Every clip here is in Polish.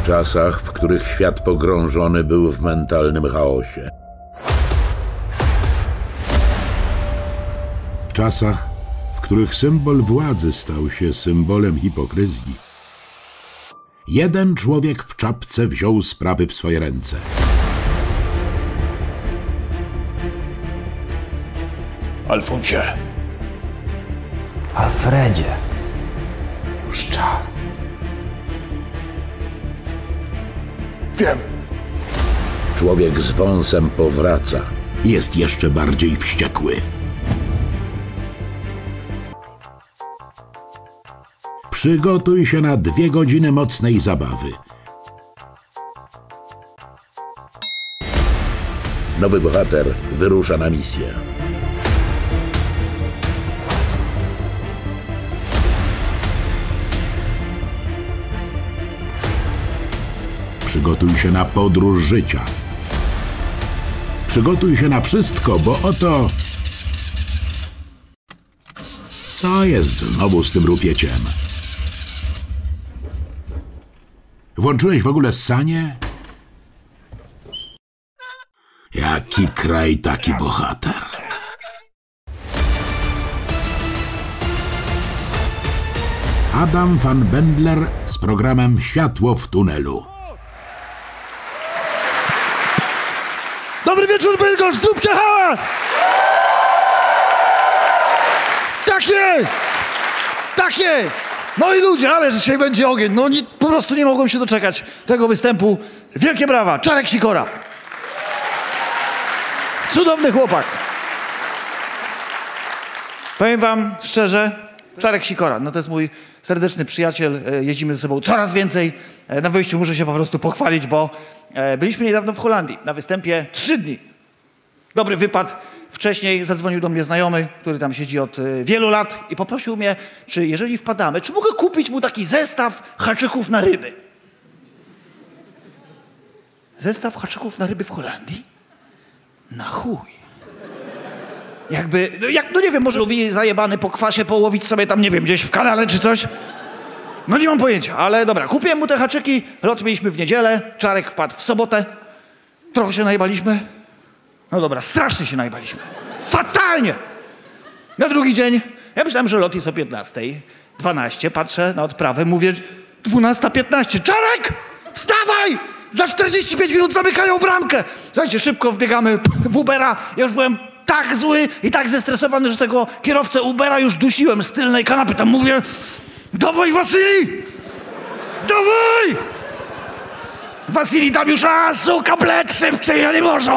W czasach, w których świat pogrążony był w mentalnym chaosie. W czasach, w których symbol władzy stał się symbolem hipokryzji. Jeden człowiek w czapce wziął sprawy w swoje ręce. Alfonsie. Alfredzie. Już czas. Wiem. Człowiek z wąsem powraca. Jest jeszcze bardziej wściekły. Przygotuj się na 2 godziny mocnej zabawy. Nowy bohater wyrusza na misję. Przygotuj się na podróż życia. Przygotuj się na wszystko, bo oto... Co jest znowu z tym rupieciem? Włączyłeś w ogóle ssanie? Jaki kraj, taki bohater. Adam van Bendler z programem Światło w tunelu. Dobry wieczór, Bydgoszcz, zróbcie hałas! Tak jest! Tak jest! No i ludzie, ale dzisiaj będzie ogień. No po prostu nie mogłem się doczekać tego występu. Wielkie brawa, Czarek Sikora. Cudowny chłopak. Powiem wam szczerze, Czarek Sikora, no to jest mój serdeczny przyjaciel. Jeździmy ze sobą coraz więcej. Na wyjściu muszę się po prostu pochwalić, bo byliśmy niedawno w Holandii na występie 3 dni. Dobry wypad. Wcześniej zadzwonił do mnie znajomy, który tam siedzi od wielu lat i poprosił mnie, czy jeżeli wpadamy, czy mogę kupić mu taki zestaw haczyków na ryby. Zestaw haczyków na ryby w Holandii? Na chuj. Jakby, no nie wiem, może lubi zajebany po kwasie połowić sobie tam, nie wiem, gdzieś w kanale czy coś. No nie mam pojęcia, ale dobra, kupiłem mu te haczyki, lot mieliśmy w niedzielę, Czarek wpadł w sobotę, trochę się najebaliśmy. No dobra, strasznie się najebaliśmy. Fatalnie! Na drugi dzień, ja myślałem, że lot jest o 15:12, patrzę na odprawę, mówię 12:15. Czarek! Wstawaj! Za 45 minut zamykają bramkę! Słuchajcie, szybko wbiegamy w Ubera, ja już byłem tak zły i tak zestresowany, że tego kierowcę Ubera już dusiłem z tylnej kanapy. Tam mówię, dawaj Wasili! Dawaj! Wasili tam już, suka, bled, szybciej, ja nie może!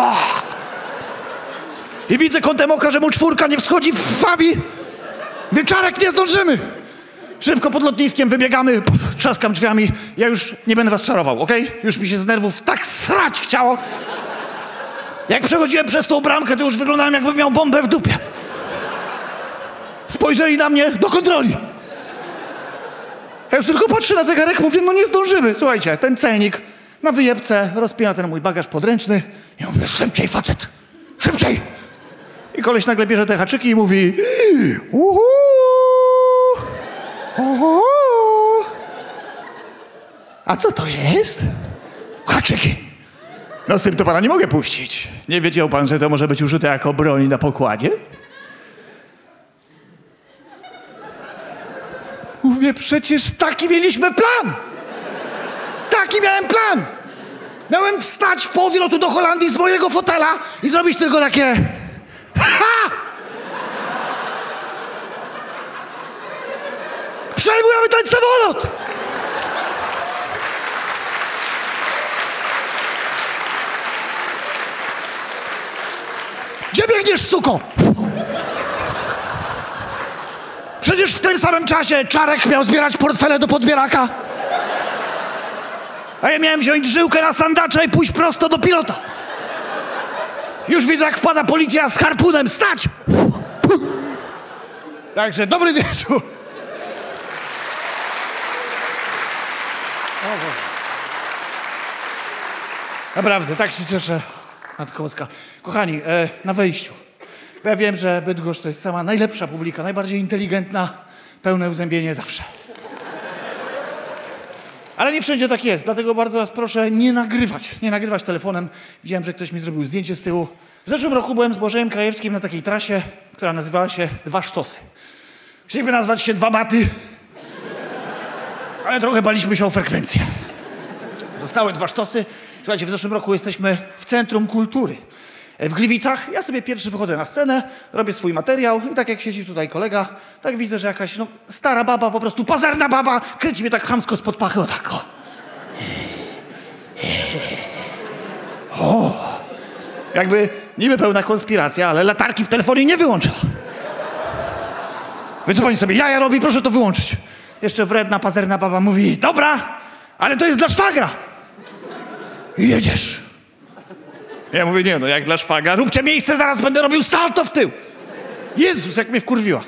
I widzę kątem oka, że mu 4 nie wschodzi w Fabi. Wieczarek, nie zdążymy. Szybko pod lotniskiem wybiegamy, trzaskam drzwiami. Ja już nie będę was czarował, okej? Już mi się z nerwów tak srać chciało. Jak przechodziłem przez tą bramkę, to już wyglądałem, jakbym miał bombę w dupie. Spojrzeli na mnie do kontroli. Ja już tylko patrzę na zegarek, mówię, no nie zdążymy. Słuchajcie, ten celnik na wyjebce rozpina ten mój bagaż podręczny. Ja mówię, szybciej facet, szybciej. I koleś nagle bierze te haczyki i mówi, uhu, uhu. A co to jest? Haczyki. No z tym to pana nie mogę puścić. Nie wiedział pan, że to może być użyte jako broń na pokładzie? Mówię, przecież taki mieliśmy plan! Taki miałem plan! Miałem wstać w połowie lotu do Holandii z mojego fotela i zrobić tylko takie... Ha! Przejmujemy ten samolot! Gdzie biegniesz, suko? Przecież w tym samym czasie Czarek miał zbierać portfele do podbieraka. A ja miałem wziąć żyłkę na sandacza i pójść prosto do pilota. Już widzę, jak wpada policja z harpunem. Stać! Także dobry wieczór. O Boże. Naprawdę, tak się cieszę. Matko Boska. Kochani, na wejściu. Bo ja wiem, że Bydgoszcz to jest sama najlepsza publika, najbardziej inteligentna, pełne uzębienie zawsze. Ale nie wszędzie tak jest, dlatego bardzo was proszę nie nagrywać telefonem. Widziałem, że ktoś mi zrobił zdjęcie z tyłu. W zeszłym roku byłem z Błażejem Krajewskim na takiej trasie, która nazywała się Dwa Sztosy. Chcieliby nazwać się Dwa Baty, ale trochę baliśmy się o frekwencję. Zostały Dwa Sztosy. Słuchajcie, w zeszłym roku jesteśmy w Centrum Kultury w Gliwicach. Ja sobie pierwszy wychodzę na scenę, robię swój materiał i tak jak siedzi tutaj kolega, tak widzę, że jakaś stara baba, po prostu pazerna baba, kręci mnie tak chamsko spod pachy, o tak o. O. Jakby niby pełna konspiracja, ale latarki w telefonie nie wyłączyła. Więc co pani sobie jaja robi? Proszę to wyłączyć. Jeszcze wredna, pazerna baba mówi, dobra, ale to jest dla szwagra. I jedziesz. Ja mówię, nie no, jak dla szwagra, róbcie miejsce, zaraz będę robił salto w tył. Jezus, jak mnie wkurwiła.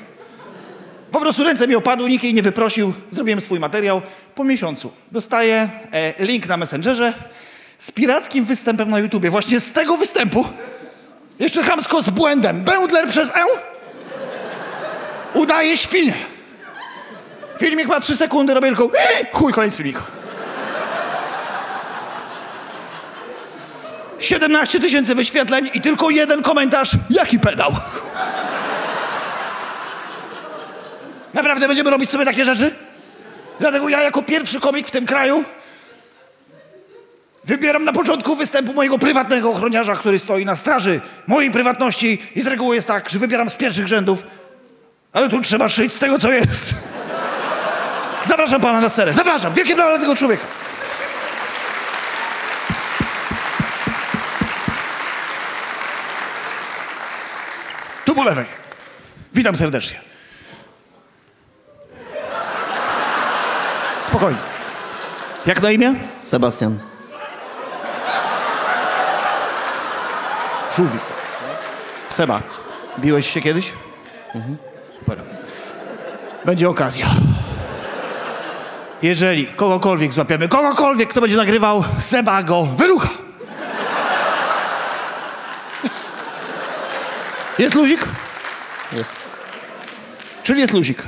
Po prostu ręce mi opadły, nikt jej nie wyprosił, zrobiłem swój materiał. Po miesiącu dostaję link na Messengerze z pirackim występem na YouTubie. Właśnie z tego występu, jeszcze chamsko z błędem, Będler przez E, udaje świnię. Filmik ma 3 sekundy, robię tylko chuj, koniec filmiku. 17 000 wyświetleń i tylko 1 komentarz. Jaki pedał? Naprawdę będziemy robić sobie takie rzeczy? Dlatego ja jako pierwszy komik w tym kraju wybieram na początku występu mojego prywatnego ochroniarza, który stoi na straży mojej prywatności i z reguły jest tak, że wybieram z pierwszych rzędów, ale tu trzeba szyć z tego, co jest. Zapraszam pana na scenę. Zapraszam. Wielkie brawa dla tego człowieka. Tu po lewej. Witam serdecznie. Spokojnie. Jak na imię? Sebastian. Żółwik. Seba, biłeś się kiedyś? Super. Będzie okazja. Jeżeli kogokolwiek złapiemy, kto będzie nagrywał, Seba go wyrucha. Jest luzik? Jest. Czyli jest luzik.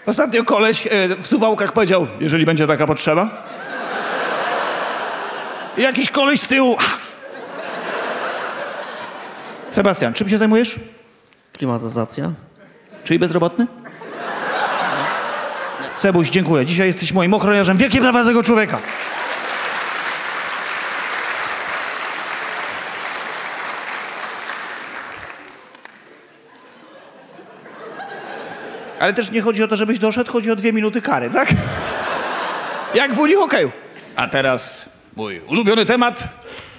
Ostatnio koleś w Suwałkach powiedział, jeżeli będzie taka potrzeba. I jakiś koleś z tyłu. Sebastian, czym się zajmujesz? Klimatyzacja. Czyli bezrobotny? Sebuś, dziękuję. Dzisiaj jesteś moim ochroniarzem. Wielkie brawa dla tego człowieka. Ale też nie chodzi o to, żebyś doszedł, chodzi o 2 minuty kary, tak? Jak w Unii Hokeju. A teraz mój ulubiony temat.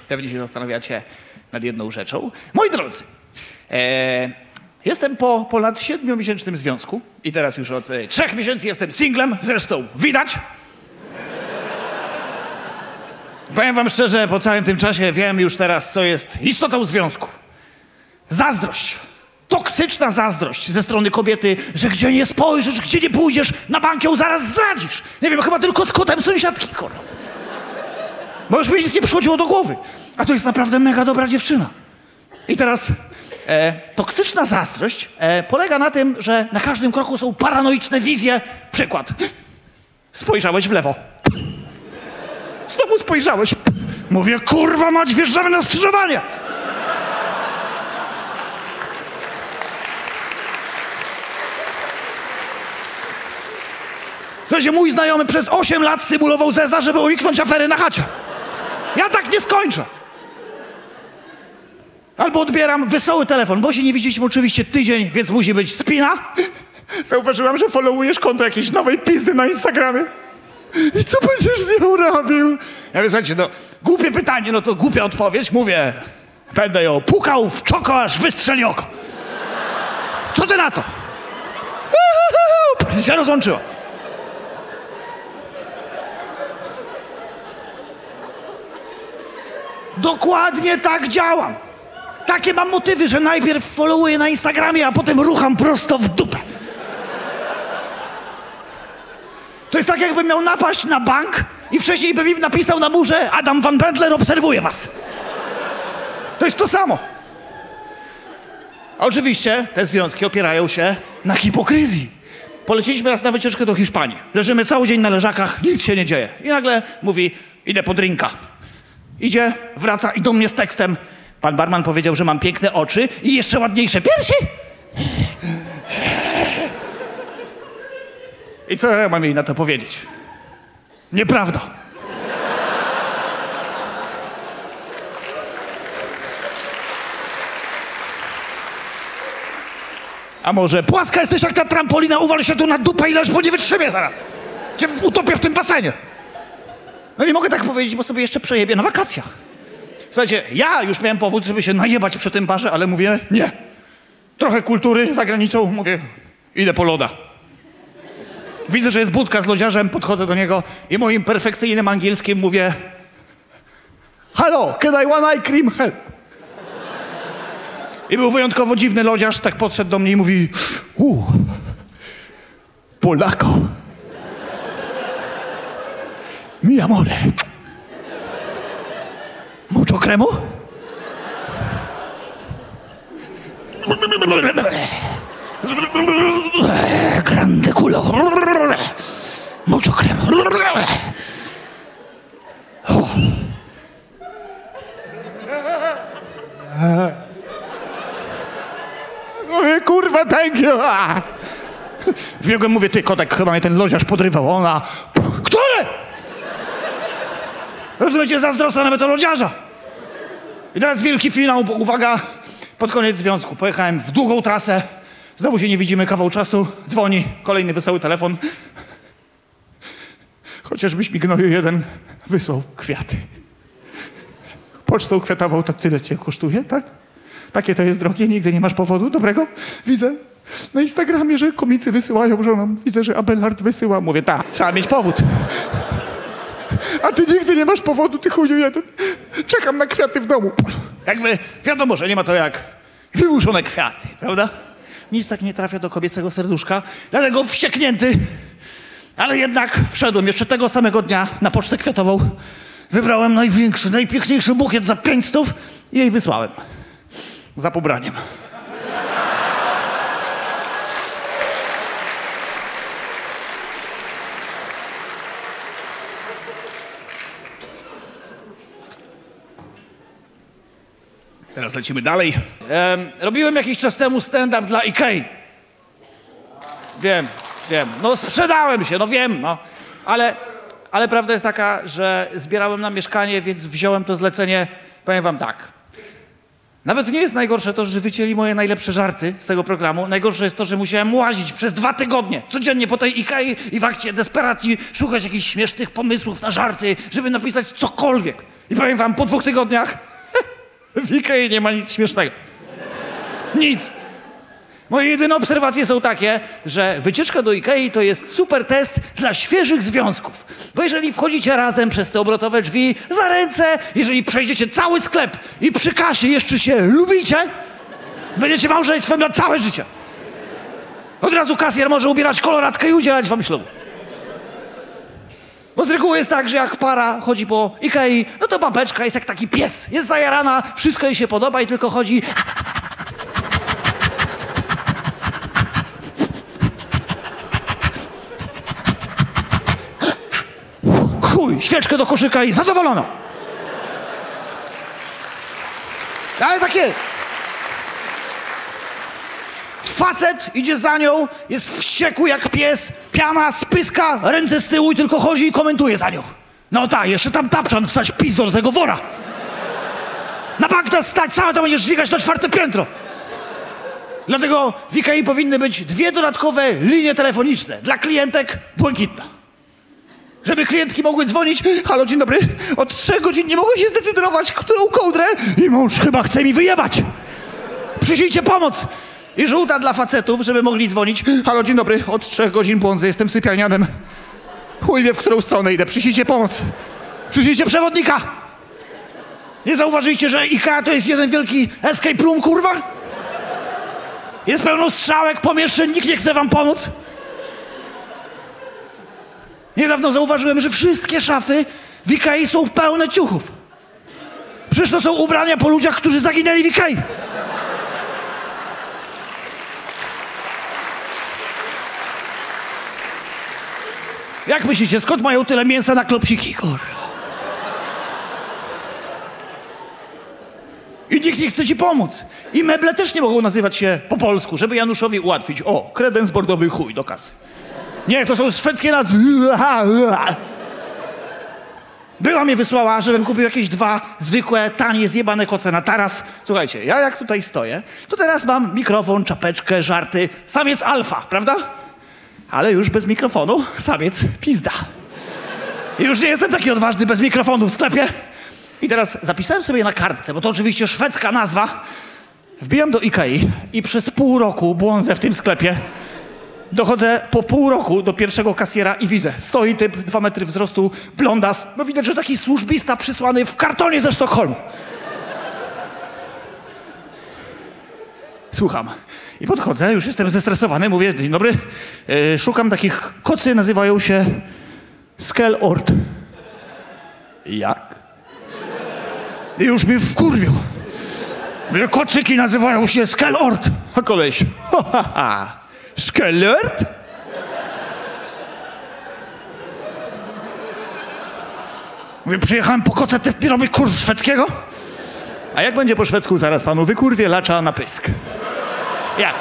Pewnie się zastanawiacie nad jedną rzeczą. Moi drodzy, jestem po ponad 7-miesięcznym związku i teraz już od 3 miesięcy jestem singlem, zresztą widać. Powiem wam szczerze, po całym tym czasie wiem już teraz, co jest istotą związku. Zazdrość. Toksyczna zazdrość ze strony kobiety, że gdzie nie spojrzysz, gdzie nie pójdziesz, na bank ją zaraz zdradzisz. Nie wiem, chyba tylko z kotem sąsiadki, kurwa. Bo już mi nic nie przychodziło do głowy. A to jest naprawdę mega dobra dziewczyna. I teraz toksyczna zazdrość polega na tym, że na każdym kroku są paranoiczne wizje. Przykład. Spojrzałeś w lewo. Znowu spojrzałeś. Mówię, kurwa mać, wjeżdżamy na skrzyżowanie. Słuchajcie, mój znajomy przez 8 lat symulował zeza, żeby uniknąć afery na chacie. Ja tak nie skończę. Albo odbieram wesoły telefon, bo się nie widzieliśmy oczywiście tydzień, więc musi być spina. Zauważyłam, że followujesz konto jakiejś nowej pizdy na Instagramie. I co będziesz z nią robił? Ja mówię, słuchajcie, no głupie pytanie, no to głupia odpowiedź. Mówię, będę ją pukał w czoko, aż wystrzeli oko. Co ty na to? I się rozłączyło. Dokładnie tak działam. Takie mam motywy, że najpierw followuję na Instagramie, a potem rucham prosto w dupę. To jest tak, jakbym miał napaść na bank i wcześniej bym im napisał na murze: Adam Van Bendler obserwuje was. To jest to samo. A oczywiście te związki opierają się na hipokryzji. Poleciliśmy raz na wycieczkę do Hiszpanii. Leżymy cały dzień na leżakach, nic się nie dzieje. I nagle mówi, idę po drinka. Idzie, wraca i do mnie z tekstem. Pan barman powiedział, że mam piękne oczy i jeszcze ładniejsze piersi. I co ja mam jej na to powiedzieć? Nieprawda. A może płaska jesteś jak ta trampolina, uwal się tu na dupę i leż, bo nie wytrzymię zaraz. Cię utopię w tym basenie. No nie mogę tak powiedzieć, bo sobie jeszcze przejebię na wakacjach. Słuchajcie, ja już miałem powód, żeby się najebać przy tym barze, ale mówię nie. Trochę kultury za granicą, mówię, idę po loda. Widzę, że jest budka z lodziarzem, podchodzę do niego i moim perfekcyjnym angielskim mówię hello, can I one eye cream help? I był wyjątkowo dziwny lodziarz, tak podszedł do mnie i mówi Polako. Mi amore. Mucho cremo? Grande culo. Mucho cremo. Mówię, kurwa, thank you. Wbiegłem, mówię, ty kotek, chyba mnie ten loziarz podrywał. Ona, który? Rozumiecie, zazdrosna nawet o lodziarza. I teraz wielki finał, bo uwaga, pod koniec związku. Pojechałem w długą trasę, znowu się nie widzimy kawał czasu, dzwoni, kolejny wesoły telefon. Chociażbyś mi gnoju jeden wysłał kwiaty. Pocztą kwiatową to tyle cię kosztuje, tak? Takie to jest drogie, nigdy nie masz powodu dobrego. Widzę na Instagramie, że komicy wysyłają żonom. Widzę, że Abelard wysyła. Mówię, tak, trzeba mieć powód. A ty nigdy nie masz powodu, ty chuju jeden. Czekam na kwiaty w domu. Jakby wiadomo, że nie ma to jak wymuszone kwiaty, prawda? Nic tak nie trafia do kobiecego serduszka, dlatego wścieknięty. Ale jednak wszedłem jeszcze tego samego dnia na pocztę kwiatową. Wybrałem największy, najpiękniejszy bukiet za 500 i jej wysłałem. Za pobraniem. Teraz lecimy dalej. Robiłem jakiś czas temu stand-up dla Ikei. Wiem. No sprzedałem się, no wiem, no. Ale prawda jest taka, że zbierałem na mieszkanie, więc wziąłem to zlecenie. Powiem wam tak. Nawet nie jest najgorsze to, że wycięli moje najlepsze żarty z tego programu. Najgorsze jest to, że musiałem łazić przez 2 tygodnie, codziennie po tej Ikei i w akcie desperacji szukać jakichś śmiesznych pomysłów na żarty, żeby napisać cokolwiek. I powiem wam, po 2 tygodniach w Ikei nie ma nic śmiesznego. Nic. Moje jedyne obserwacje są takie, że wycieczka do Ikei to jest super test dla świeżych związków. Bo jeżeli wchodzicie razem przez te obrotowe drzwi za ręce, jeżeli przejdziecie cały sklep i przy kasie jeszcze się lubicie, będziecie małżeństwem na całe życie. Od razu kasjer może ubierać koloratkę i udzielać wam ślubu. Bo z reguły jest tak, że jak para chodzi po Ikei, no to babeczka jest jak taki pies. Jest zajarana, wszystko jej się podoba i tylko chodzi... Chuj, świeczkę do koszyka i zadowolono. Ale tak jest. Facet idzie za nią, jest wściekły jak pies, piana, spyska, ręce z tyłu i tylko chodzi i komentuje za nią. No tak, jeszcze tam tapczan wstać pizdo do tego wora. Na bank nas stać, same to będziesz dźwigać na 4. piętro. Dlatego w Ikei powinny być 2 dodatkowe linie telefoniczne. Dla klientek błękitna. Żeby klientki mogły dzwonić, halo, dzień dobry, od 3 godzin nie mogę się zdecydować, którą kołdrę i mąż chyba chce mi wyjebać. Przyjrzyjcie pomoc. I żółta dla facetów, żeby mogli dzwonić, halo, dzień dobry, od 3 godzin błądzę, jestem sypialnianem. Chuj wie, w którą stronę idę, przyjrzyjcie pomoc. Przyjrzyjcie przewodnika. Nie zauważyliście, że IKEA to jest jeden wielki escape room, kurwa? Jest pełno strzałek, pomieszczeń, nikt nie chce wam pomóc. Niedawno zauważyłem, że wszystkie szafy w Ikei są pełne ciuchów. Przecież to są ubrania po ludziach, którzy zaginęli w Ikei. Jak myślicie, skąd mają tyle mięsa na klopsiki, kurwa? I nikt nie chce ci pomóc. I meble też nie mogą nazywać się po polsku, żeby Januszowi ułatwić. O, kredens bordowy chuj do kasy. Nie, to są szwedzkie nazwy. Była mnie wysłała, żebym kupił jakieś 2 zwykłe, tanie, zjebane koce na taras. Słuchajcie, ja jak tutaj stoję, to teraz mam mikrofon, czapeczkę, żarty. Samiec alfa, prawda? Ale już bez mikrofonu samiec pizda. I już nie jestem taki odważny bez mikrofonu w sklepie. I teraz zapisałem sobie na kartce, bo to oczywiście szwedzka nazwa. Wbijam do Ikei i przez pół roku błądzę w tym sklepie. Dochodzę po pół roku do pierwszego kasjera i widzę. Stoi typ, 2 metry wzrostu, blondas. No widać, że taki służbista przysłany w kartonie ze Sztokholmu. Słucham. I podchodzę, już jestem zestresowany, mówię, dzień dobry. Szukam takich kocy, nazywają się Skelort. Jak? I już mnie wkurwił. Mówię, kocyki nazywają się Skelort. A koleś, Skelort? Mówię, przyjechałem po koce, ty robię kurs szwedzkiego? A jak będzie po szwedzku, zaraz panu wykurwie lacza na pysk. Jak?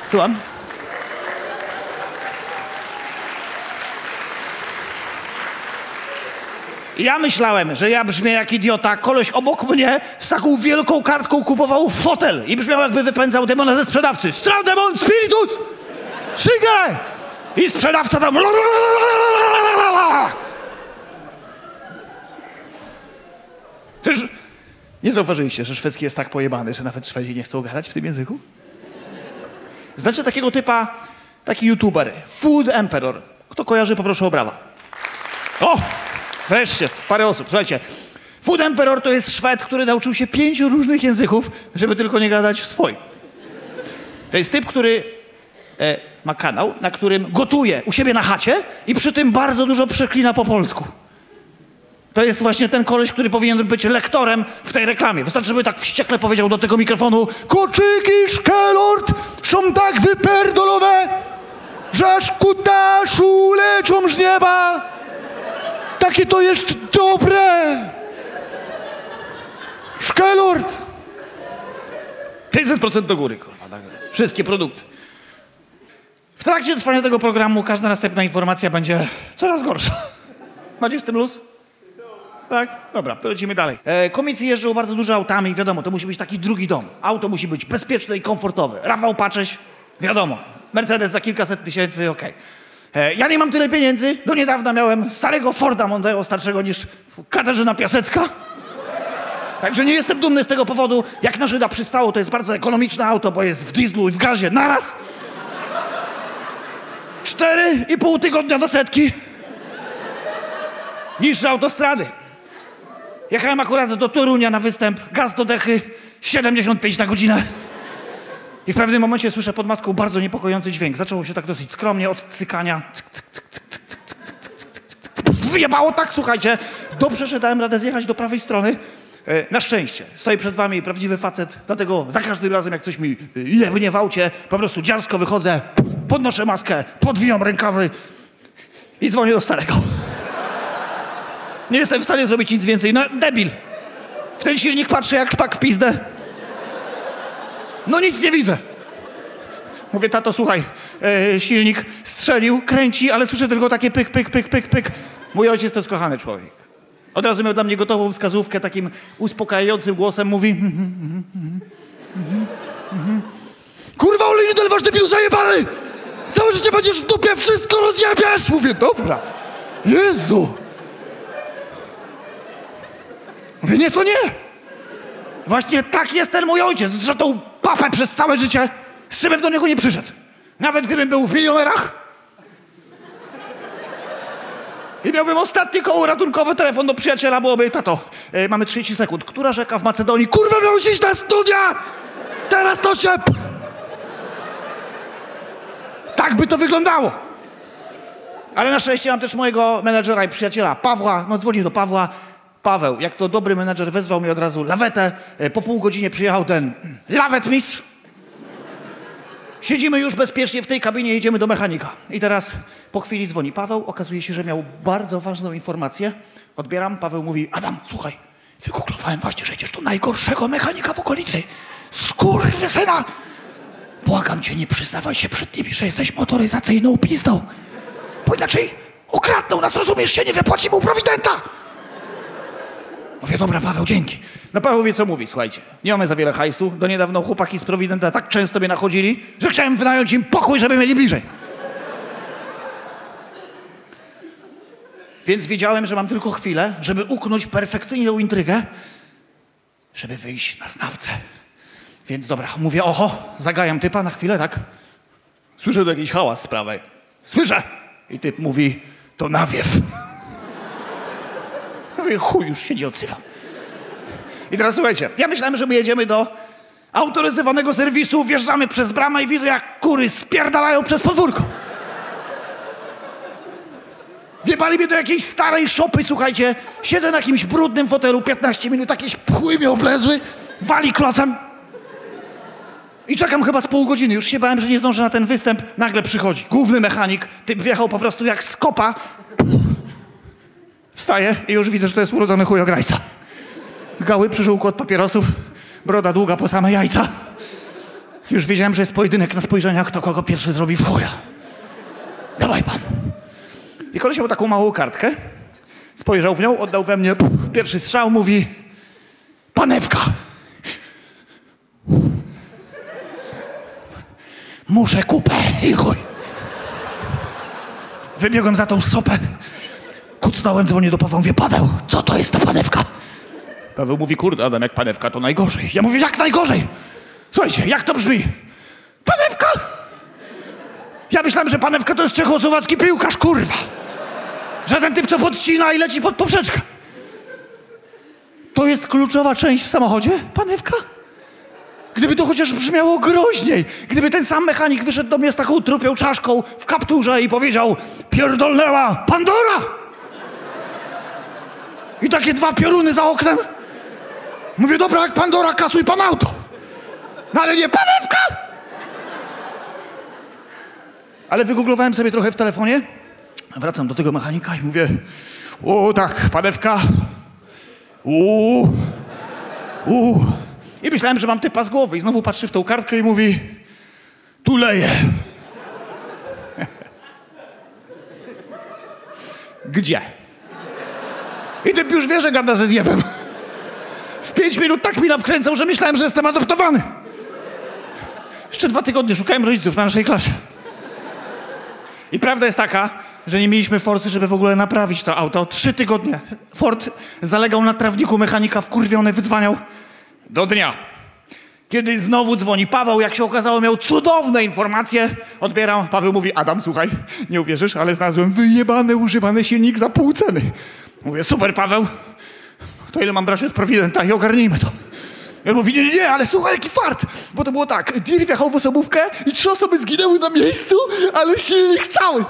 Słucham? Ja myślałem, że ja brzmię jak idiota. Koleś obok mnie z taką wielką kartką kupował fotel i brzmiał, jakby wypędzał demona ze sprzedawcy. Straw demon spiritus! Szygę! I sprzedawca tam... Przecież nie zauważyliście, że szwedzki jest tak pojebany, że nawet Szwedzi nie chcą gadać w tym języku? Znacie takiego typa, taki youtuber, Food Emperor. Kto kojarzy, poproszę o brawa. O! Wreszcie, parę osób. Słuchajcie, Food Emperor to jest Szwed, który nauczył się 5 różnych języków, żeby tylko nie gadać w swoim. To jest typ, który ma kanał, na którym gotuje u siebie na chacie i przy tym bardzo dużo przeklina po polsku. To jest właśnie ten koleś, który powinien być lektorem w tej reklamie. Wystarczy, żeby tak wściekle powiedział do tego mikrofonu: koczyki Skelort są tak wyperdolone, że aż kutaszu leczą z nieba. Takie to jest dobre! Skelort! 500% do góry, kurwa. Tak. Wszystkie produkty. W trakcie trwania tego programu każda następna informacja będzie coraz gorsza. Macie z tym luz? Tak? Dobra, to lecimy dalej. Komicy jeżdżą bardzo dużo autami, wiadomo, to musi być taki drugi dom. Auto musi być bezpieczne i komfortowe. Rafał Pacześ, wiadomo. Mercedes za kilkaset tysięcy, okej. Ja nie mam tyle pieniędzy. Do niedawna miałem starego Forda Mondeo, starszego niż Katarzyna Piasecka. Także nie jestem dumny z tego powodu. Jak na Żyda przystało, to jest bardzo ekonomiczne auto, bo jest w dieslu i w gazie naraz. 4,5 tygodnia do setki. Niższe autostrady. Jechałem akurat do Torunia na występ. Gaz do dechy 75 na godzinę. I w pewnym momencie słyszę pod maską bardzo niepokojący dźwięk. Zaczęło się tak dosyć skromnie od cykania. Wyjebało tak, słuchajcie. Dobrze, że dałem radę zjechać do prawej strony. Na szczęście. Stoi przed wami prawdziwy facet. Dlatego za każdym razem, jak coś mi jebnie w aucie, po prostu dziarsko wychodzę, podnoszę maskę, podwijam rękawy i dzwonię do starego. Nie jestem w stanie zrobić nic więcej. No, debil. W ten silnik patrzę jak szpak w pizdę. No nic nie widzę. Mówię, tato, słuchaj, silnik strzelił, kręci, ale słyszę tylko takie pyk, pyk, pyk, pyk, pyk. Mój ojciec to jest kochany człowiek. Od razu miał dla mnie gotową wskazówkę, takim uspokajającym głosem mówi... Kurwa, olejny delwasz, debilu zajebany! Całe życie będziesz w dupie, wszystko rozjebiesz! Mówię, dobra. Jezu! Mówię, nie, to nie! Właśnie tak jest ten mój ojciec, że tą papę przez całe życie, z czym bym do niego nie przyszedł. Nawet gdybym był w Milionerach i miałbym ostatnie koło ratunkowe, telefon do przyjaciela, byłoby, tato, mamy 30 sekund. Która rzeka w Macedonii? Kurwa, miałeś iść na studia! Teraz to się... Tak by to wyglądało. Ale na szczęście mam też mojego menedżera i przyjaciela Pawła. No dzwonię do Pawła. Paweł, jak to dobry menedżer, wezwał mi od razu lawetę. Po pół godzinie przyjechał ten lawetmistrz. Siedzimy już bezpiecznie w tej kabinie, jedziemy do mechanika. I teraz Po chwili dzwoni Paweł, okazuje się, że miał bardzo ważną informację. Odbieram, Paweł mówi, Adam, słuchaj, wygooglowałem właśnie, że idziesz do najgorszego mechanika w okolicy. Skurwysyna! Błagam cię, nie przyznawaj się przed nimi, że jesteś motoryzacyjną pizdą. Bo inaczej ukradną nas, rozumiesz się, nie wypłaci mu prowidenta. Mówię, dobra, Paweł, dzięki. No Paweł wie, co mówi, słuchajcie. Nie mamy za wiele hajsu. Do niedawno chłopaki z prowidenta tak często mnie nachodzili, że chciałem wynająć im pokój, żeby mieli bliżej. Więc wiedziałem, że mam tylko chwilę, żeby uknąć perfekcyjną intrygę, żeby wyjść na znawcę. Więc dobra, mówię, oho, zagajam typa na chwilę, tak? Słyszę tu jakiś hałas z prawej. Słyszę! I typ mówi, to nawiew. Mówię, chuj, już się nie odzywam. I teraz słuchajcie, ja myślałem, że my jedziemy do autoryzowanego serwisu, wjeżdżamy przez bramę i widzę, jak kury spierdalają przez podwórko. Wjebali mnie do jakiejś starej szopy, słuchajcie, siedzę na jakimś brudnym fotelu, 15 minut, jakieś pchły mnie oblezły, wali klocem. I czekam chyba z pół godziny, już się bałem, że nie zdążę na ten występ. Nagle przychodzi główny mechanik, typ wjechał po prostu jak z kopa. Wstaje i już widzę, że to jest urodzony chujograjca. Gały, przyżółku od papierosów, broda długa po same jajca. Już wiedziałem, że jest pojedynek na spojrzenia, kto kogo pierwszy zrobi w chuja. Dawaj pan. I koleś miał taką małą kartkę, spojrzał w nią, oddał we mnie pierwszy strzał, mówi panewka. Muszę kupę i chuj. Wybiegłem za tą sopę, kucnąłem, dzwonię do Pawła, mówię, Paweł, co to jest ta panewka? Paweł mówi, kurde Adam, jak panewka to najgorzej. Ja mówię, jak najgorzej? Słuchajcie, jak to brzmi? Panewka? Ja myślałem, że panewka to jest czechosłowacki piłkarz, kurwa. Że ten typ, co podcina i leci pod poprzeczkę. To jest kluczowa część w samochodzie? Panewka? Gdyby to chociaż brzmiało groźniej. Gdyby ten sam mechanik wyszedł do mnie z taką trupią czaszką w kapturze i powiedział, pierdolnęła Pandora! I takie dwa pioruny za oknem. Mówię, dobra, jak Pandora, kasuj pan auto. No ale nie panewka! Ale wygooglowałem sobie trochę w telefonie. Wracam do tego mechanika i mówię, o tak, panewka. I myślałem, że mam typa z głowy. I znowu patrzy w tą kartkę i mówi, tu leje. Gdzie? I typ już wie, że gada ze zjebem. W 5 minut tak mi nawkręcał, że myślałem, że jestem adoptowany. Jeszcze 2 tygodnie szukałem rodziców na naszej klasie. I prawda jest taka, że nie mieliśmy forsy, żeby w ogóle naprawić to auto. 3 tygodnie. Ford zalegał na trawniku, mechanika wkurwiony wydzwaniał. Do dnia. Kiedy znowu dzwoni Paweł, jak się okazało, miał cudowne informacje. Odbieram. Paweł mówi, Adam, słuchaj, nie uwierzysz, ale znalazłem wyjebany, używany silnik za pół ceny. Mówię, super, Paweł. To ile mam brać od prowidenta i ogarnijmy to. Ja mówię, nie, ale słuchaj, jaki fart. Bo to było tak, tir wjechał w osobówkę i 3 osoby zginęły na miejscu, ale silnik cały.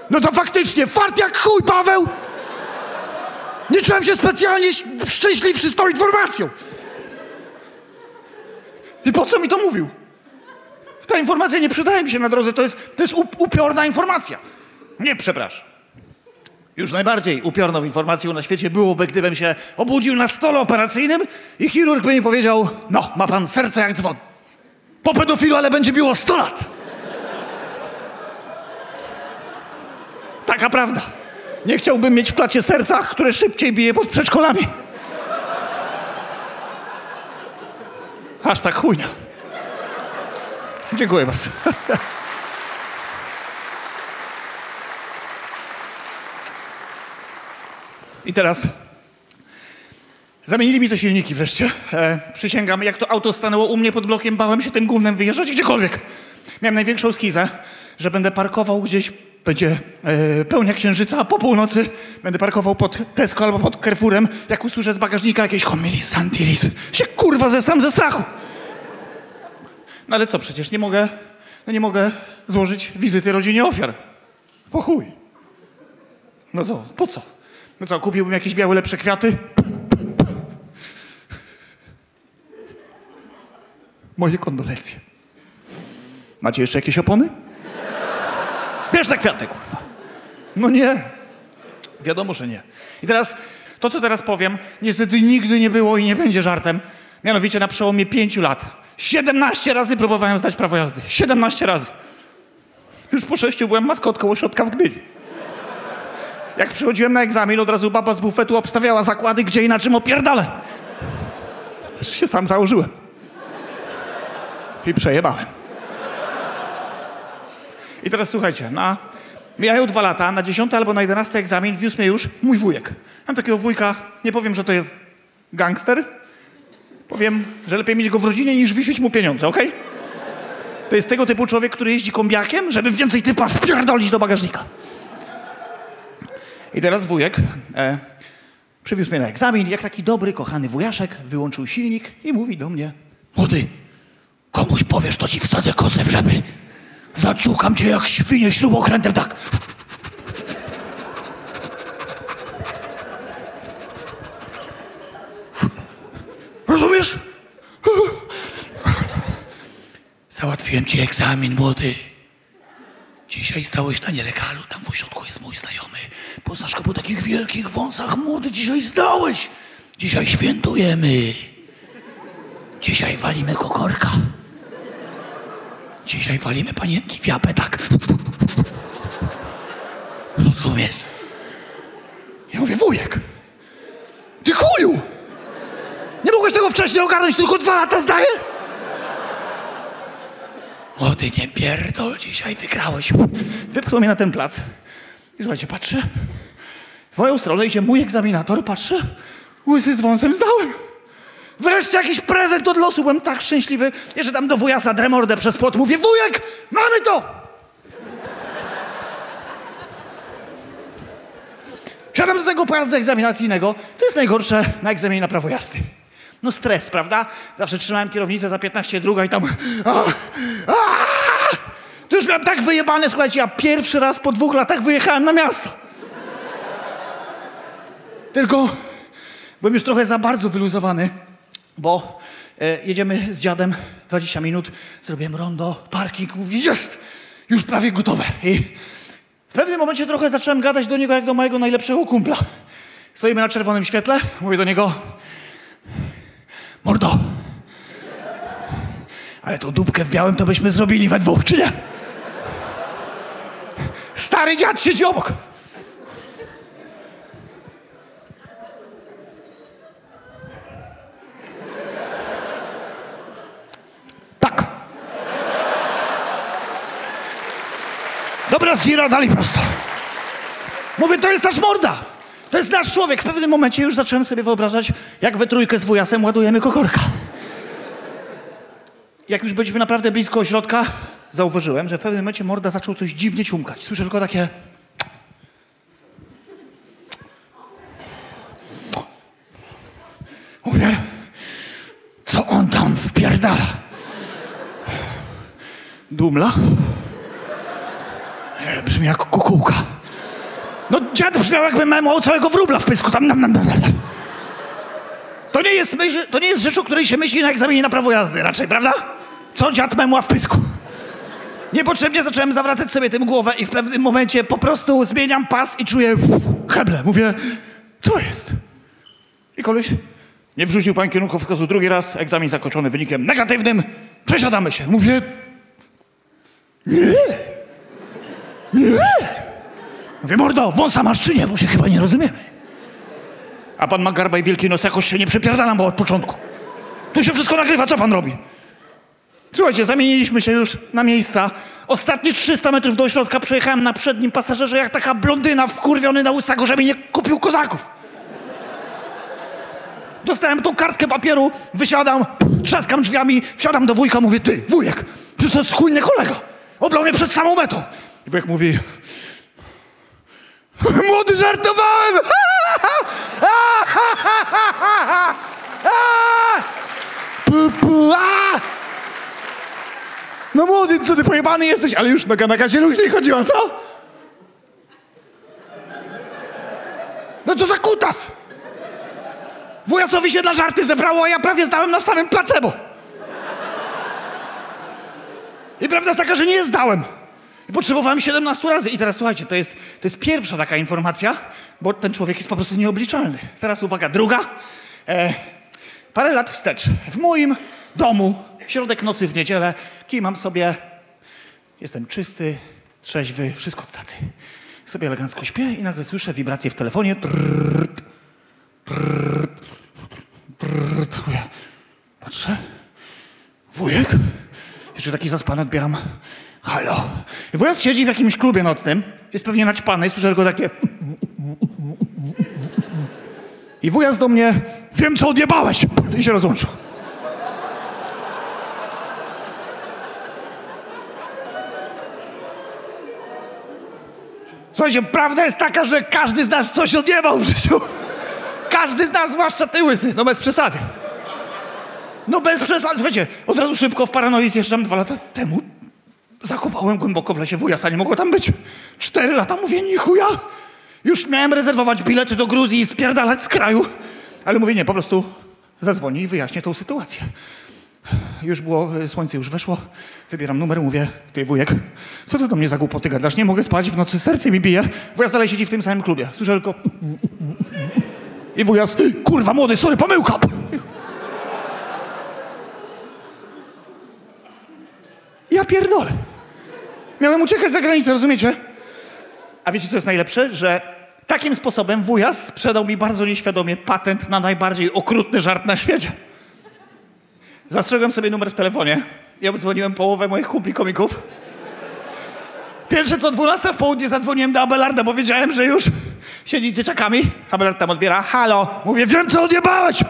No to faktycznie, fart jak chuj, Paweł. Nie czułem się specjalnie szczęśliwszy z tą informacją. I po co mi to mówił? Ta informacja nie przydaje mi się na drodze, to jest upiorna informacja. Nie, przepraszam. Już najbardziej upiorną informacją na świecie byłoby, gdybym się obudził na stole operacyjnym i chirurg by mi powiedział, no, ma pan serce jak dzwon. Po pedofilu, ale będzie biło 100 lat. Taka prawda. Nie chciałbym mieć w klacie serca, które szybciej bije pod przedszkolami. Hashtag chujnia. Dziękuję bardzo. I teraz zamienili mi te silniki wreszcie. Przysięgam, jak to auto stanęło u mnie pod blokiem, bałem się tym gównem wyjeżdżać gdziekolwiek. Miałem największą skizę, że będę parkował gdzieś, będzie pełnia księżyca, a po północy będę parkował pod Tesco albo pod Carrefourem, jak usłyszę z bagażnika jakieś homilis santilis. Się kurwa zestram ze strachu. No ale co, przecież nie mogę złożyć wizyty rodzinie ofiar. Po chuj. No co, po co? No co, kupiłbym jakieś białe, lepsze kwiaty? Moje kondolencje. Macie jeszcze jakieś opony? Bierz te kwiaty, kurwa. No nie. Wiadomo, że nie. I teraz, to co teraz powiem, niestety nigdy nie było i nie będzie żartem. Mianowicie na przełomie 5 lat. 17 razy próbowałem zdać prawo jazdy. 17 razy. Już po 6 byłem maskotką ośrodka w Gdyni. Jak przychodziłem na egzamin, od razu baba z bufetu obstawiała zakłady, gdzie i na czym opierdalę. Aż się sam założyłem. I przejebałem. I teraz słuchajcie, mijają 2 lata, na 10 albo na 11 egzamin wiózł mnie już mój wujek. Mam takiego wujka, nie powiem, że to jest gangster. Powiem, że lepiej mieć go w rodzinie niż wisieć mu pieniądze, okej? To jest tego typu człowiek, który jeździ kombiakiem, żeby więcej typa wpierdolić do bagażnika. I teraz wujek przywiózł mnie na egzamin, jak taki dobry, kochany wujaszek, wyłączył silnik i mówi do mnie: młody, komuś powiesz, to ci wsadzę kosę w żebry. Zaciukam cię jak świnię śrubokrętem, tak. Rozumiesz? Załatwiłem ci egzamin, młody. Dzisiaj stałeś na nielegalu, tam w ośrodku jest mój znajomy. Poznasz go po takich wielkich wąsach, młody, dzisiaj zdałeś. Dzisiaj świętujemy. Dzisiaj walimy kokorka. Dzisiaj walimy panienki w japę, tak. Rozumiesz? Ja mówię: wujek, ty chuju! Nie mogłeś tego wcześniej ogarnąć, tylko 2 lata zdaję? Młody, nie pierdol, dzisiaj wygrałeś. Wypchnął mnie na ten plac. I słuchajcie, patrzę. W moją stronę idzie mój egzaminator, patrzę. Łysy z wąsem zdałem. Wreszcie jakiś prezent od losu, byłem tak szczęśliwy. Jeszcze tam do wujasa drę mordę przez płot. Mówię: wujek, mamy to! Wsiadam do tego pojazdu egzaminacyjnego. To jest najgorsze na egzaminie na prawo jazdy. No stres, prawda? Zawsze trzymałem kierownicę za 15,2 i tam... To już miałem tak wyjebane, słuchajcie, ja pierwszy raz po 2 latach wyjechałem na miasto. Tylko byłem już trochę za bardzo wyluzowany, bo jedziemy z dziadem 20 minut, zrobiłem rondo, parking, mówię: jest! Już prawie gotowe. I w pewnym momencie trochę zacząłem gadać do niego jak do mojego najlepszego kumpla. Stoimy na czerwonym świetle, mówię do niego: mordo, ale tą dupkę w białym to byśmy zrobili we 2, czy nie? Stary dziad siedzi obok. Tak. Dobra, zdzira, dalej prosto. Mówię: to jest nasz morda. To jest nasz człowiek. W pewnym momencie już zacząłem sobie wyobrażać, jak we trójkę z wujasem ładujemy kokorka. Jak już byliśmy naprawdę blisko ośrodka, zauważyłem, że w pewnym momencie morda zaczął coś dziwnie ciumkać. Słyszę tylko takie... Mówię: co on tam wpierdala? Dumla? Brzmi jak kukułka. No dziad brzmiał, jakby miał całego wróbla w pysku. Tam nam. To nie jest rzecz, o której się myśli na egzaminie na prawo jazdy raczej, prawda? Co dziad memła w pysku? Niepotrzebnie zacząłem zawracać sobie tym głowę i w pewnym momencie po prostu zmieniam pas i czuję heble. Mówię: co jest? I koleś nie wrzucił pan kierunkowskazu 2 raz, egzamin zakończony wynikiem negatywnym, przesiadamy się. Mówię: nie. Mówię: mordo, wąsa masz czy nie, bo się chyba nie rozumiemy. A pan ma garba i wielki nos, jakoś się nie przepierdalam, bo od początku. Tu się wszystko nagrywa, co pan robi? Słuchajcie, zamieniliśmy się już na miejsca. Ostatnie 300 metrów do ośrodka przejechałem na przednim pasażerze jak taka blondyna wkurwiony na łysago, żeby nie kupił kozaków. Dostałem tą kartkę papieru, wysiadam, trzaskam drzwiami, wsiadam do wujka, mówię: ty, wujek, przecież to jest chujny kolega. Oblał mnie przed samą metą. I wujek mówi: młody, żartowałem! No młody, co ty pojebany jesteś? Ale już noga na gazie luźniej chodziła, co? No to za kutas! Wujasowi się na żarty zebrało, a ja prawie zdałem na samym placebo. I prawda jest taka, że nie zdałem. I potrzebowałem 17 razy. I teraz słuchajcie, to jest pierwsza taka informacja, bo ten człowiek jest po prostu nieobliczalny. Teraz uwaga, druga. Parę lat wstecz, w moim domu, środek nocy w niedzielę, kimam sobie, jestem czysty, trzeźwy, wszystko tacy. Sobie elegancko śpię i nagle słyszę wibrację w telefonie. Trrrt, trrrt, trrrt. Patrzę, wujek, jeszcze taki zaspany, odbieram. Halo. I wujas siedzi w jakimś klubie nocnym, jest pewnie naćpany i słyszę tylko takie... I wujas do mnie, wiem co odjebałeś! I się rozłączył. Słuchajcie, prawda jest taka, że każdy z nas coś odjebał w życiu. Każdy z nas, zwłaszcza ty łysy, no bez przesady. No bez przesady. Słuchajcie, od razu szybko w paranoi zjeżdżam 2 lata temu. Zakopałem głęboko w lesie wujasa, nie mogło tam być. 4 lata, mówię, ni chuja. Już miałem rezerwować bilety do Gruzji i spierdalać z kraju. Ale mówię, nie, po prostu zadzwoni i wyjaśnię tą sytuację. Już było, słońce już weszło, wybieram numer, mówię, ty wujek, co ty do mnie za głupoty gadasz? Nie mogę spać, w nocy serce mi bije. Wujas dalej siedzi w tym samym klubie. Słyszę tylko... I wujas, kurwa młody, sorry, pomyłka! Ja pierdolę. Miałem uciekać za granicę, rozumiecie? A wiecie, co jest najlepsze? Że takim sposobem wujas sprzedał mi bardzo nieświadomie patent na najbardziej okrutny żart na świecie. Zastrzegłem sobie numer w telefonie i obdzwoniłem połowę moich kumpli komików. Pierwsze co 12 w południe zadzwoniłem do Abelarda, bo wiedziałem, że już siedzi z dzieciakami. Abelard tam odbiera. Halo. Mówię, wiem co odjebałeś!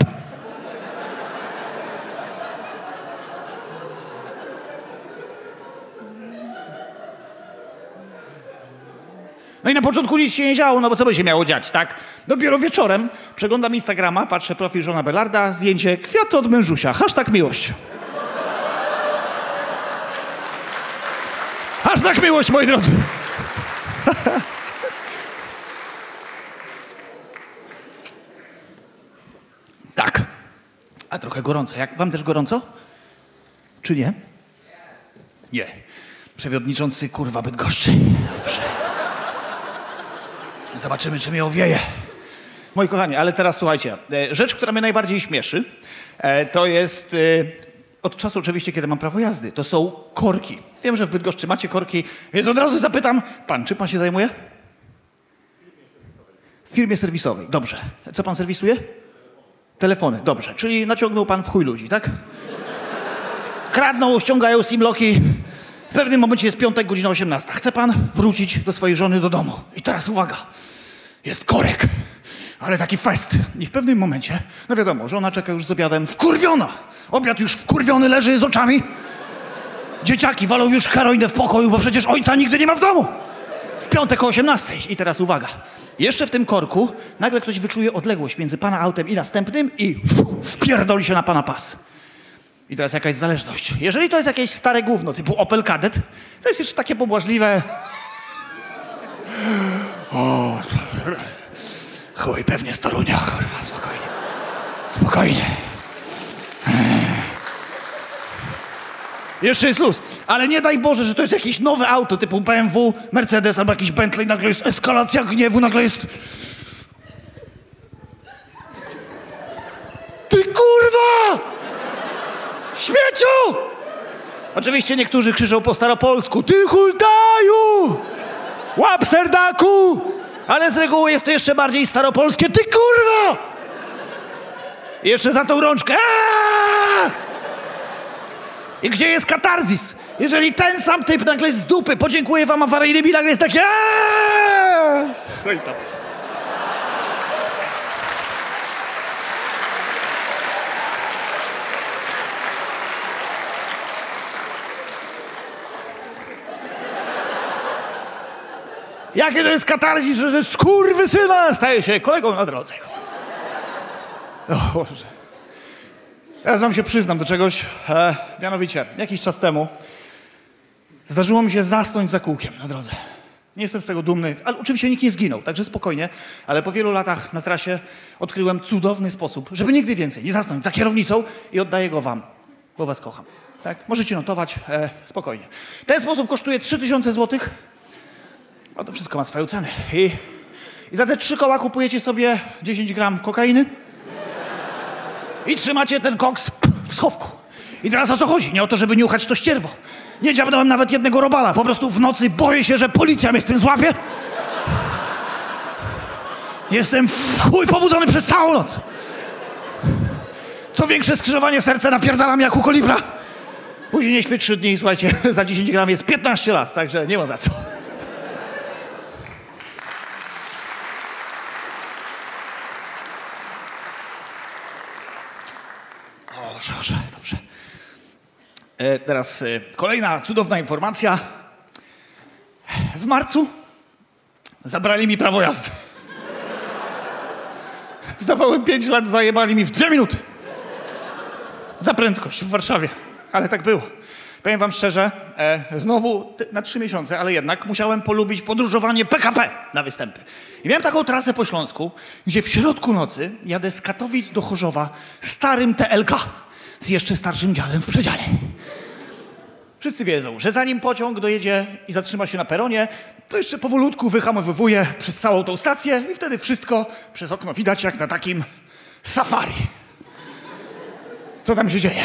No i na początku nic się nie działo, no bo co by się miało dziać, tak? Dopiero wieczorem przeglądam Instagrama, patrzę profil żona Belarda, zdjęcie kwiaty od mężusia, #miłość. #miłość, moi drodzy. Tak. A trochę gorąco. Jak wam też gorąco? Czy nie? Nie. Przewodniczący kurwa Bydgoszczy. Dobrze. Zobaczymy, czy mnie owieje. Moi kochani, ale teraz słuchajcie. Rzecz, która mnie najbardziej śmieszy, to jest od czasu oczywiście, kiedy mam prawo jazdy. To są korki. Wiem, że w Bydgoszczy macie korki, więc od razu zapytam, czym pan się zajmuje? W firmie serwisowej. Dobrze. Co pan serwisuje? Telefony. Dobrze. Czyli naciągnął pan w chuj ludzi, tak? Kradną, ściągają simlocki. W pewnym momencie jest piątek, godzina 18. Chce pan wrócić do swojej żony do domu. I teraz uwaga, jest korek, ale taki fest. I w pewnym momencie, no wiadomo, żona czeka już z obiadem, wkurwiona. Obiad już wkurwiony leży z oczami. Dzieciaki walą już heroinę w pokoju, bo przecież ojca nigdy nie ma w domu. W piątek o 18. I teraz uwaga, jeszcze w tym korku nagle ktoś wyczuje odległość między pana autem i następnym i wpierdoli się na pana pas. I teraz jakaś zależność. Jeżeli to jest jakieś stare gówno typu Opel Kadett, to jest jeszcze takie pobłażliwe. O, chuj, pewnie z Torunia. Kurwa, spokojnie. Spokojnie. Jeszcze jest luz. Ale nie daj Boże, że to jest jakieś nowe auto typu BMW, Mercedes albo jakiś Bentley. Nagle jest eskalacja gniewu, nagle jest... Ty kurwa! Śmieciu! Oczywiście niektórzy krzyczą po staropolsku. Ty hultaju! Łap serdaku! Ale z reguły jest to jeszcze bardziej staropolskie. Ty kurwa! I jeszcze za tą rączkę. Aaaa! I gdzie jest katarzis? Jeżeli ten sam typ nagle z dupy podziękuję wam awaryjnymi, nagle jest takie. Aaaa! Jakie to jest katarzis, że ze skurwysyna staje się kolegą na drodze. O Boże. Teraz wam się przyznam do czegoś. Mianowicie, jakiś czas temu zdarzyło mi się zasnąć za kółkiem na drodze. Nie jestem z tego dumny, ale oczywiście nikt nie zginął, także spokojnie. Ale po wielu latach na trasie odkryłem cudowny sposób, żeby nigdy więcej nie zasnąć za kierownicą i oddaję go wam, bo was kocham. Tak? Możecie notować spokojnie. Ten sposób kosztuje 3000 zł. No to wszystko ma swoją cenę. I za te 3 koła kupujecie sobie 10 gram kokainy i trzymacie ten koks w schowku. I teraz o co chodzi? Nie o to, żeby niuchać to ścierwo. Nie dziabnąłem nawet jednego robala. Po prostu w nocy boję się, że policja mnie z tym złapie. Jestem w chuj pobudzony przez całą noc. Co większe skrzyżowanie serca napierdalam jak u kolibra. Później nie śpię 3 dni i słuchajcie, za 10 gram jest 15 lat, także nie ma za co. Dobrze, dobrze. Teraz kolejna cudowna informacja. W marcu zabrali mi prawo jazdy. Zdawałem 5 lat, zajebali mi w 2 minuty. Za prędkość w Warszawie. Ale tak było. Powiem wam szczerze, znowu na 3 miesiące, ale jednak musiałem polubić podróżowanie PKP na występy. I miałem taką trasę po Śląsku, gdzie w środku nocy jadę z Katowic do Chorzowa starym TLK z jeszcze starszym dziadem w przedziale. Wszyscy wiedzą, że zanim pociąg dojedzie i zatrzyma się na peronie, to jeszcze powolutku wyhamowywuje przez całą tą stację i wtedy wszystko przez okno widać jak na takim safari. Co tam się dzieje?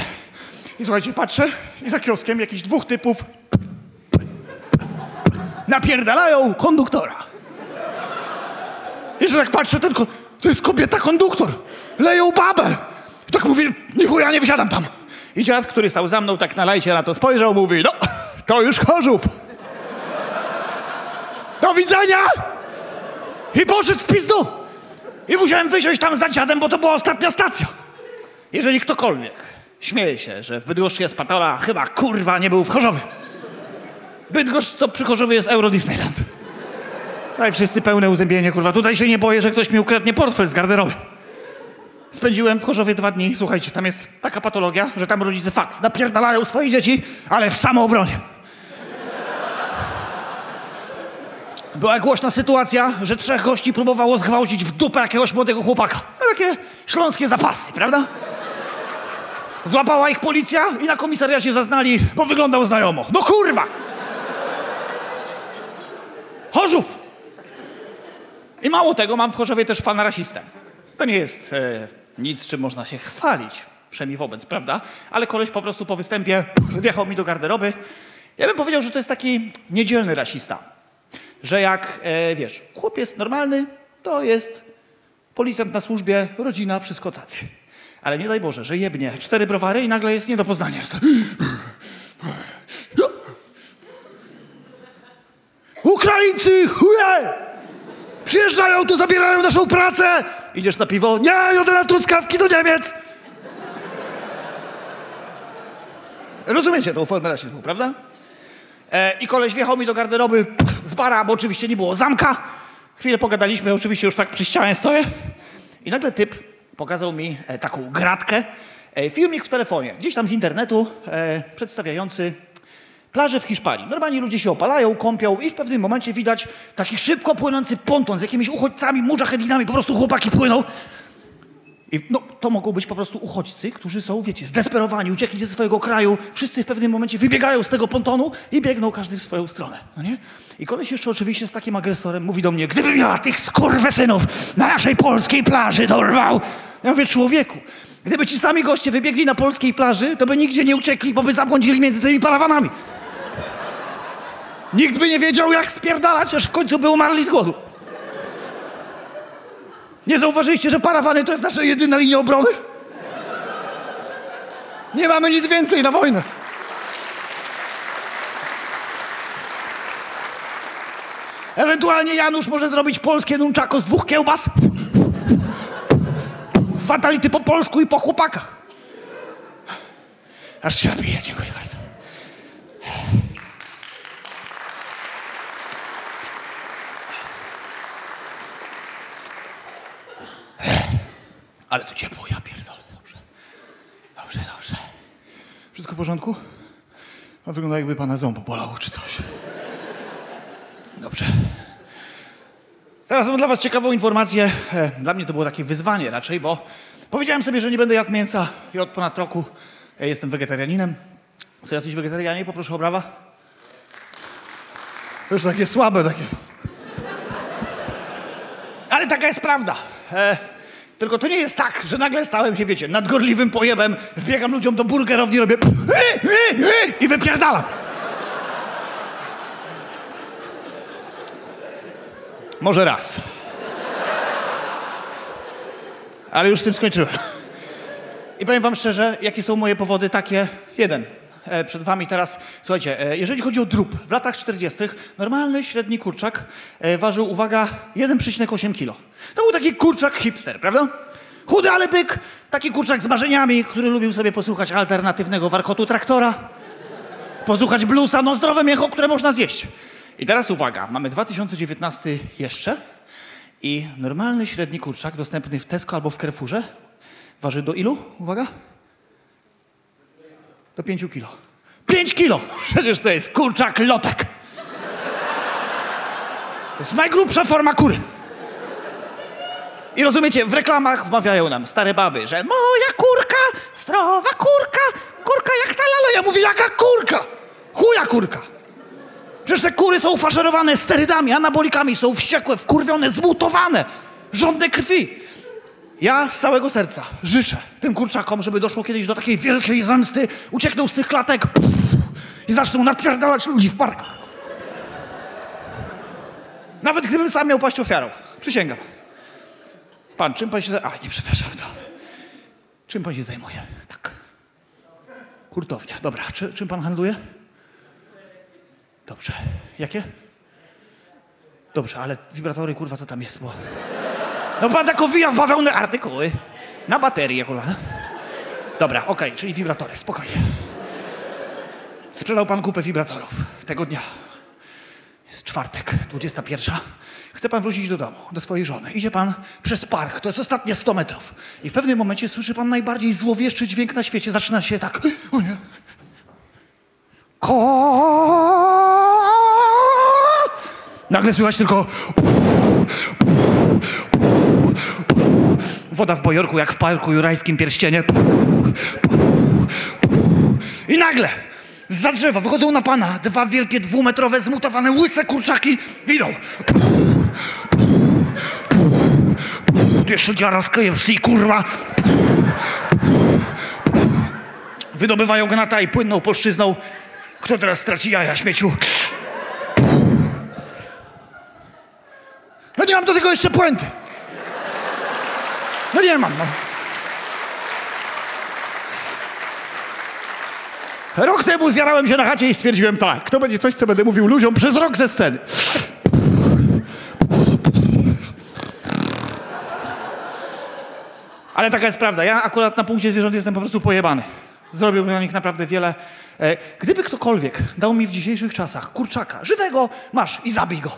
I słuchajcie, patrzę i za kioskiem jakichś 2 typów napierdalają konduktora. Jeszcze tak patrzę, to jest kobieta konduktor. Leją babę. I tak mówię, nichuja nie wsiadam tam. I dziad, który stał za mną, tak na lajcie na to spojrzał, mówi, no, to już Chorzów. Do widzenia! I poszedł w pizdu. I musiałem wysiąść tam za dziadem, bo to była ostatnia stacja. Jeżeli ktokolwiek śmieje się, że w Bydgoszczy jest patola, chyba kurwa nie był w Chorzowie. Bydgoszcz to przy Chorzowie jest Euro Disneyland. No i wszyscy pełne uzębienie, kurwa. Tutaj się nie boję, że ktoś mi ukradnie portfel z garderoby. Spędziłem w Chorzowie 2 dni. Słuchajcie, tam jest taka patologia, że tam rodzice fakt napierdalają swoje dzieci, ale w samoobronie. Była głośna sytuacja, że 3 gości próbowało zgwałcić w dupę jakiegoś młodego chłopaka. No, takie śląskie zapasy, prawda? Złapała ich policja i na komisariacie zaznali, bo wyglądał znajomo. No kurwa! Chorzów! I mało tego, mam w Chorzowie też fana rasistę. To nie jest nic, czym można się chwalić, wszemi wobec, prawda? Ale koleś po prostu po występie wjechał mi do garderoby. Ja bym powiedział, że to jest taki niedzielny rasista. Że jak, wiesz, chłopiec normalny, to jest policjant na służbie, rodzina, wszystko cacy. Ale nie daj Boże, że jebnie 4 browary i nagle jest nie do poznania. Ukraińcy, chuje! Przyjeżdżają tu, zabierają naszą pracę! Idziesz na piwo? Nie, jadę na truskawki do Niemiec! Rozumiecie tą formę rasizmu, prawda? I koleś wjechał mi do garderoby z bara, bo oczywiście nie było zamka. Chwilę pogadaliśmy, oczywiście już tak przy ścianie stoję. I nagle typ pokazał mi taką gratkę, filmik w telefonie, gdzieś tam z internetu, przedstawiający plażę w Hiszpanii. Normalnie ludzie się opalają, kąpią i w pewnym momencie widać taki szybko płynący ponton z jakimiś uchodźcami, mudżahedinami, po prostu chłopaki płyną. I no, to mogą być po prostu uchodźcy, którzy są, wiecie, zdesperowani, uciekli ze swojego kraju, wszyscy w pewnym momencie wybiegają z tego pontonu i biegną każdy w swoją stronę, no nie? I koleś jeszcze oczywiście z takim agresorem mówi do mnie, gdybym ja tych skurwesynów na naszej polskiej plaży dorwał. Ja mówię, człowieku, gdyby ci sami goście wybiegli na polskiej plaży, to by nigdzie nie uciekli, bo by zabłądzili między tymi parawanami. Nikt by nie wiedział, jak spierdalać, aż w końcu by umarli z głodu. Nie zauważyliście, że parawany to jest nasza jedyna linia obrony? Nie mamy nic więcej na wojnę. Ewentualnie Janusz może zrobić polskie nunczako z 2 kiełbas. Fatality po polsku i po chłopakach. Aż się napije, dziękuję bardzo. Ale tu ciepło, ja pierdolę. Dobrze. Dobrze, dobrze. Wszystko w porządku? A wygląda jakby pana ząb bolało czy coś. Dobrze. Teraz mam dla was ciekawą informację. Dla mnie to było takie wyzwanie raczej, bo powiedziałem sobie, że nie będę jadł mięsa i od ponad roku jestem wegetarianinem. Co, jacyś wegetarianie? Poproszę o brawa. To już takie słabe, takie. Ale taka jest prawda. Tylko to nie jest tak, że nagle stałem się, wiecie, nadgorliwym pojebem, wbiegam ludziom do burgerowni, robię i wypierdalam. Może raz. Ale już z tym skończyłem. I powiem wam szczerze, jakie są moje powody takie. Jeden. Przed wami teraz, słuchajcie, jeżeli chodzi o drób, w latach 40. normalny średni kurczak ważył, uwaga, 1,8 kg. To był taki kurczak hipster, prawda? Chudy, ale byk, taki kurczak z marzeniami, który lubił sobie posłuchać alternatywnego warkotu traktora, posłuchać bluesa, no zdrowe mięcho, które można zjeść. I teraz uwaga, mamy 2019 jeszcze i normalny średni kurczak dostępny w Tesco albo w Carrefourze waży do ilu? Uwaga. Do 5 kilo. 5 kilo! Przecież to jest kurczak lotek. To jest najgrubsza forma kury. I rozumiecie, w reklamach wmawiają nam stare baby, że moja kurka, zdrowa kurka, kurka jak ta lalo. Ja mówię, jaka kurka? Chuja kurka. Przecież te kury są faszerowane sterydami, anabolikami, są wściekłe, wkurwione, zmutowane, żądne krwi. Ja z całego serca życzę tym kurczakom, żeby doszło kiedyś do takiej wielkiej zemsty, uciekną z tych klatek i zaczną napierdalać ludzi w parku. Nawet gdybym sam miał paść ofiarą. Przysięgam. Pan, czym pan się zajmuje? A, nie, przepraszam. To. Czym pan się zajmuje? Tak. Hurtownia. Dobra. Czym pan handluje? Dobrze. Jakie? Dobrze, ale wibratory, kurwa, co tam jest? Bo... No pan tak owija w bawełnę artykuły. Na baterię, kurwa. Dobra, okej, czyli wibratory, spokojnie. Sprzedał pan kupę wibratorów tego dnia. Jest czwartek, 21. Chce pan wrócić do domu, do swojej żony. Idzie pan przez park, to jest ostatnie 100 metrów. I w pewnym momencie słyszy pan najbardziej złowieszczy dźwięk na świecie. Zaczyna się tak... O nie. Nagle słychać tylko... Woda w bojorku, jak w parku jurajskim pierścienie. I nagle zza drzewa wychodzą na pana dwa wielkie, 2-metrowe, zmutowane, łyse kurczaki. Idą. Jeszcze dziara z KFC, kurwa. Wydobywają gnata i płynną polszczyzną. Kto teraz straci jaja, śmieciu? No nie mam do tego jeszcze puenty. No nie mam, no. Rok temu zjarałem się na chacie i stwierdziłem tak, to będzie coś, co będę mówił ludziom przez rok ze sceny. Ale taka jest prawda, ja akurat na punkcie zwierząt jestem po prostu pojebany. Zrobiłbym na nich naprawdę wiele. Gdyby ktokolwiek dał mi w dzisiejszych czasach kurczaka, żywego, masz i zabij go.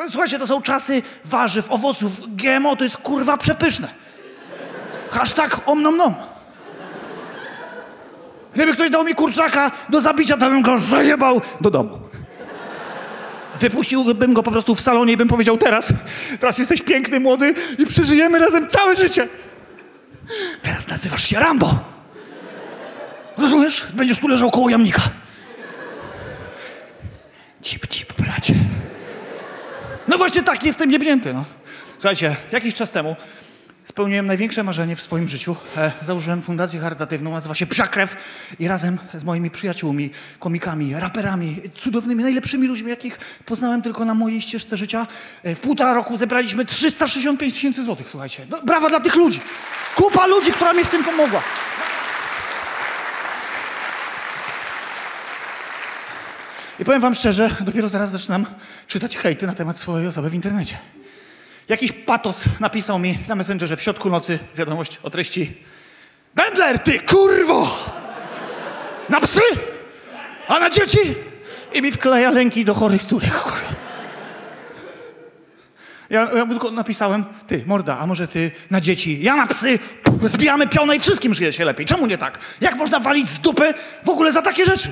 Słuchajcie, to są czasy warzyw, owoców, GMO, to jest kurwa przepyszne. Hashtag omnomnom. Gdyby ktoś dał mi kurczaka do zabicia, to bym go zajebał do domu. Wypuściłbym go po prostu w salonie i bym powiedział teraz jesteś piękny, młody i przeżyjemy razem całe życie. Teraz nazywasz się Rambo. Rozumiesz? Będziesz tu leżał koło jamnika. Cip, cip, bracie. No właśnie tak, jestem jebnięty, no. Słuchajcie, jakiś czas temu spełniłem największe marzenie w swoim życiu. Założyłem fundację charytatywną, nazywa się Psia Krew i razem z moimi przyjaciółmi, komikami, raperami, cudownymi, najlepszymi ludźmi, jakich poznałem tylko na mojej ścieżce życia, w 1,5 roku zebraliśmy 365 000 złotych, słuchajcie. No, brawa dla tych ludzi. Kupa ludzi, która mi w tym pomogła. I powiem wam szczerze, dopiero teraz zaczynam czytać hejty na temat swojej osoby w internecie. Jakiś patos napisał mi na Messengerze w środku nocy wiadomość o treści: Bendler, ty kurwo! Na psy? A na dzieci? I mi wkleja lęki do chorych córek, kurwa. Ja tylko napisałem: ty, morda, a może ty na dzieci? Ja na psy! Zbijamy pionę i wszystkim żyje się lepiej. Czemu nie tak? Jak można walić z dupy w ogóle za takie rzeczy?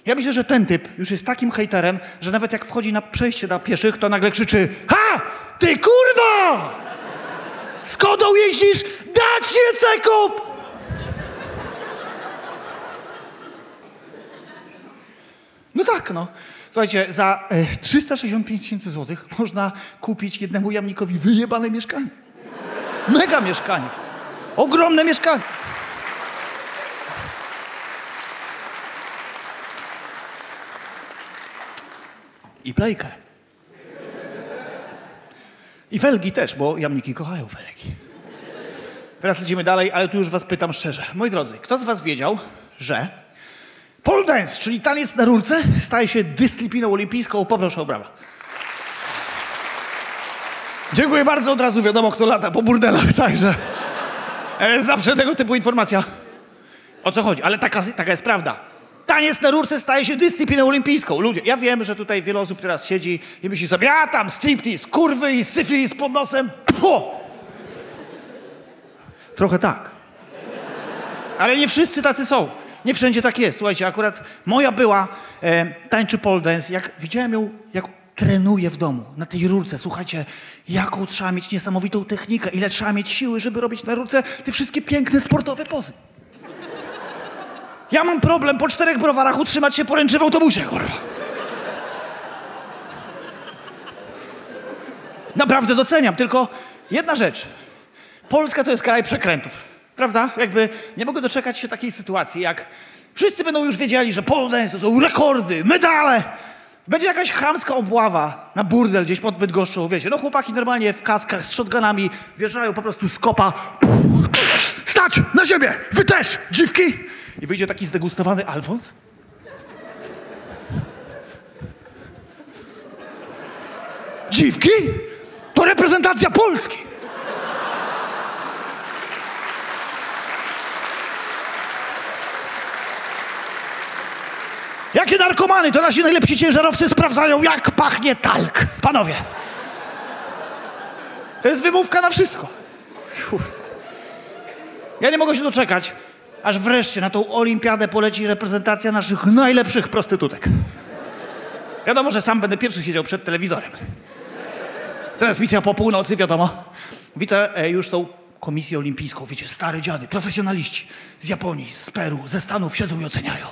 Ja myślę, że ten typ już jest takim hejterem, że nawet jak wchodzi na przejście dla pieszych, to nagle krzyczy: ha! Ty kurwa! Z Kodą jeździsz? Dać się sekup! No tak, no. Słuchajcie, za 365 000 złotych można kupić jednemu jamnikowi wyjebane mieszkanie. Mega mieszkanie. Ogromne mieszkanie. I plejkę. I felgi też, bo jamniki kochają felgi. Teraz lecimy dalej, ale tu już was pytam szczerze. Moi drodzy, kto z was wiedział, że pole dance, czyli taniec na rurce, staje się dyscypliną olimpijską? Poproszę o brawa. Dziękuję bardzo, od razu wiadomo, kto lata po burdelach, także zawsze tego typu informacja. O co chodzi? Ale taka jest prawda. Taniec na rurce staje się dyscypliną olimpijską. Ludzie, ja wiem, że tutaj wiele osób teraz siedzi i myśli sobie, a tam striptease, kurwy i syfilis pod nosem. Puh! Trochę tak. Ale nie wszyscy tacy są. Nie wszędzie tak jest. Słuchajcie, akurat moja była tańczy pole dance. Jak widziałem ją, jak trenuje w domu, na tej rurce. Słuchajcie, jaką trzeba mieć niesamowitą technikę, ile trzeba mieć siły, żeby robić na rurce te wszystkie piękne sportowe pozy. Ja mam problem po 4 browarach utrzymać się poręczy w autobusie, kurwa. Naprawdę doceniam, tylko jedna rzecz. Polska to jest kraj przekrętów, prawda? Jakby nie mogę doczekać się takiej sytuacji, jak wszyscy będą już wiedzieli, że pole dance to są rekordy, medale. Będzie jakaś chamska obława na burdel gdzieś pod Bydgoszczą, wiecie. No chłopaki normalnie w kaskach z shotgunami wjeżdżają po prostu z kopa. Stać! Na ziemię! Wy też! Dziwki! I wyjdzie taki zdegustowany Alfons. Dziwki? To reprezentacja Polski! Jakie narkomany? To nasi najlepsi ciężarowcy sprawdzają, jak pachnie talk. Panowie. To jest wymówka na wszystko. Ja nie mogę się doczekać, aż wreszcie na tą olimpiadę poleci reprezentacja naszych najlepszych prostytutek. Wiadomo, że sam będę pierwszy siedział przed telewizorem. Transmisja po północy, wiadomo. Widzę już tą komisję olimpijską, wiecie, stare dziady, profesjonaliści z Japonii, z Peru, ze Stanów siedzą i oceniają.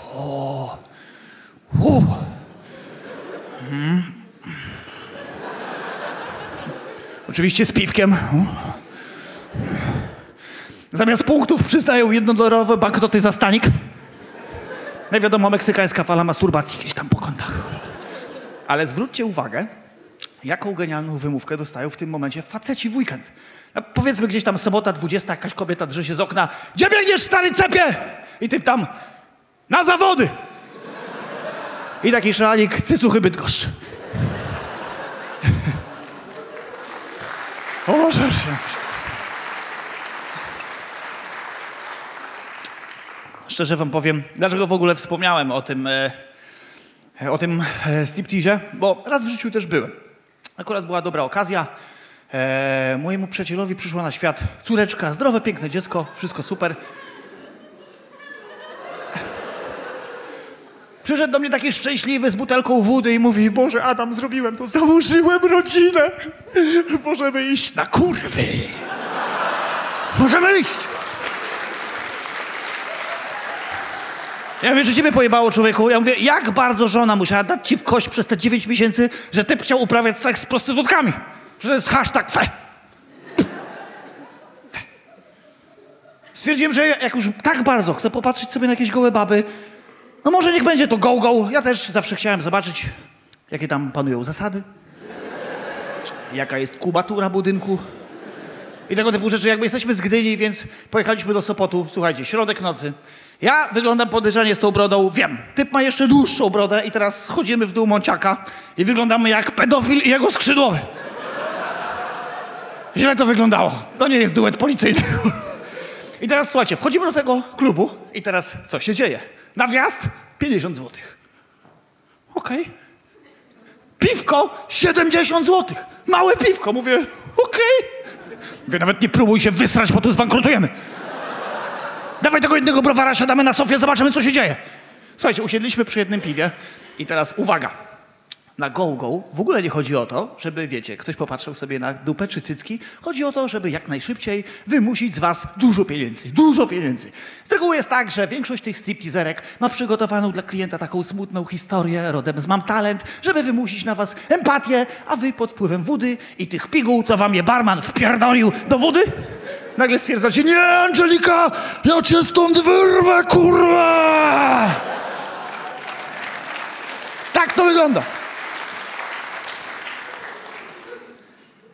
Oczywiście z piwkiem. Zamiast punktów przyznają $1 banknoty za stanik. No i wiadomo, meksykańska fala masturbacji gdzieś tam po kątach. Ale zwróćcie uwagę, jaką genialną wymówkę dostają w tym momencie faceci w weekend. No, powiedzmy gdzieś tam sobota 20, jakaś kobieta drze się z okna. Gdzie biegniesz, stary cepie? I typ tam, na zawody. I taki szalik, cycuchy Bydgoszcz. O Boże. Szczerze wam powiem, dlaczego w ogóle wspomniałem o tym stripteasie, bo raz w życiu też byłem. Akurat była dobra okazja. Mojemu przyjacielowi przyszła na świat córeczka, zdrowe, piękne dziecko, wszystko super. Przyszedł do mnie taki szczęśliwy z butelką wody i mówi: Boże, Adam, zrobiłem to, założyłem rodzinę. Możemy iść na kurwy. Możemy iść. Ja mówię, że ciebie pojebało, człowieku. Ja mówię, jak bardzo żona musiała dać ci w kość przez te 9 miesięcy, że typ chciał uprawiać seks z prostytutkami. Że to jest hashtag fe. Stwierdziłem, że jak już tak bardzo chcę popatrzeć sobie na jakieś gołe baby, no może niech będzie to go-go. Ja też zawsze chciałem zobaczyć, jakie tam panują zasady, jaka jest kubatura budynku i tego typu rzeczy. Jakby jesteśmy z Gdyni, więc pojechaliśmy do Sopotu. Słuchajcie, środek nocy. Ja wyglądam podejrzanie z tą brodą, wiem. Typ ma jeszcze dłuższą brodę i teraz schodzimy w dół Monciaka i wyglądamy jak pedofil i jego skrzydłowy. Źle to wyglądało. To nie jest duet policyjny. I teraz słuchajcie, wchodzimy do tego klubu i teraz co się dzieje? Na wjazd 50 zł. Okej. Piwko 70 zł. Małe piwko. Mówię, okej. Mówię, nawet nie próbuj się wysrać, bo tu zbankrutujemy. Dawaj tego jednego browara, siadamy na sofie, zobaczymy, co się dzieje. Słuchajcie, usiedliśmy przy jednym piwie i teraz uwaga. na go-go w ogóle nie chodzi o to, żeby, wiecie, ktoś popatrzył sobie na dupę czy cycki. Chodzi o to, żeby jak najszybciej wymusić z was dużo pieniędzy. Dużo pieniędzy. Z reguły jest tak, że większość tych stripteaserek ma przygotowaną dla klienta taką smutną historię rodem z Mam Talent, żeby wymusić na was empatię, a wy pod wpływem wody i tych piguł, co wam je barman wpierdolił do wody, nagle stwierdzacie: nie, Angelika, ja cię stąd wyrwę, kurwa! Tak to wygląda.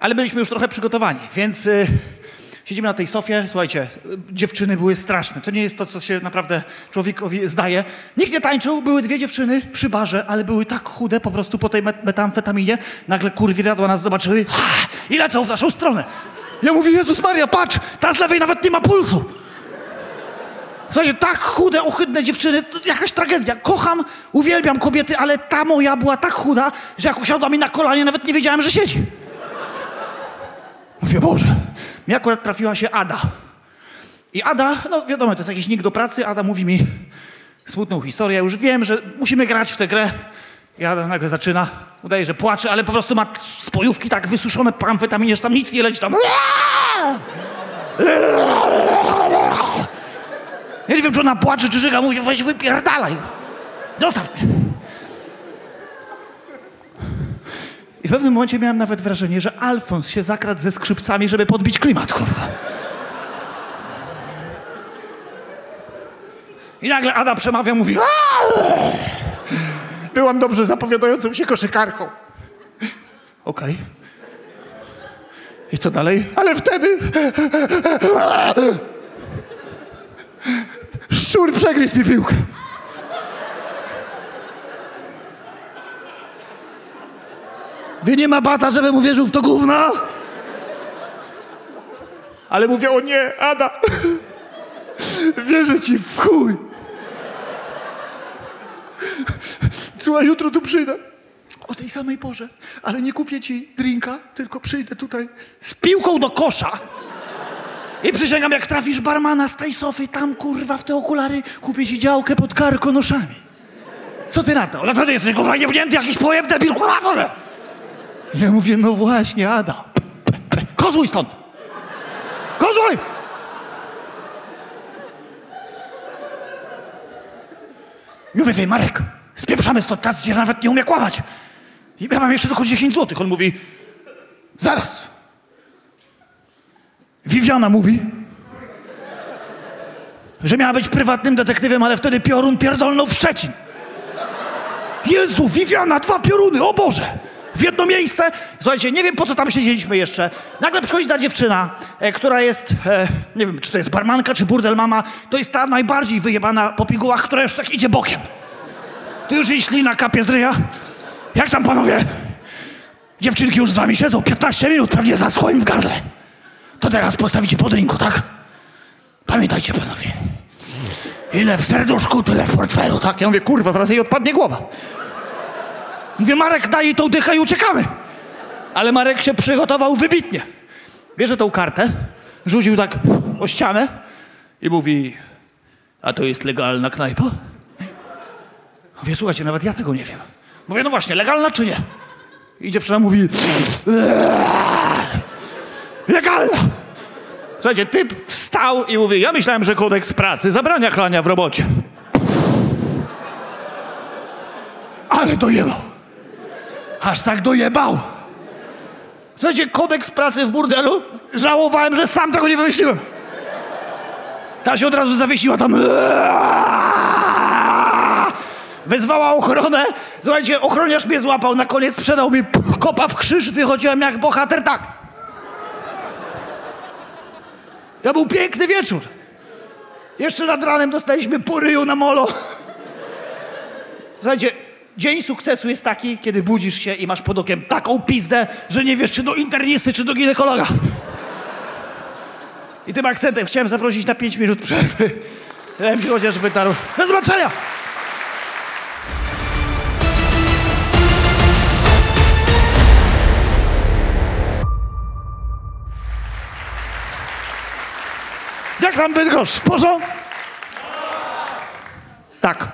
Ale byliśmy już trochę przygotowani, więc siedzimy na tej sofie. Słuchajcie, dziewczyny były straszne. To nie jest to, co się naprawdę człowiekowi zdaje. Nikt nie tańczył, były dwie dziewczyny przy barze, ale były tak chude po prostu po tej metamfetaminie. Nagle kurwiradła nas zobaczyły i lecą w naszą stronę. Ja mówię: Jezus Maria, patrz, ta z lewej nawet nie ma pulsu. Słuchajcie, tak chude, ohydne dziewczyny, to jakaś tragedia. Kocham, uwielbiam kobiety, ale ta moja była tak chuda, że jak usiadła mi na kolanie, nawet nie wiedziałem, że siedzi. Mówię: Boże. Mi akurat trafiła się Ada. I Ada, no wiadomo, to jest jakiś nick do pracy. Ada mówi mi smutną historię. Ja już wiem, że musimy grać w tę grę. I Ada nagle zaczyna. Udaje, że płacze, ale po prostu ma spojówki tak wysuszone po amfetaminie, że tam nic nie leci. Tam... Ja nie wiem, czy ona płacze, czy żyga. Mówi: weź wypierdalaj. Dostaw mnie. I w pewnym momencie miałem nawet wrażenie, że Alfons się zakradł ze skrzypcami, żeby podbić klimat, kurwa. I nagle Ada przemawia, mówi: byłam dobrze zapowiadającą się koszykarką. Okej. I co dalej? Ale wtedy... szczur przegryzł mi piłkę. Wy nie ma bata, żebym uwierzył w to gówno? Ale mówię: o nie, Ada. Wierzę ci w chuj. Słuchaj, jutro tu przyjdę. O tej samej porze. Ale nie kupię ci drinka, tylko przyjdę tutaj z piłką do kosza. I przysięgam, jak trafisz barmana z tej sofy, tam kurwa w te okulary, kupię ci działkę pod karkonoszami. Co ty na to? No to ty jesteś kurwa jebnięty, jakiś pojeb debil, kurwa. Ja mówię: no właśnie, Ada. Kozłuj stąd! Kozłuj! I mówię: tej Marek, spieprzamy stąd, ta zdziera nawet nie umie kłamać. I ja mam jeszcze tylko 10 złotych. On mówi: zaraz. Viviana mówi, że miała być prywatnym detektywem, ale wtedy piorun pierdolnął w Szczecin. Jezu, Viviana, 2 pioruny, o Boże! W jedno miejsce. Słuchajcie, nie wiem, po co tam siedzieliśmy jeszcze. Nagle przychodzi ta dziewczyna, która jest, nie wiem, czy to jest barmanka, czy burdel mama. To jest ta najbardziej wyjebana po pigułach, która już tak idzie bokiem. Tu już jej ślina kapie z ryja. Jak tam, panowie? Dziewczynki już z wami siedzą 15 minut, pewnie zaschło im w gardle. To teraz postawicie po drinku, tak? Pamiętajcie, panowie. Ile w serduszku, tyle w portfelu, tak? Ja mówię: kurwa, zaraz jej odpadnie głowa. Mówię: Marek, daj jej tą dychę i uciekamy. Ale Marek się przygotował wybitnie. Bierze tą kartę, rzucił tak o ścianę i mówi: a to jest legalna knajpa? Mówię: słuchajcie, nawet ja tego nie wiem. Mówię: no właśnie, legalna czy nie? I dziewczyna mówi: legalna. Słuchajcie, typ wstał i mówi: ja myślałem, że kodeks pracy zabrania chlania w robocie. Ale dojebał. Aż tak dojebał. Słuchajcie, kodeks pracy w burdelu? Żałowałem, że sam tego nie wymyśliłem. Ta się od razu zawiesiła tam. Wezwała ochronę. Słuchajcie, ochroniarz mnie złapał. Na koniec sprzedał mi kopa w krzyż. Wychodziłem jak bohater, tak. To był piękny wieczór. Jeszcze nad ranem dostaliśmy po ryju na molo. Słuchajcie, dzień sukcesu jest taki, kiedy budzisz się i masz pod okiem taką pizdę, że nie wiesz, czy do internisty, czy do ginekologa. I tym akcentem chciałem zaprosić na 5 minut przerwy. Ja bym się chociaż wytarł. Do zobaczenia! Jak tam Bydgoszcz? W porządku? Tak.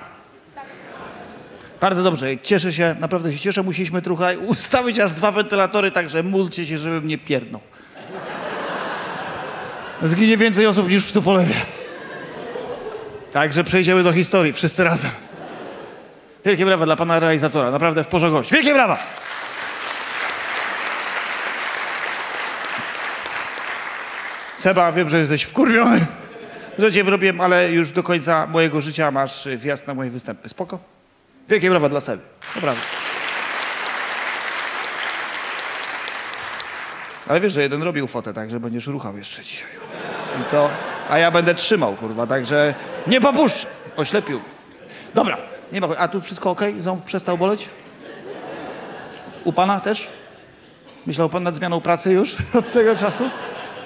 Bardzo dobrze, cieszę się, naprawdę się cieszę. Musieliśmy trochę ustawić aż 2 wentylatory, także módlcie się, żebym nie pierdnął. Zginie więcej osób niż w Tupolewie. Także przejdziemy do historii, wszyscy razem. Wielkie brawa dla pana realizatora, naprawdę w porze gość. Wielkie brawa! Seba, wiem, że jesteś wkurwiony, że cię wyrobiłem, ale już do końca mojego życia masz wjazd na moje występy. Spoko? Wielkie brawa dla Seby. Naprawdę. Ale wiesz, że jeden robił fotę, tak, że będziesz ruchał jeszcze dzisiaj. I to... A ja będę trzymał, kurwa, także nie popuszczę. Oślepił. Dobra, nie ma... A tu wszystko okej? Ząb przestał boleć? U pana też? Myślał pan nad zmianą pracy już od tego czasu?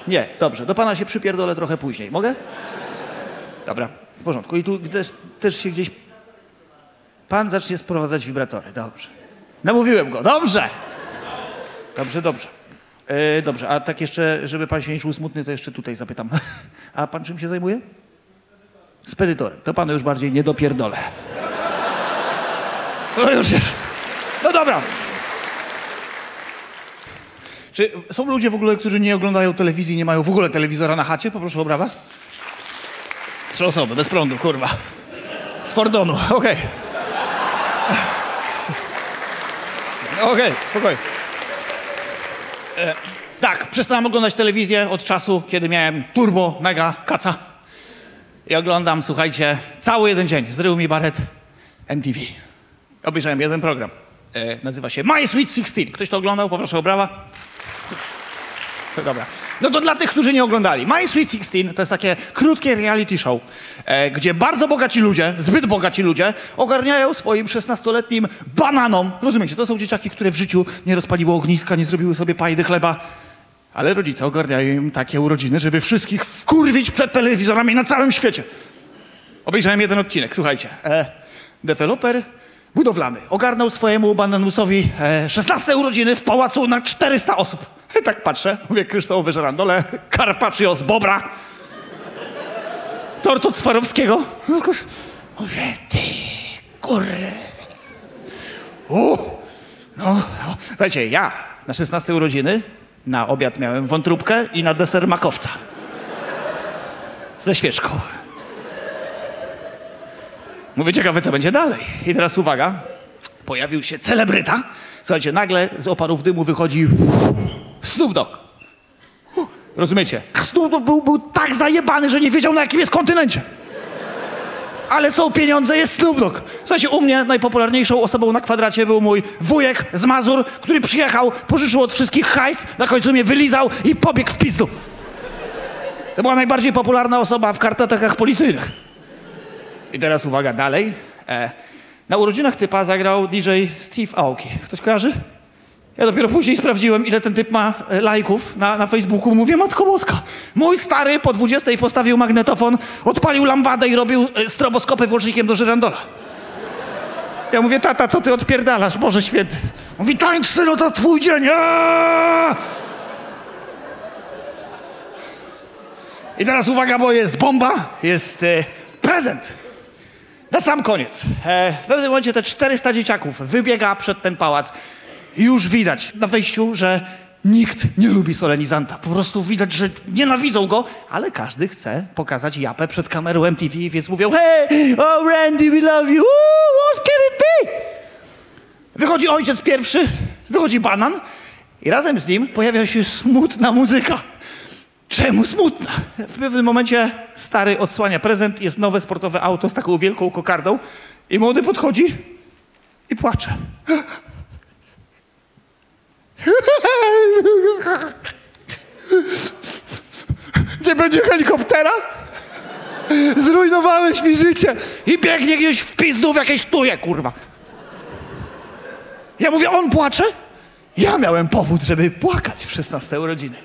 Nie, dobrze. Do pana się przypierdolę trochę później. Mogę? Dobra, w porządku. I tu też się gdzieś... Pan zacznie sprowadzać wibratory. Dobrze. Namówiłem go. Dobrze! Dobrze, dobrze. Dobrze, a tak jeszcze, żeby pan się nie czuł smutny, to jeszcze tutaj zapytam. A pan czym się zajmuje? Spedytorem. To panu już bardziej nie dopierdolę. To już jest. No dobra. Czy są ludzie w ogóle, którzy nie oglądają telewizji, nie mają w ogóle telewizora na chacie? Poproszę o brawa. 3 osoby, bez prądu, kurwa. Z Fordonu, okej. Okej, spokojnie. Tak, przestałem oglądać telewizję od czasu, kiedy miałem turbo, mega kaca. I oglądam, słuchajcie, cały jeden dzień. Zrył mi Barrett MTV. Obejrzałem jeden program. Nazywa się My Sweet 16. Ktoś to oglądał? Poproszę o brawa. Dobra. No to dla tych, którzy nie oglądali. My Sweet 16 to jest takie krótkie reality show, gdzie bardzo bogaci ludzie, zbyt bogaci ludzie, ogarniają swoim 16-letnim bananom. Rozumiecie, to są dzieciaki, które w życiu nie rozpaliły ogniska, nie zrobiły sobie pajdy chleba. Ale rodzice ogarniają im takie urodziny, żeby wszystkich wkurwić przed telewizorami na całym świecie. Obejrzałem jeden odcinek, słuchajcie. Deweloper budowlany ogarnął swojemu bananusowi 16 urodziny w pałacu na 400 osób. Tak patrzę, mówię, kryształowe żerandole, carpaccio z bobra, tort od Swarowskiego. Mówię, ty kurde. No. Słuchajcie, ja na 16 urodziny na obiad miałem wątróbkę i na deser makowca. Ze świeczką. Mówię, ciekawe, co będzie dalej. I teraz uwaga, pojawił się celebryta. Słuchajcie, nagle z oparów dymu wychodzi Snoop Dogg. Rozumiecie? Snoop Dogg był tak zajebany, że nie wiedział, na jakim jest kontynencie. Ale są pieniądze, jest Snoop Dogg. Słuchajcie, u mnie najpopularniejszą osobą na kwadracie był mój wujek z Mazur, który przyjechał, pożyczył od wszystkich hajs, na końcu mnie wylizał i pobiegł w pizdu. To była najbardziej popularna osoba w kartotekach policyjnych. I teraz uwaga, dalej. Na urodzinach typa zagrał DJ Steve Aoki. Ktoś kojarzy? Ja dopiero później sprawdziłem, ile ten typ ma lajków na Facebooku. Mówię, Matko Boska, mój stary po 20 postawił magnetofon, odpalił lambadę i robił stroboskopy włącznikiem do żyrandola. Ja mówię, tata, co ty odpierdalasz, Boże Święty? Mówi, tańcz, synu, to twój dzień. I teraz uwaga, bo jest bomba, jest prezent. Na sam koniec. W pewnym momencie te 400 dzieciaków wybiega przed ten pałac. I już widać na wejściu, że nikt nie lubi solenizanta. Po prostu widać, że nienawidzą go, ale każdy chce pokazać japę przed kamerą MTV, więc mówią, hey, oh Randy, we love you, ooh, what can it be? Wychodzi ojciec pierwszy, wychodzi banan i razem z nim pojawia się smutna muzyka. Czemu smutna? W pewnym momencie stary odsłania prezent, jest nowe sportowe auto z taką wielką kokardą i młody podchodzi i płacze. Nie będzie helikoptera? Zrujnowałeś mi życie. I biegnie gdzieś w pizdu w jakieś tuje, kurwa. Ja mówię, on płacze? Ja miałem powód, żeby płakać w 16 urodziny.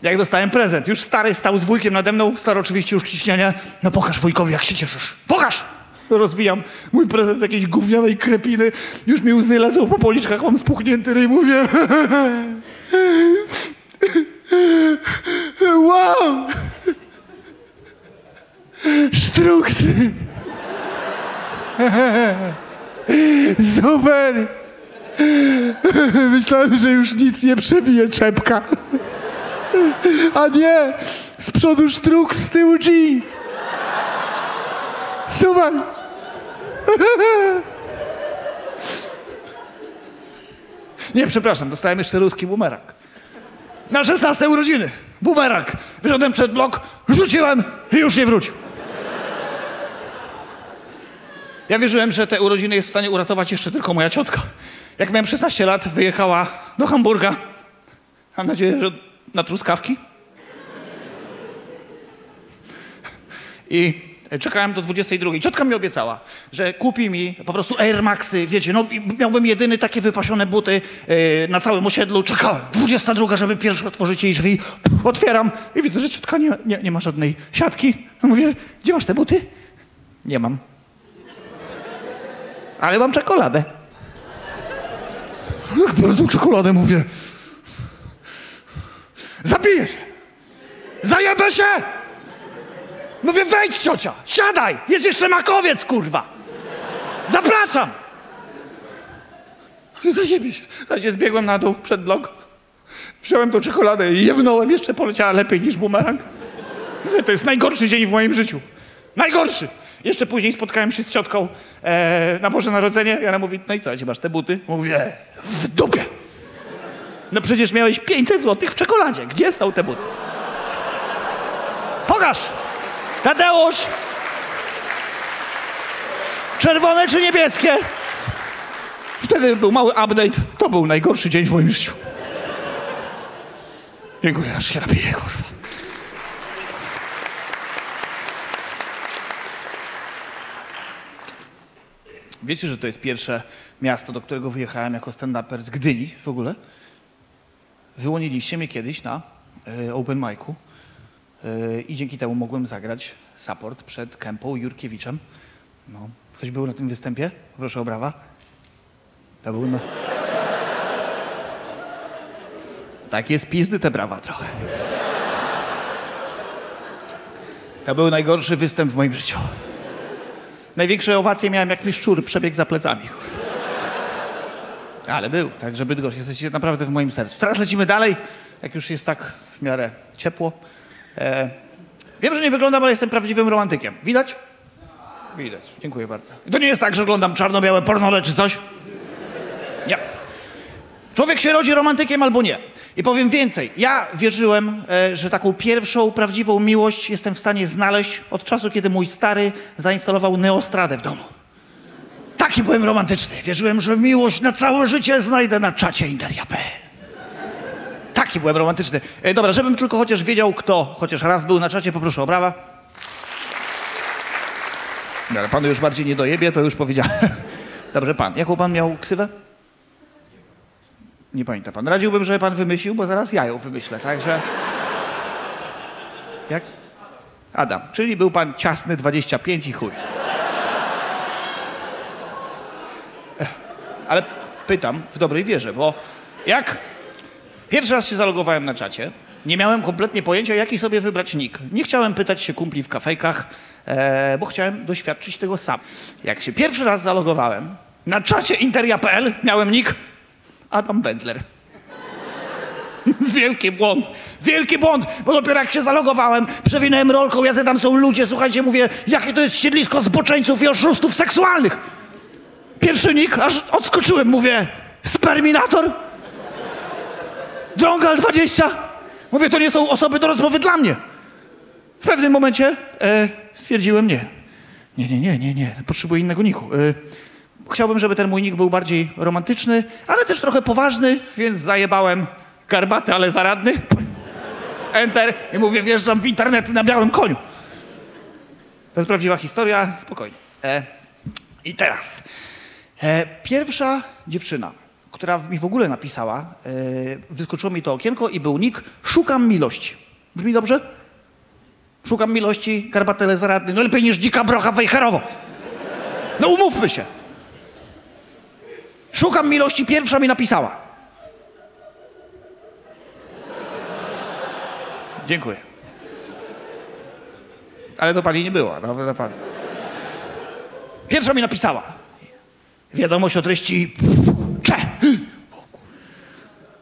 Jak dostałem prezent, już stary stał z wujkiem nade mną, stary oczywiście już ciśnienie. No pokaż wujkowi, jak się cieszysz. Pokaż! Rozwijam mój prezent z jakiejś gównianej krepiny. Już mi łzy lecą po policzkach, mam spuchnięty ryj, mówię. Wow! Super! Myślałem, że już nic nie przebije czepka. A nie! Z przodu sztruk, z tyłu jeans. Super! Nie, przepraszam, dostałem jeszcze ruski bumerang. Na 16 urodziny. Bumerang. Wyszedłem przed blok, rzuciłem i już nie wrócił. Ja wierzyłem, że te urodziny jest w stanie uratować jeszcze tylko moja ciotka. Jak miałem 16 lat, wyjechała do Hamburga. Mam nadzieję, że na truskawki. I czekałem do 22. Ciotka mi obiecała, że kupi mi po prostu Air Maxy, wiecie, no miałbym jedyny takie wypasione buty na całym osiedlu. Czekałem, 22, żeby pierwszy otworzyć jej drzwi. Otwieram i widzę, że ciotka nie ma żadnej siatki. Mówię, gdzie masz te buty? Nie mam. Ale mam czekoladę. Jak biorę tą czekoladę, mówię. Zabiję się! Zajebę się! Mówię, wejdź, ciocia, siadaj! Jest jeszcze makowiec, kurwa! Zapraszam! Zajebie się. Słuchajcie, zbiegłem na dół przed blok. Wziąłem tą czekoladę i jebnąłem. Jeszcze poleciała lepiej niż bumerang. Mówię, to jest najgorszy dzień w moim życiu. Najgorszy! Jeszcze później spotkałem się z ciotką na Boże Narodzenie i ona mówi, no i co, gdzie masz te buty? Mówię, w dupie. No przecież miałeś 500 złotych w czekoladzie. Gdzie są te buty? Pokaż! Tadeusz! Czerwone czy niebieskie? Wtedy był mały update. To był najgorszy dzień w moim życiu. Dziękuję, aż się napiję, kurwa. Wiecie, że to jest pierwsze miasto, do którego wyjechałem jako stand-uper z Gdyni w ogóle? Wyłoniliście mnie kiedyś na open micu i dzięki temu mogłem zagrać support przed Kępą Jurkiewiczem. No, ktoś był na tym występie? Proszę o brawa. To był Takie spizdy te brawa trochę. To był najgorszy występ w moim życiu. Największe owacje miałem, jak mi szczur przebiegł za plecami. Ale był, także Bydgoszcz, jesteście naprawdę w moim sercu. Teraz lecimy dalej, jak już jest tak w miarę ciepło. Wiem, że nie wyglądam, ale jestem prawdziwym romantykiem. Widać? Widać, dziękuję bardzo. I to nie jest tak, że oglądam czarno-białe pornole czy coś? Nie. Człowiek się rodzi romantykiem albo nie. I powiem więcej, ja wierzyłem, że taką pierwszą prawdziwą miłość jestem w stanie znaleźć od czasu, kiedy mój stary zainstalował Neostradę w domu. Taki byłem romantyczny. Wierzyłem, że miłość na całe życie znajdę na czacie Interia.pl. Taki byłem romantyczny. Dobra, żebym tylko chociaż wiedział, kto chociaż raz był na czacie, poproszę o brawa. Ale panu już bardziej nie dojebie, to już powiedziałem. Dobrze, pan. Jaką pan miał ksywę? Nie pamięta pan. Radziłbym, żeby pan wymyślił, bo zaraz ja ją wymyślę, także... Jak? Adam. Czyli był pan ciasny 25 i chuj. Ale pytam w dobrej wierze, bo jak pierwszy raz się zalogowałem na czacie, nie miałem kompletnie pojęcia, jaki sobie wybrać nick. Nie chciałem pytać się kumpli w kafejkach, bo chciałem doświadczyć tego sam. Jak się pierwszy raz zalogowałem, na czacie Interia.pl miałem nick Adam Bendler. Wielki błąd, bo dopiero jak się zalogowałem, przewinąłem rolką, jacy tam są ludzie, słuchajcie, mówię, jakie to jest siedlisko zboczeńców i oszustów seksualnych. Pierwszy nick, aż odskoczyłem, mówię, Sperminator? Drągal 20? Mówię, to nie są osoby do rozmowy dla mnie. W pewnym momencie stwierdziłem, nie, potrzebuję innego nicku. Chciałbym, żeby ten mój nick był bardziej romantyczny, ale też trochę poważny, więc zajebałem garbaty, ale zaradny. Enter i mówię, wjeżdżam w internet na białym koniu. To jest prawdziwa historia, spokojnie. I teraz. Pierwsza dziewczyna, która mi w ogóle napisała, wyskoczyło mi to okienko i był nick Szukam miłości. Brzmi dobrze? Szukam miłości, garbatele zaradny. No lepiej niż dzika brocha wejherowo. No umówmy się. Szukam miłości, pierwsza mi napisała. Dziękuję. Ale to pani nie była. No, pani. Pierwsza mi napisała. Wiadomość o treści cze.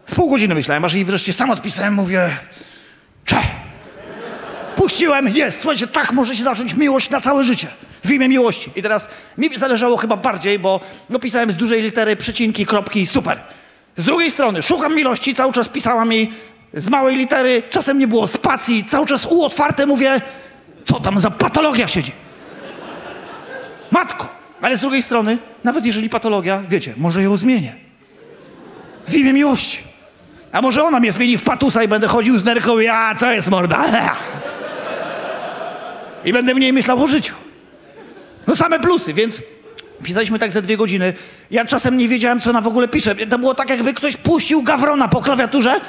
Z pół godziny myślałem, aż jej wreszcie sam odpisałem, mówię cze. Puściłem, jest, słuchajcie, tak może się zacząć miłość na całe życie. W imię miłości. I teraz mi zależało chyba bardziej, bo pisałem z dużej litery, przecinki, kropki, super. Z drugiej strony, szukam miłości, cały czas pisała mi z małej litery, czasem nie było spacji, cały czas U otwarte, mówię, co tam za patologia siedzi. Matko, ale z drugiej strony, nawet jeżeli patologia, wiecie, może ją zmienię. W imię miłości. A może ona mnie zmieni w patusa i będę chodził z nerką i a co jest morda? I będę mniej myślał o życiu. No same plusy, więc pisaliśmy tak ze 2 godziny. Ja czasem nie wiedziałem, co ona w ogóle pisze. To było tak, jakby ktoś puścił gawrona po klawiaturze,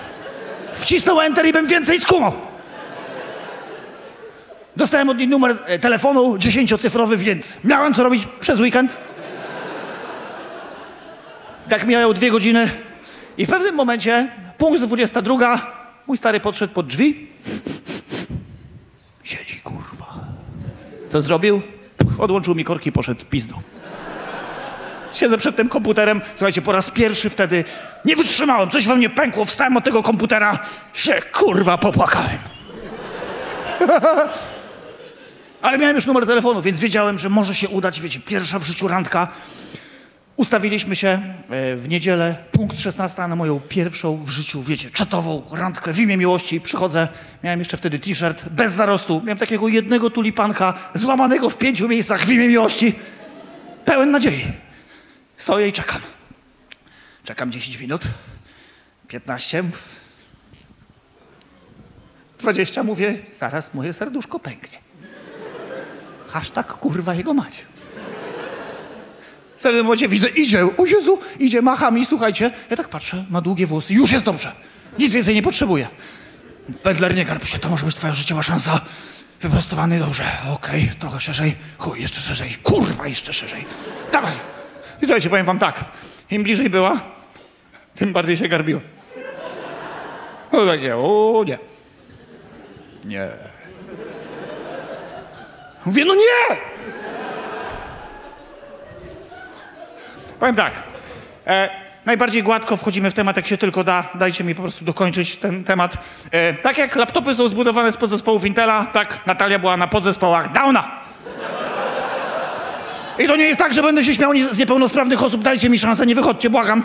wcisnął enter i bym więcej skumał. Dostałem od niej numer telefonu 10-cyfrowy, więc miałem co robić przez weekend. Tak mijały 2 godziny i w pewnym momencie, punkt 22, mój stary podszedł pod drzwi. Siedzi, kurwa. Co zrobił? Odłączył mi korki i poszedł w pizdu. Siedzę przed tym komputerem, słuchajcie, po raz pierwszy wtedy nie wytrzymałem, coś we mnie pękło, wstałem od tego komputera, się kurwa popłakałem. Ale miałem już numer telefonu, więc wiedziałem, że może się udać, wiecie, pierwsza w życiu randka. Ustawiliśmy się w niedzielę, punkt 16 na moją pierwszą w życiu, wiecie, czatową randkę w imię miłości. Przychodzę, miałem jeszcze wtedy t-shirt bez zarostu, miałem takiego jednego tulipanka złamanego w 5 miejscach w imię miłości. Pełen nadziei. Stoję i czekam. Czekam 10 minut, 15, 20, mówię, zaraz moje serduszko pęknie. Hashtag kurwa jego mać. W pewnym momencie widzę, idzie, o Jezu, idzie, macha mi, słuchajcie. Ja tak patrzę, ma długie włosy, już jest dobrze. Nic więcej nie potrzebuję. Pędler, nie garb się, to może być twoja życiowa szansa. Wyprostowany, dobrze, okej, trochę szerzej. Chuj, jeszcze szerzej, kurwa, jeszcze szerzej. Dawaj. I słuchajcie, powiem wam tak, im bliżej była, tym bardziej się garbiła. No takie, o nie. Nie. Mówię, no nie! Powiem tak, najbardziej gładko wchodzimy w temat, jak się tylko da. Dajcie mi po prostu dokończyć ten temat. Tak jak laptopy są zbudowane z podzespołów Intela, tak Natalia była na podzespołach Downa. I to nie jest tak, że będę się śmiał z niepełnosprawnych osób, dajcie mi szansę, nie wychodźcie, błagam.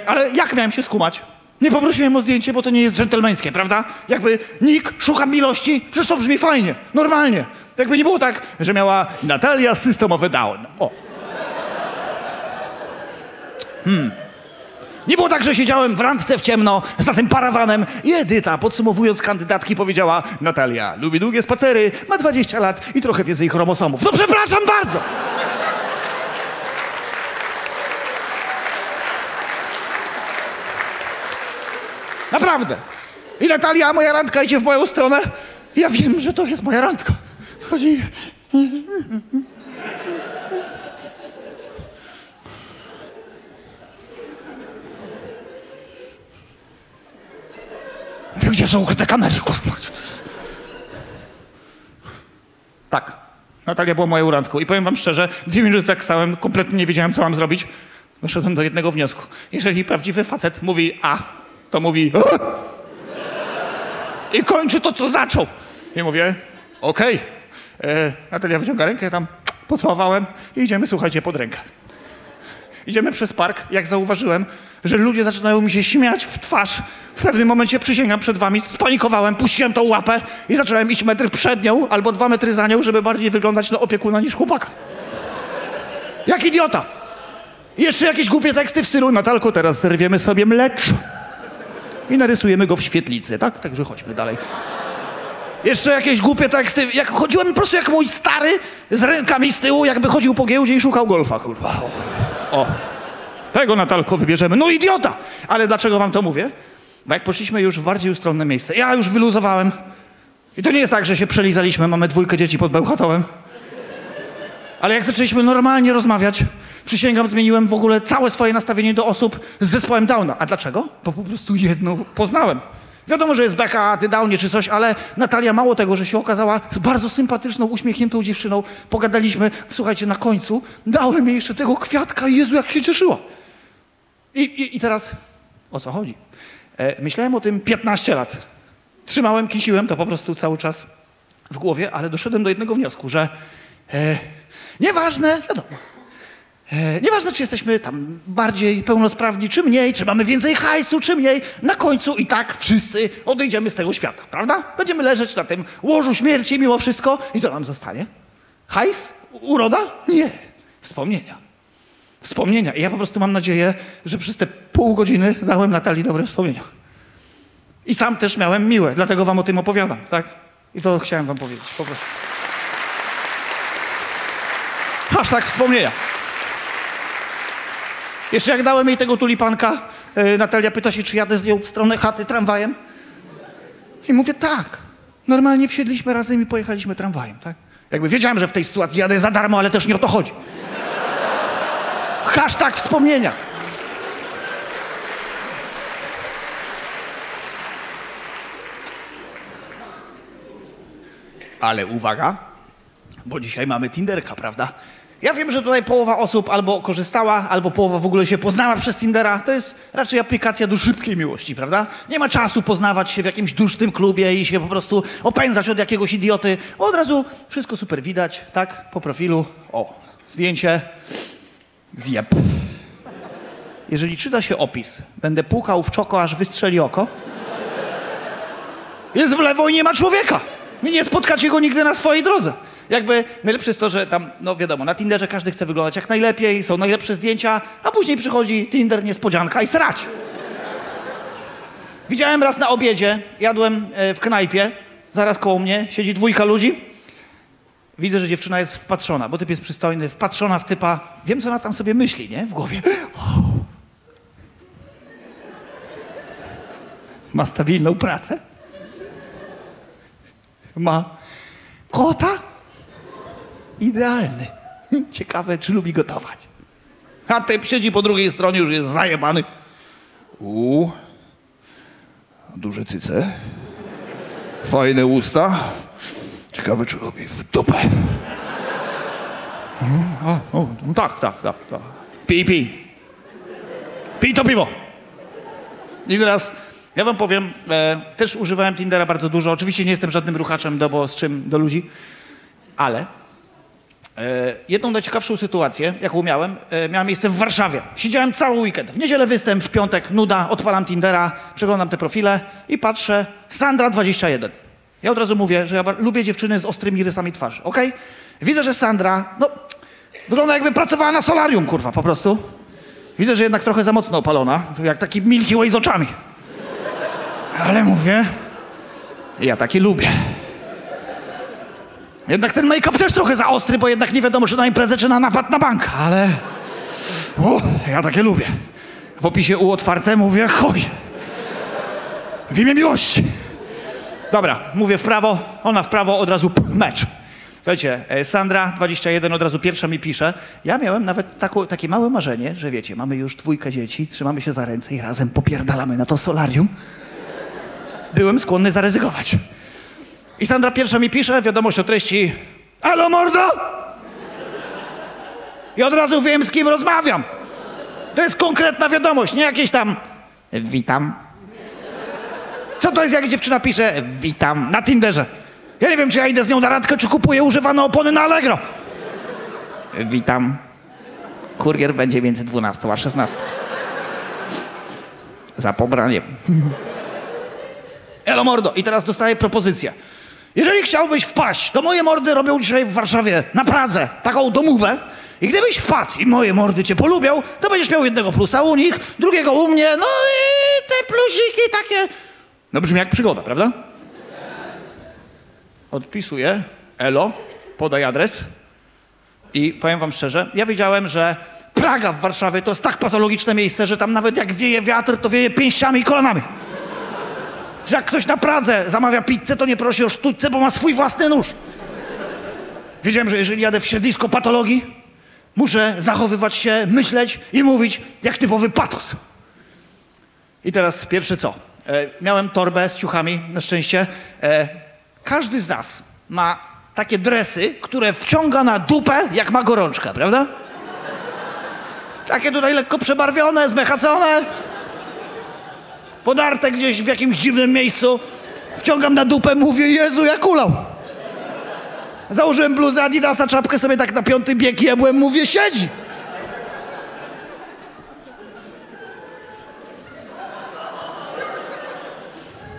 Ale jak miałem się skumać? Nie poprosiłem o zdjęcie, bo to nie jest dżentelmeńskie, prawda? Jakby Nick, szukam miłości, przecież to brzmi fajnie, normalnie. Jakby nie było tak, że miała Natalia System of a Down. O. Nie było tak, że siedziałem w randce w ciemno za tym parawanem i Edyta, podsumowując kandydatki, powiedziała: Natalia lubi długie spacery, ma 20 lat i trochę więcej chromosomów. No przepraszam bardzo! Naprawdę. I Natalia, moja randka, idzie w moją stronę. Ja wiem, że to jest moja randka. Chodzi... Gdzie są te kamery, kurwa? Tak. Natalia była moją randką. I powiem wam szczerze, 2 minuty tak stałem, kompletnie nie wiedziałem, co mam zrobić. Doszedłem do jednego wniosku. Jeżeli prawdziwy facet mówi A, to mówi A! I kończy to, co zaczął. I mówię, okej. Natalia wyciąga rękę, ja tam pocałowałem i idziemy, słuchajcie, pod rękę. Idziemy przez park, jak zauważyłem, że ludzie zaczynają mi się śmiać w twarz. W pewnym momencie, przysięgam przed wami, spanikowałem, puściłem tą łapę i zacząłem iść metr przed nią albo 2 metry za nią, żeby bardziej wyglądać na opiekuna niż chłopaka. Jak idiota. I jeszcze jakieś głupie teksty w stylu: Natalko, teraz zerwiemy sobie mlecz i narysujemy go w świetlicy, tak? Także chodźmy dalej. Jeszcze jakieś głupie teksty. Jak chodziłem po prostu jak mój stary z rękami z tyłu, jakby chodził po giełdzie i szukał golfa, kurwa. O. Tego, Natalko, wybierzemy. No idiota! Ale dlaczego wam to mówię? Bo jak poszliśmy już w bardziej ustronne miejsce, ja już wyluzowałem. I to nie jest tak, że się przelizaliśmy, mamy 2 dzieci pod Bełchatowem. Ale jak zaczęliśmy normalnie rozmawiać, przysięgam, zmieniłem w ogóle całe swoje nastawienie do osób z zespołem Downa. A dlaczego? Bo po prostu jedną poznałem. Wiadomo, że jest beka, ty downie czy coś, ale Natalia mało tego, że się okazała bardzo sympatyczną, uśmiechniętą dziewczyną. Pogadaliśmy, słuchajcie, na końcu dałem jej jeszcze tego kwiatka. Jezu, jak się cieszyła. I teraz o co chodzi? Myślałem o tym 15 lat. Trzymałem, kisiłem to po prostu cały czas w głowie, ale doszedłem do jednego wniosku, że nieważne, wiadomo, nieważne, czy jesteśmy tam bardziej pełnosprawni, czy mniej, czy mamy więcej hajsu, czy mniej, na końcu i tak wszyscy odejdziemy z tego świata, prawda? Będziemy leżeć na tym łożu śmierci mimo wszystko i co nam zostanie? Hajs? Uroda? Nie. Wspomnienia. Wspomnienia. I ja po prostu mam nadzieję, że przez te pół godziny dałem Natalii dobre wspomnienia. I sam też miałem miłe, dlatego wam o tym opowiadam, tak? I to chciałem wam powiedzieć, po prostu. Hashtag wspomnienia. Jeszcze jak dałem jej tego tulipanka, Natalia pyta się, czy jadę z nią w stronę chaty tramwajem. I mówię, tak. Normalnie wsiedliśmy razem i pojechaliśmy tramwajem, tak? Jakby wiedziałem, że w tej sytuacji jadę za darmo, ale też nie o to chodzi. Hashtag wspomnienia. Ale uwaga, bo dzisiaj mamy Tinderka, prawda? Ja wiem, że tutaj połowa osób albo korzystała, albo połowa w ogóle się poznała przez Tindera. To jest raczej aplikacja do szybkiej miłości, prawda? Nie ma czasu poznawać się w jakimś dusznym klubie i się po prostu opędzać od jakiegoś idioty. Od razu wszystko super widać, tak? Po profilu. O, zdjęcie. Zjeb. Jeżeli czyta się opis, będę pukał w czoko, aż wystrzeli oko. Jest w lewo i nie ma człowieka. I nie spotkacie go nigdy na swojej drodze. Jakby najlepsze jest to, że tam, no wiadomo, na Tinderze każdy chce wyglądać jak najlepiej, są najlepsze zdjęcia, a później przychodzi Tinder, niespodzianka i srać. Widziałem raz na obiedzie, jadłem w knajpie, zaraz koło mnie siedzi 2 ludzi. Widzę, że dziewczyna jest wpatrzona, bo typ jest przystojny, wpatrzona w typa. Wiem, co ona tam sobie myśli, nie? W głowie. Ma stabilną pracę. Ma kota. Idealny. Ciekawe, czy lubi gotować. A typ siedzi po drugiej stronie, już jest zajebany. Duże cyce. Fajne usta. Ciekawe, czy lubi w dupę. Tak. Pij. Pij to piwo. I teraz ja wam powiem, też używałem Tindera bardzo dużo. Oczywiście nie jestem żadnym ruchaczem, bo z czym do ludzi, ale jedną najciekawszą sytuację, jaką miałem, miała miejsce w Warszawie. Siedziałem cały weekend. W niedzielę występ, w piątek nuda, odpalam Tindera, przeglądam te profile i patrzę, Sandra 21. Ja od razu mówię, że ja lubię dziewczyny z ostrymi rysami twarzy, okej? Widzę, że Sandra, no, wygląda jakby pracowała na solarium, kurwa, po prostu. Widzę, że jednak trochę za mocno opalona, jak taki Milky Way z oczami. Ale mówię, ja takie lubię. Jednak ten make-up też trochę za ostry, bo jednak nie wiadomo, czy na imprezę, czy na napad na bank, ale... ja takie lubię. W opisie U otwarte mówię, chuj. W imię miłości. Dobra, mówię w prawo, ona w prawo, od razu mecz. Słuchajcie, Sandra, 21, od razu pierwsza mi pisze. Ja miałem nawet takie małe marzenie, że wiecie, mamy już 2 dzieci, trzymamy się za ręce i razem popierdalamy na to solarium. Byłem skłonny zaryzykować. I Sandra pierwsza mi pisze, wiadomość o treści. Alo, mordo! I od razu wiem, z kim rozmawiam. To jest konkretna wiadomość, nie jakieś tam... Witam. Co to jest, jak dziewczyna pisze? Witam. Na Tinderze. Ja nie wiem, czy ja idę z nią na randkę, czy kupuję używane opony na Allegro. Witam. Kurier będzie między 12 a 16. Za pobraniem. Elo mordo. I teraz dostaję propozycję. Jeżeli chciałbyś wpaść, to moje mordy robią dzisiaj w Warszawie, na Pradze, taką domówę. I gdybyś wpadł i moje mordy cię polubią, to będziesz miał jednego plusa u nich, drugiego u mnie, no i te plusiki takie... No brzmi jak przygoda, prawda? Odpisuję, elo, podaj adres i powiem wam szczerze, ja wiedziałem, że Praga w Warszawie to jest tak patologiczne miejsce, że tam nawet jak wieje wiatr, to wieje pięściami i kolanami. Że jak ktoś na Pradze zamawia pizzę, to nie prosi o sztućce, bo ma swój własny nóż. Wiedziałem, że jeżeli jadę w siedlisko patologii, muszę zachowywać się, myśleć i mówić jak typowy patos. I teraz pierwsze co? Miałem torbę z ciuchami, na szczęście. Każdy z nas ma takie dresy, które wciąga na dupę, jak ma gorączkę, prawda? Takie tutaj lekko przebarwione, zmechacone. Podarte gdzieś w jakimś dziwnym miejscu. Wciągam na dupę, mówię, Jezu, jak ulał. Założyłem bluzę Adidasa, czapkę sobie tak na 5. bieg jebłem, mówię, siedzi.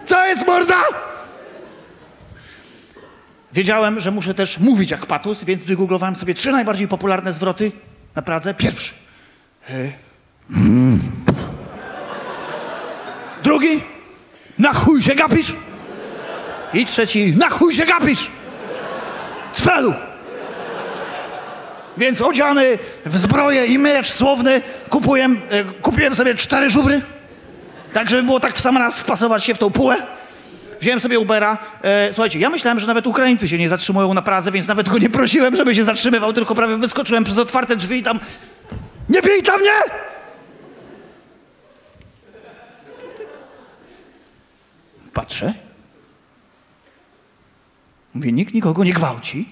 Co jest, morda? Wiedziałem, że muszę też mówić jak patus, więc wygooglowałem sobie 3 najbardziej popularne zwroty na Pradze. Pierwszy. Drugi. Na chuj się gapisz? I trzeci. Na chuj się gapisz? Cfelu. Więc odziany w zbroję i miecz słowny kupiłem sobie 4 żubry, tak żeby było tak w sam raz wpasować się w tą pułę. Wziąłem sobie Ubera. Słuchajcie, ja myślałem, że nawet Ukraińcy się nie zatrzymują na Pradze, więc nawet go nie prosiłem, żeby się zatrzymywał, tylko prawie wyskoczyłem przez otwarte drzwi i tam... Nie bij tam mnie! Patrzę. Mówię, nikt nikogo nie gwałci,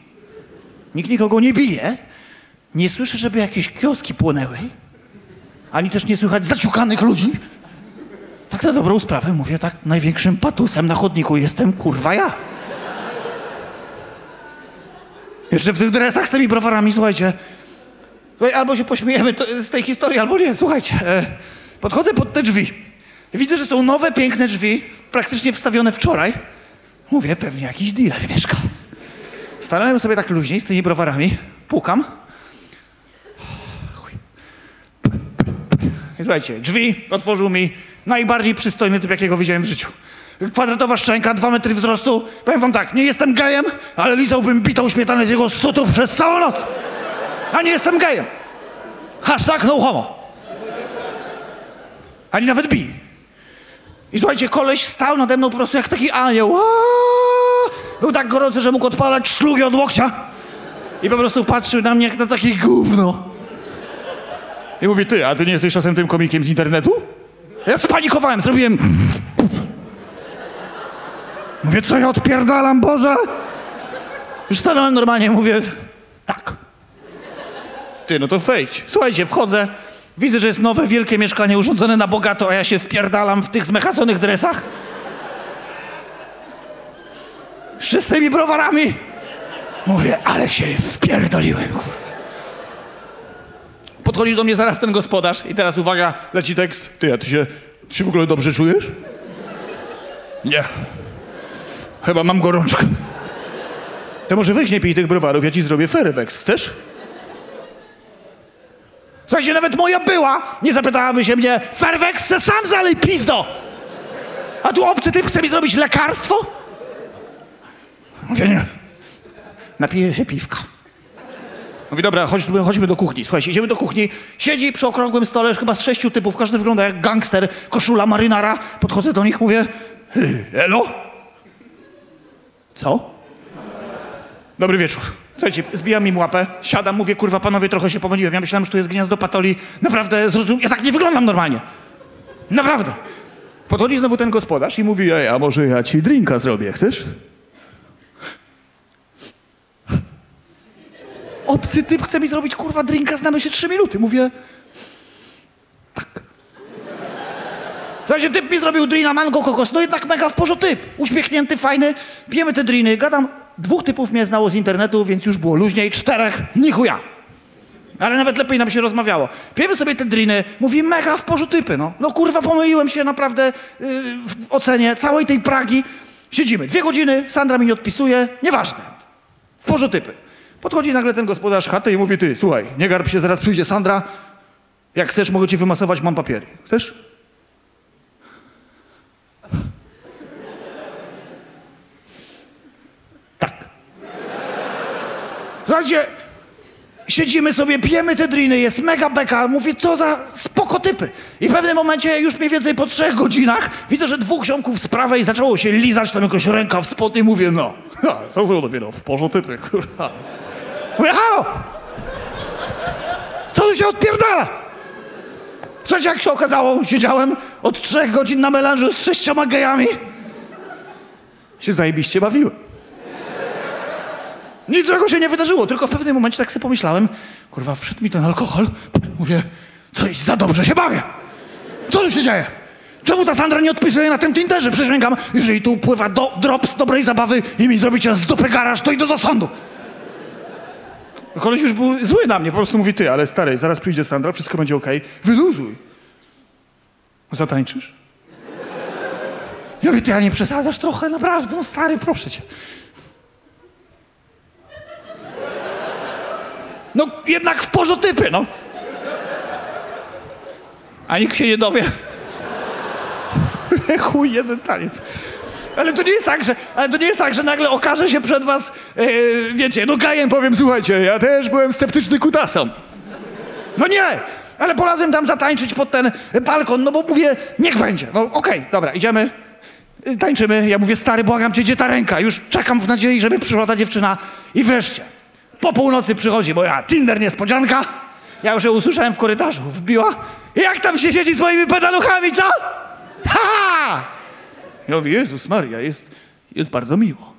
nikt nikogo nie bije, nie słyszę, żeby jakieś kioski płonęły, ani też nie słychać zaciukanych ludzi. Tak na dobrą sprawę mówię, tak największym patusem na chodniku jestem, kurwa, ja. Jeszcze w tych dresach z tymi browarami, słuchajcie. Albo się pośmiejemy z tej historii, albo nie. Słuchajcie, podchodzę pod te drzwi. Widzę, że są nowe, piękne drzwi, praktycznie wstawione wczoraj. Mówię, pewnie jakiś dealer mieszka. Stanąłem sobie tak luźniej z tymi browarami, pukam. I słuchajcie, drzwi otworzył mi najbardziej przystojny typ, jakiego widziałem w życiu. Kwadratowa szczęka, 2 metry wzrostu. Powiem wam tak, nie jestem gejem, ale lizałbym bitą śmietanę z jego sutów przez całą noc. A nie jestem gejem. Hashtag no homo. Ani nawet bi. I słuchajcie, koleś stał nade mną po prostu jak taki anioł. Był tak gorący, że mógł odpalać szlugi od łokcia. I po prostu patrzył na mnie jak na takie gówno. I mówi, ty, a ty nie jesteś czasem tym komikiem z internetu? Ja spanikowałem, zrobiłem... Mówię, co ja odpierdalam, Boże? Już stanąłem normalnie, mówię, tak. Ty, no to wejdź. Słuchajcie, wchodzę, widzę, że jest nowe, wielkie mieszkanie urządzone na bogato, a ja się wpierdalam w tych zmechaconych dresach. Z czystymi browarami. Mówię, ale się wpierdoliłem, kurwa. Podchodzi do mnie zaraz ten gospodarz i teraz uwaga, leci tekst. Ty, a ty się w ogóle dobrze czujesz? Nie. Chyba mam gorączkę. To może weź nie pij tych browarów, ja ci zrobię Ferwex. Chcesz? Słuchajcie, nawet moja była nie zapytałaby się mnie, Ferwex se sam zalej, pizdo! A tu obcy typ chce mi zrobić lekarstwo? Mówię, nie. Napiję się piwka. Mówi, dobra, chodźmy do kuchni. Słuchajcie, idziemy do kuchni. Siedzi przy okrągłym stole chyba z 6 typów. Każdy wygląda jak gangster, koszula marynara. Podchodzę do nich, mówię, elo? Co? Dobry wieczór. Słuchajcie, zbijam im łapę, siadam, mówię, kurwa, panowie, trochę się pomyliłem. Ja myślałem, że tu jest gniazdo patoli. Naprawdę, ja tak nie wyglądam normalnie. Naprawdę. Podchodzi znowu ten gospodarz i mówi, ej, a może ja ci drinka zrobię, chcesz? Obcy typ chce mi zrobić, kurwa, drinka, znamy się 3 minuty. Mówię, tak. Słuchajcie, typ mi zrobił drina mango kokos, no i tak mega w porządku typ. Uśmiechnięty, fajny, pijemy te driny, gadam. 2 typów mnie znało z internetu, więc już było luźniej, 4, ni chuja. Ale nawet lepiej nam się rozmawiało. Pijemy sobie te driny, mówi mega w porządku typy, no. No kurwa, pomyliłem się naprawdę w ocenie całej tej Pragi. Siedzimy 2 godziny, Sandra mi nie odpisuje, nieważne. W porządku typy. Podchodzi nagle ten gospodarz chaty i mówi, ty, słuchaj, nie garb się, zaraz przyjdzie Sandra. Jak chcesz, mogę ci wymasować, mam papiery. Chcesz? Tak. Słuchajcie, siedzimy sobie, pijemy te driny, jest mega beka. Mówię, co za spoko typy. I w pewnym momencie, już mniej więcej po 3 godzinach, widzę, że 2 ziomków z prawej zaczęło się lizać, tam jakoś ręka w spod i mówię, no, co są dopiero w porządku typy, kurwa. Mówię, halo! Co tu się odpierdala? Słuchajcie, jak się okazało, siedziałem od 3 godzin na melanżu z 6 gejami. Się zajebiście bawiłem. Nic złego się nie wydarzyło, tylko w pewnym momencie tak sobie pomyślałem, kurwa, wszedł mi ten alkohol, mówię, coś za dobrze się bawię. Co tu się dzieje? Czemu ta Sandra nie odpisuje na tym Tinderze? Przysięgam, jeżeli tu pływa drops dobrej zabawy i mi zrobicie z dupy garaż, to idę do sądu. Koleś już był zły na mnie, po prostu mówi, ty, ale stary, zaraz przyjdzie Sandra, wszystko będzie okej, wyluzuj. Zatańczysz? Ja mówię, ty, a nie przesadzasz trochę? Naprawdę, no stary, proszę cię. No jednak w porzotypy, no. A nikt się nie dowie. Chuj, jeden taniec. Ale to nie jest tak, że nagle okaże się przed was, wiecie, no gejem powiem, słuchajcie, ja też byłem sceptyczny kutasem. No nie, ale polazłem tam zatańczyć pod ten balkon, no bo mówię, niech będzie. No okej, dobra, idziemy, tańczymy. Ja mówię, stary, błagam cię, gdzie ta ręka? Już czekam w nadziei, żeby przyszła ta dziewczyna i wreszcie. Po północy przychodzi moja Tinder niespodzianka. Ja już ją usłyszałem w korytarzu, wbiła. Jak tam się siedzi z moimi pedaluchami, co? Ha! Ja mówię, Jezus Maria, jest bardzo miło.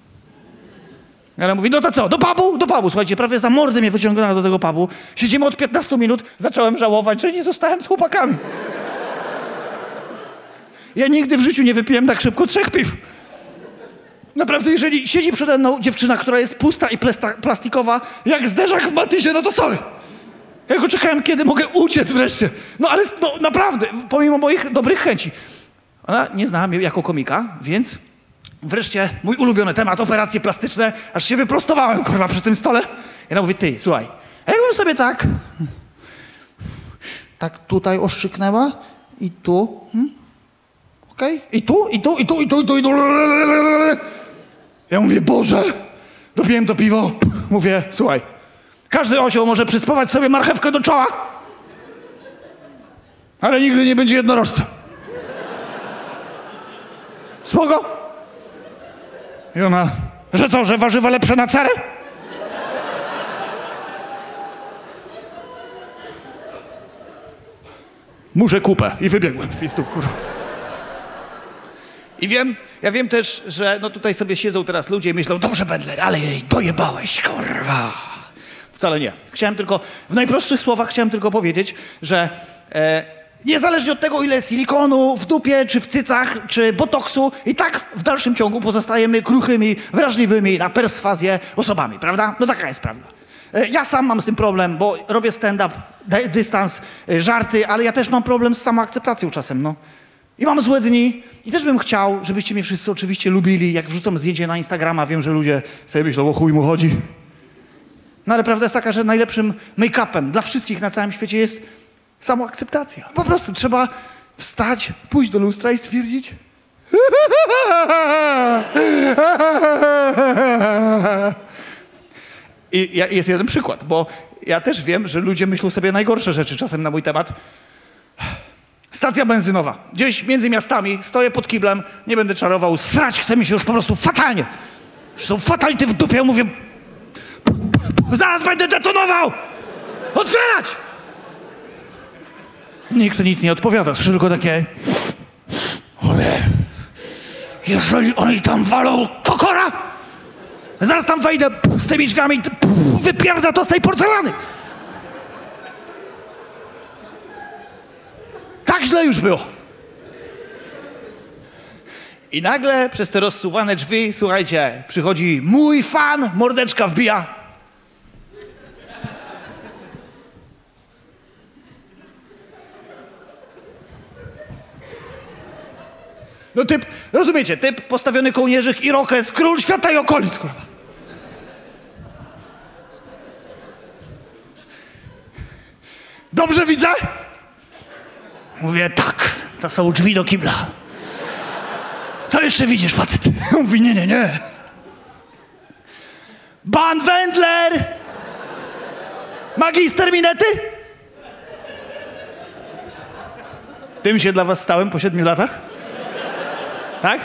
Ale mówi, no to co, do pubu? Do pubu. Słuchajcie, prawie za mordę mnie wyciągnęła do tego pubu. Siedzimy od 15 minut, zacząłem żałować, że nie zostałem z chłopakami. Ja nigdy w życiu nie wypiłem tak szybko 3 piw. Naprawdę, jeżeli siedzi przede mną dziewczyna, która jest pusta i plastikowa, jak zderzak w Matisie, no to sorry. Ja go czekałem, kiedy mogę uciec wreszcie. No ale no, naprawdę, pomimo moich dobrych chęci. Ona nie znała mnie jako komika, więc wreszcie mój ulubiony temat, operacje plastyczne, aż się wyprostowałem, kurwa, przy tym stole. I ona mówi, ty, słuchaj, a jakbym sobie tak tutaj oszczyknęła i tu, okej? I tu. Ja mówię, Boże, dopiłem to piwo. Mówię, słuchaj, każdy osioł może przyspawać sobie marchewkę do czoła, ale nigdy nie będzie jednorożcem. Spoko? I ona, że co, że warzywa lepsze na cerę? Muszę kupę. I wybiegłem w pistu, kurwa. I ja wiem też, że no tutaj sobie siedzą teraz ludzie i myślą, dobrze, Bendler, ale jej dojebałeś, kurwa. Wcale nie. W najprostszych słowach chciałem tylko powiedzieć, że niezależnie od tego, ile silikonu w dupie, czy w cycach, czy botoksu, i tak w dalszym ciągu pozostajemy kruchymi, wrażliwymi na perswazję osobami, prawda? No taka jest prawda. Ja sam mam z tym problem, bo robię stand-up, dystans, żarty, ale ja też mam problem z samoakceptacją czasem, no. I mam złe dni i też bym chciał, żebyście mnie wszyscy oczywiście lubili. Jak wrzucam zdjęcie na Instagrama, wiem, że ludzie sobie myślą, o chuj mu chodzi. No ale prawda jest taka, że najlepszym make-upem dla wszystkich na całym świecie jest samoakceptacja. Po prostu trzeba wstać, pójść do lustra i stwierdzić... I jest jeden przykład, bo ja też wiem, że ludzie myślą sobie najgorsze rzeczy czasem na mój temat. Stacja benzynowa. Gdzieś między miastami, stoję pod kiblem, nie będę czarował, srać chce mi się już po prostu fatalnie. Już są fatality w dupie, mówię... Zaraz będę detonował! Otwierać! Nikt nic nie odpowiada, słyszę tylko takie... Jeżeli oni tam walą kokora, zaraz tam wejdę z tymi drzwiami, wypierda to z tej porcelany. Tak źle już było. I nagle przez te rozsuwane drzwi, słuchajcie, przychodzi mój fan, mordeczka wbija. No typ, rozumiecie, typ postawiony kołnierzyk, irokez, król świata i okolic, kurwa. Dobrze widzę? Mówię, tak, to są drzwi do kibla. Co jeszcze widzisz, facet? Mówi, nie. Ban Wendler! Magister Minety? Tym się dla was stałem po 7 latach? Tak?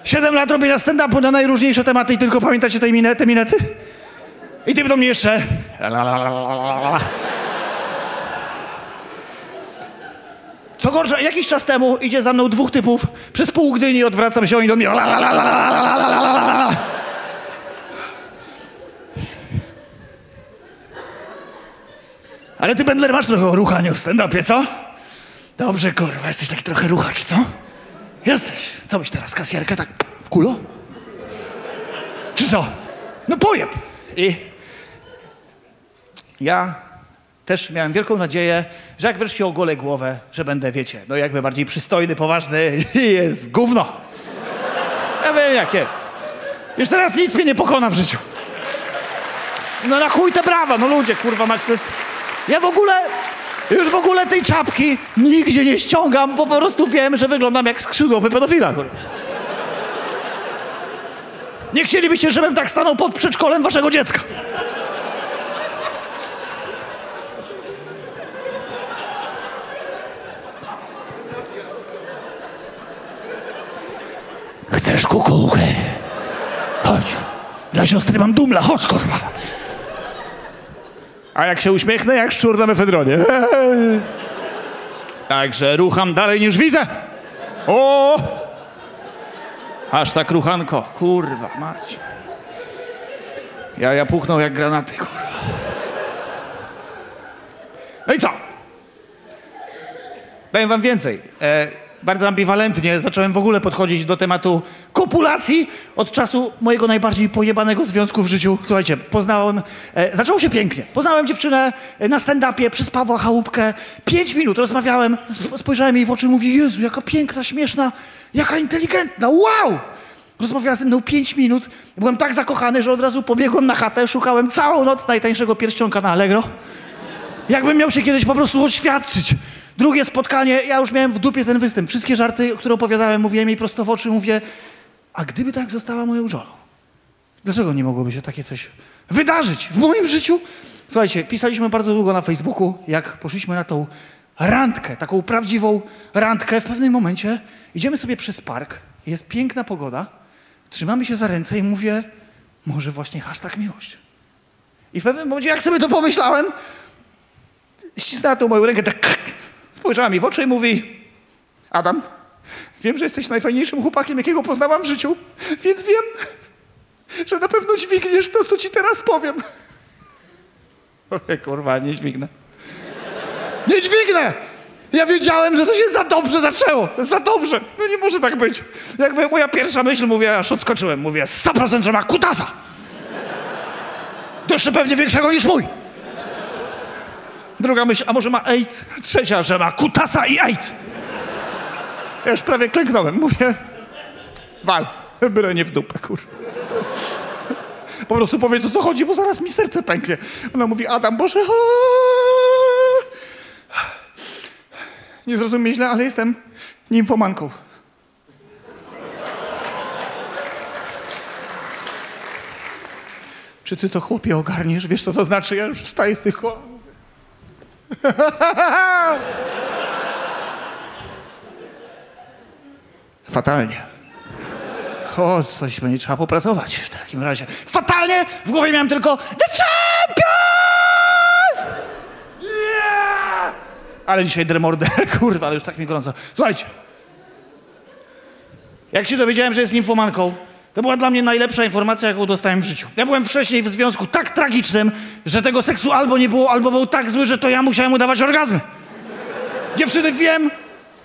7 lat robienia stand-upu na najróżniejsze tematy i tylko pamiętacie te minety? I ty do mnie jeszcze... gorsza, jakiś czas temu idzie za mną 2 typów, przez pół Gdyni odwracam się, oni do mnie la, la, la, la, la, la, la, la. Ale ty, Bendler, masz trochę o ruchaniu w stand-upie, co? Dobrze, kurwa, jesteś taki trochę ruchacz, co? Jesteś. Co byś teraz, kasjerkę tak w kulo? Czy co? No pojeb. I ja też miałem wielką nadzieję, że jak wreszcie ogolę głowę, że będę, wiecie, no jakby bardziej przystojny, poważny i jest gówno. Ja wiem, jak jest. Już teraz nic mnie nie pokona w życiu. No na chuj te brawa, no ludzie, kurwa, mać to jest... Ja już w ogóle tej czapki nigdzie nie ściągam, bo po prostu wiem, że wyglądam jak skrzydłowy pedofila, kurwa. Nie chcielibyście, żebym tak stanął pod przedszkolem waszego dziecka. Chcesz kukułkę? Chodź. Dla siostry mam dumla, chodź, kurwa. A jak się uśmiechnę, jak szczur na mefedronie. Także rucham dalej niż widzę. O! Aż tak ruchanko. Kurwa, mać. Ja puchnął jak granaty, kurwa. No i co? Powiem wam więcej. Bardzo ambiwalentnie zacząłem w ogóle podchodzić do tematu kopulacji od czasu mojego najbardziej pojebanego związku w życiu. Słuchajcie, zaczęło się pięknie. Poznałem dziewczynę na stand-upie przez Pawła Chałupkę. 5 minut rozmawiałem, spojrzałem jej w oczy i mówię, Jezu, jaka piękna, śmieszna, jaka inteligentna, wow! Rozmawiała ze mną 5 minut. Byłem tak zakochany, że od razu pobiegłem na chatę, szukałem całą noc najtańszego pierścionka na Allegro. Jakbym miał się kiedyś po prostu oświadczyć. Drugie spotkanie, ja już miałem w dupie ten występ. Wszystkie żarty, które opowiadałem, mówiłem jej prosto w oczy, mówię, a gdyby tak została moją żoną? Dlaczego nie mogłoby się takie coś wydarzyć w moim życiu? Słuchajcie, pisaliśmy bardzo długo na Facebooku, jak poszliśmy na tą randkę, taką prawdziwą randkę. W pewnym momencie idziemy sobie przez park, jest piękna pogoda, trzymamy się za ręce i mówię, może właśnie #miłość. I w pewnym momencie, jak sobie to pomyślałem, ścisnęła tą moją rękę, tak spojrzała mi w oczy i mówi, Adam, wiem, że jesteś najfajniejszym chłopakiem, jakiego poznałam w życiu, więc wiem, że na pewno dźwigniesz to, co ci teraz powiem. Oj, kurwa, nie dźwignę. Nie dźwignę! Ja wiedziałem, że to się za dobrze zaczęło. Za dobrze. No nie może tak być. Jakby moja pierwsza myśl, mówię, aż odskoczyłem. Mówię, 100%, że ma kutasa. To jeszcze pewnie większego niż mój. Druga myśl, a może ma AIDS? Trzecia, że ma kutasa i AIDS. Ja już prawie klęknąłem. Mówię, wal, byle nie w dupę, kurwa. Po prostu powiedz, o co chodzi, bo zaraz mi serce pęknie. Ona mówi, Adam, Boże, nie zrozumie źle, ale jestem nimfomanką. Czy ty to, chłopie, ogarniesz? Wiesz, co to znaczy? Ja już wstaję z tych kolan. Fatalnie. O, coś będzie trzeba popracować w takim razie. Fatalnie! W głowie miałem tylko The Champions! Yeah! Ale dzisiaj dremordę, kurwa, ale już tak mi gorąco. Słuchajcie. Jak się dowiedziałem, że jest nimfomanką, to była dla mnie najlepsza informacja, jaką dostałem w życiu. Ja byłem wcześniej w związku tak tragicznym, że tego seksu albo nie było, albo był tak zły, że to ja musiałem udawać orgazmy. Dziewczyny, wiem,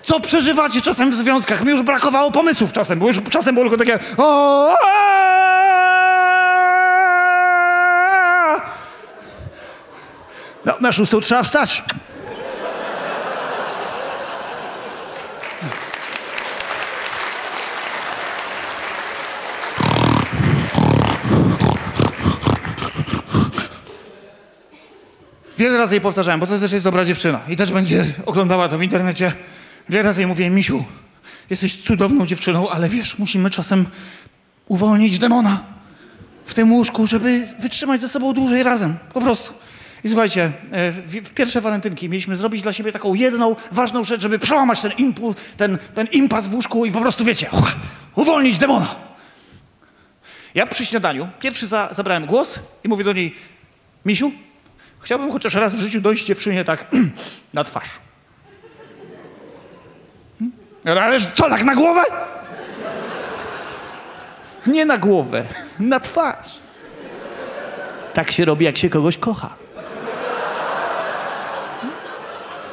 co przeżywacie czasem w związkach. Mi już brakowało pomysłów czasem, bo już czasem było tylko takie... No, na 6 trzeba wstać. Wiele razy jej powtarzałem, bo to też jest dobra dziewczyna i też będzie oglądała to w internecie. Wiele razy jej mówiłem, Misiu, jesteś cudowną dziewczyną, ale wiesz, musimy czasem uwolnić demona w tym łóżku, żeby wytrzymać ze sobą dłużej razem. Po prostu. I słuchajcie, w pierwsze walentynki mieliśmy zrobić dla siebie taką jedną ważną rzecz, żeby przełamać ten impuls, ten impas w łóżku i po prostu, wiecie, uwolnić demona. Ja przy śniadaniu pierwszy zabrałem głos i mówię do niej, Misiu, chciałbym chociaż raz w życiu dojść dziewczynie tak na twarz. Ależ co, tak na głowę? Nie na głowę, na twarz. Tak się robi, jak się kogoś kocha.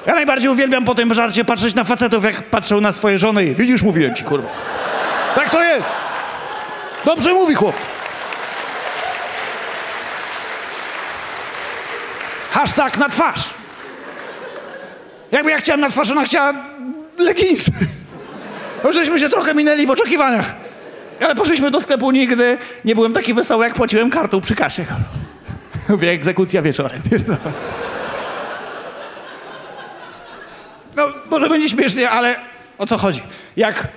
Ja najbardziej uwielbiam po tym żarcie patrzeć na facetów, jak patrzą na swoje żony i widzisz, mówiłem ci, kurwa. Tak to jest. Dobrze mówi chłop. Hashtag na twarz. Jakby ja chciałem na twarz, ona chciała leginsy. No, żeśmy się trochę minęli w oczekiwaniach. Ale poszliśmy do sklepu, nigdy nie byłem taki wesoły, jak płaciłem kartą przy kasie. Mówię, egzekucja wieczorem. No, może będzie śmiesznie, ale o co chodzi? Jak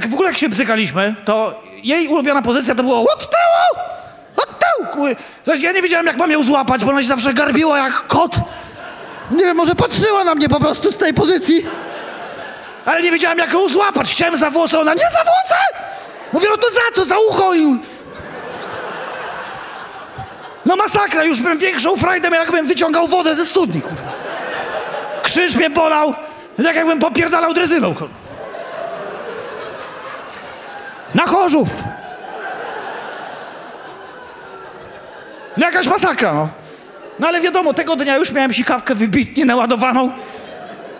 w ogóle jak się bzykaliśmy, to jej ulubiona pozycja to było od tyłu! Od tyłu! Słuchajcie, ja nie wiedziałem, jak mam ją złapać, bo ona się zawsze garbiła jak kot. Nie wiem, może patrzyła na mnie po prostu z tej pozycji. Ale nie wiedziałem, jak ją złapać. Chciałem za włosy, ona nie za włosy! Mówię, no to za co? Za ucho i... No masakra, już bym większą frajdę miał, jakbym wyciągał wodę ze studni, kurwa. Krzyż mnie bolał, tak jakbym popierdalał drezyną, kurwa. Na Chorzów. No jakaś masakra, no. No ale wiadomo, tego dnia już miałem sikawkę wybitnie naładowaną.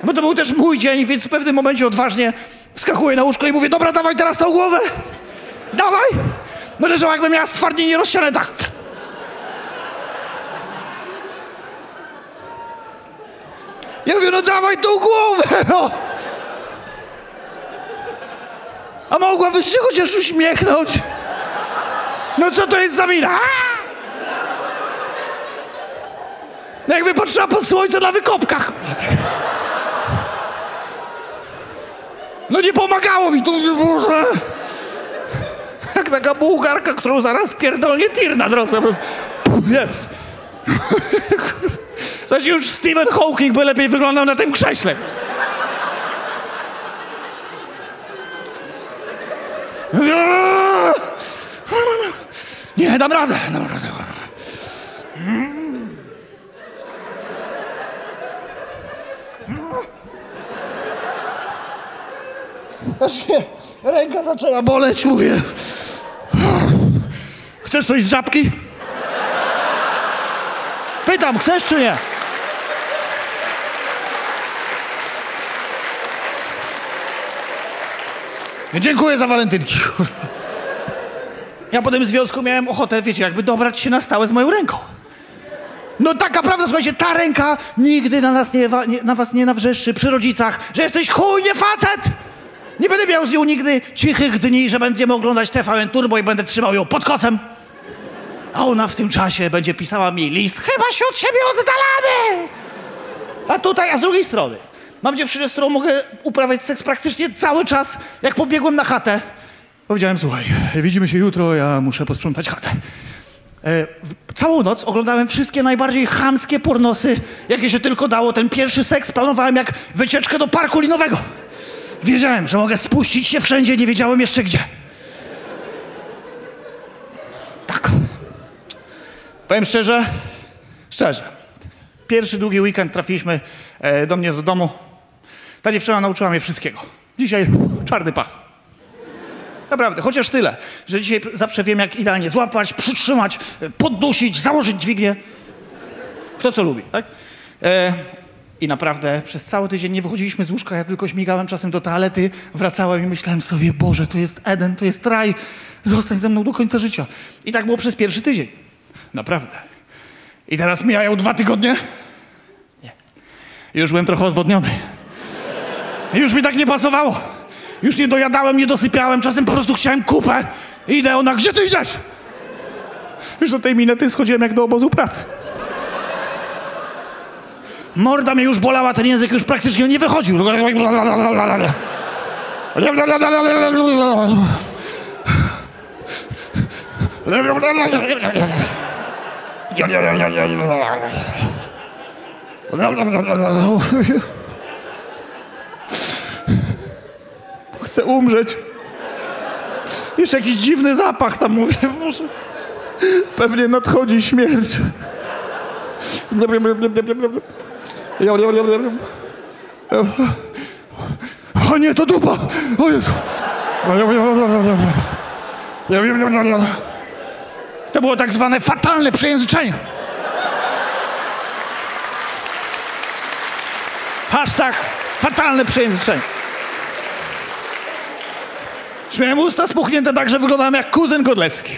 Bo to był też mój dzień, więc w pewnym momencie odważnie wskakuję na łóżko i mówię, dobra, dawaj teraz tą głowę. Dawaj. No leżała, jakbym miała stwardnienie rozsiane, tak. Ja mówię, no dawaj tą głowę, no. A mogłabyś się chociaż uśmiechnąć? No co to jest za mina? No jakby patrzyła pod słońce na wykopkach. No nie pomagało mi to, Boże. Jak taka bułgarka, którą zaraz pierdolnie tir na drodze. Po prostu. Jeps. Słuchajcie, już Stephen Hawking by lepiej wyglądał na tym krześle. Nie, dam radę. Aż się ręka zaczęła boleć, mówię. Chcesz coś z żabki? Pytam, chcesz czy nie? Dziękuję za walentynki. Ja po tym związku miałem ochotę, wiecie, jakby dobrać się na stałe z moją ręką. No taka prawda, słuchajcie, ta ręka nigdy na was nie nawrzeszczy przy rodzicach, że jesteś chuj, nie facet! Nie będę miał z nią nigdy cichych dni, że będziemy oglądać TVN Turbo i będę trzymał ją pod kocem. A ona w tym czasie będzie pisała mi list, chyba się od siebie oddalamy! A tutaj, a z drugiej strony, mam dziewczynę, z którą mogę uprawiać seks praktycznie cały czas, jak pobiegłem na chatę. Powiedziałem, słuchaj, widzimy się jutro, ja muszę posprzątać chatę. Całą noc oglądałem wszystkie najbardziej chamskie pornosy, jakie się tylko dało. Ten pierwszy seks planowałem jak wycieczkę do parku linowego. Wiedziałem, że mogę spuścić się wszędzie, nie wiedziałem jeszcze gdzie. Tak. Powiem szczerze, pierwszy długi weekend trafiliśmy do mnie do domu. Ta dziewczyna nauczyła mnie wszystkiego. Dzisiaj czarny pas. Naprawdę, chociaż tyle, że dzisiaj zawsze wiem, jak idealnie złapać, przytrzymać, poddusić, założyć dźwignię. Kto co lubi, tak? I naprawdę przez cały tydzień nie wychodziliśmy z łóżka, ja tylko śmigałem czasem do toalety, wracałem i myślałem sobie, Boże, to jest Eden, to jest raj, zostań ze mną do końca życia. I tak było przez pierwszy tydzień. Naprawdę. I teraz mijają 2 tygodnie? Nie. Już byłem trochę odwodniony. Już mi tak nie pasowało. Już nie dojadałem, nie dosypiałem, czasem po prostu chciałem kupę. Idę, ona, gdzie ty idziesz? Już do tej minety schodziłem jak do obozu pracy. Morda mnie już bolała, ten język już praktycznie nie wychodził. Chcę umrzeć. Jeszcze jakiś dziwny zapach tam, mówię, może pewnie nadchodzi śmierć. O nie, to dupa! O Jezu! To było tak zwane fatalne przejęzyczenie. Hashtag fatalne przejęzyczenie. Miałem usta spuchnięte tak, że wyglądałem jak kuzyn Godlewski.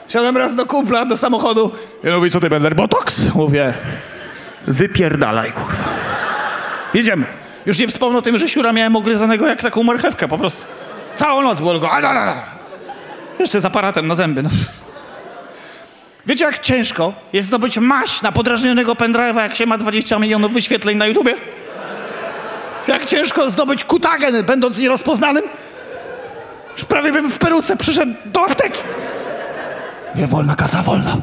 Wsiadłem raz do kumpla, do samochodu i mówi, co ty, Bender, botoks? Mówię, wypierdalaj, kurwa. Jedziemy. Już nie wspomnę o tym, że siura miałem ogryzanego jak taką marchewkę, po prostu. Całą noc było go. Jeszcze z aparatem na zęby. No. Wiecie, jak ciężko jest zdobyć maść na podrażnionego pendrive'a, jak się ma 20 milionów wyświetleń na YouTubie? Jak ciężko zdobyć kutagen, będąc nierozpoznanym? Już prawie bym w peruce przyszedł do apteki. Nie, wolna kasa, wolna.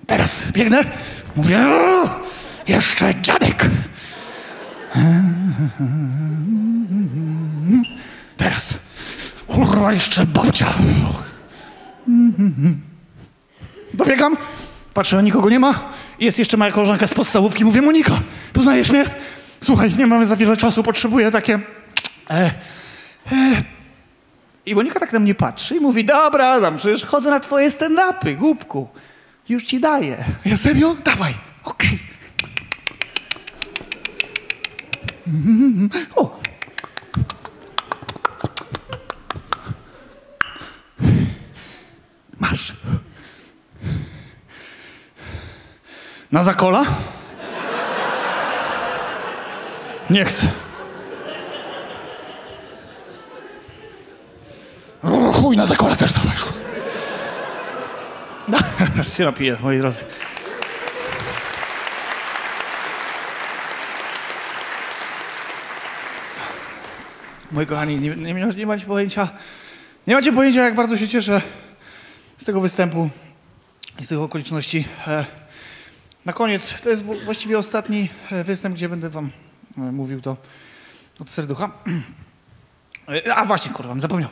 Teraz biegnę, mówię, jeszcze dziadek. Teraz, kurwa, jeszcze babcia. Dobiegam, patrzę, nikogo nie ma. Jest jeszcze moja koleżanka z podstawówki. Mówię, Monika, poznajesz mnie? Słuchaj, nie mamy za wiele czasu, potrzebuję takie... I Monika tak na mnie patrzy i mówi, dobra, Adam, przecież chodzę na twoje stand-upy, głupku. Już ci daję. Ja, serio? Dawaj. Okej. O. Masz. Na zakola? Nie chcę. O, chuj, na zakola też to weszło. Aż się napiję, moi drodzy. Moi kochani, nie macie pojęcia, jak bardzo się cieszę z tego występu i z tych okoliczności. Na koniec, to jest właściwie ostatni występ, gdzie będę wam mówił to od serducha. A właśnie, kurwa, zapomniał.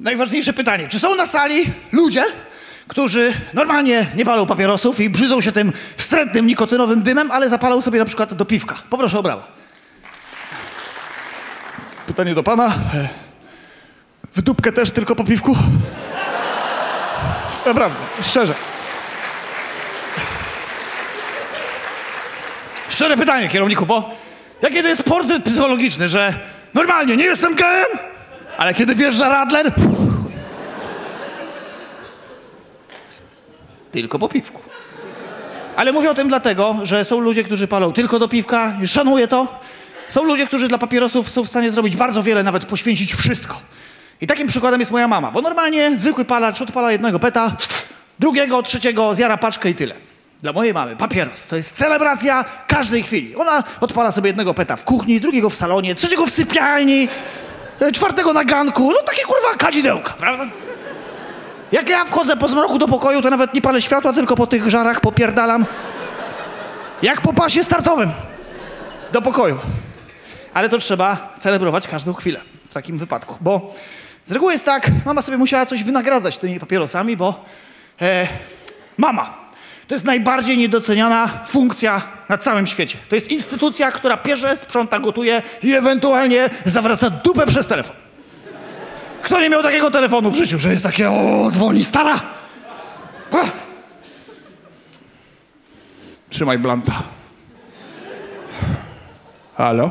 Najważniejsze pytanie. Czy są na sali ludzie, którzy normalnie nie palą papierosów i brzydzą się tym wstrętnym nikotynowym dymem, ale zapalą sobie na przykład do piwka? Poproszę o brawo. Pytanie do pana. W dupkę też tylko po piwku? Naprawdę, szczerze. Szczere pytanie, kierowniku, bo jaki to jest portret psychologiczny, że normalnie nie jestem gejem, ale kiedy wjeżdża Radler, tylko po piwku. Ale mówię o tym dlatego, że są ludzie, którzy palą tylko do piwka, szanuję to. Są ludzie, którzy dla papierosów są w stanie zrobić bardzo wiele, nawet poświęcić wszystko. I takim przykładem jest moja mama, bo normalnie zwykły palacz odpala jednego peta, drugiego, trzeciego, zjara paczkę i tyle. Dla mojej mamy papieros to jest celebracja każdej chwili. Ona odpala sobie jednego peta w kuchni, drugiego w salonie, trzeciego w sypialni, czwartego na ganku. No takie kurwa kadzidełka, prawda? Jak ja wchodzę po zmroku do pokoju, to nawet nie palę światła, tylko po tych żarach popierdalam. Jak po pasie startowym. Do pokoju. Ale to trzeba celebrować każdą chwilę w takim wypadku, bo z reguły jest tak, mama sobie musiała coś wynagradzać tymi papierosami, bo mama to jest najbardziej niedoceniana funkcja na całym świecie. To jest instytucja, która pierze, sprząta, gotuje i ewentualnie zawraca dupę przez telefon. Kto nie miał takiego telefonu w życiu, że jest takie, o, dzwoni stara? Trzymaj blanta. Halo?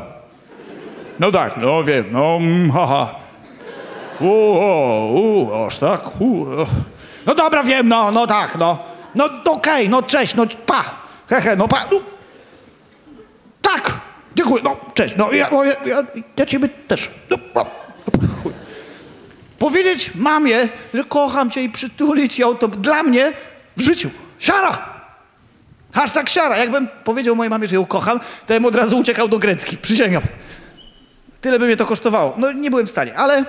No tak, no wiem, no haha. Aż tak? No dobra, wiem, no tak, no. No okej, no cześć, no pa. Hehe, no pa. No. Tak, dziękuję, no cześć, no ja ciebie też. No, powiedzieć mamie, że kocham cię i przytulić ją, to dla mnie w życiu siara. Hashtag siara. Jakbym powiedział mojej mamie, że ją kocham, to bym od razu uciekał do Grecki, przysięgam. Tyle by mnie to kosztowało. No nie byłem w stanie, ale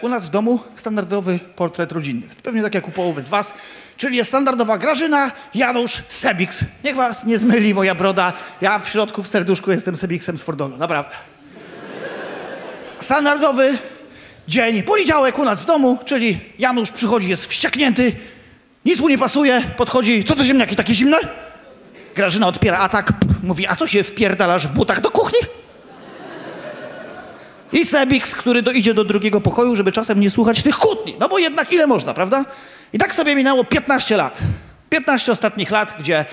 u nas w domu standardowy portret rodzinny. Pewnie tak jak u połowy z was. Czyli jest standardowa Grażyna, Janusz, Sebiks. Niech was nie zmyli moja broda. Ja w środku, w serduszku jestem Sebiksem z Fordonu. Naprawdę. Standardowy dzień, poniedziałek u nas w domu, czyli Janusz przychodzi, jest wścieknięty, nic mu nie pasuje, podchodzi, co to ziemniaki takie zimne? Grażyna odpiera atak, mówi, a co się wpierdalasz w butach do kuchni? i Sebix, który idzie do drugiego pokoju, żeby czasem nie słuchać tych kłótni. No bo jednak ile można, prawda? I tak sobie minęło 15 lat. 15 ostatnich lat, gdzie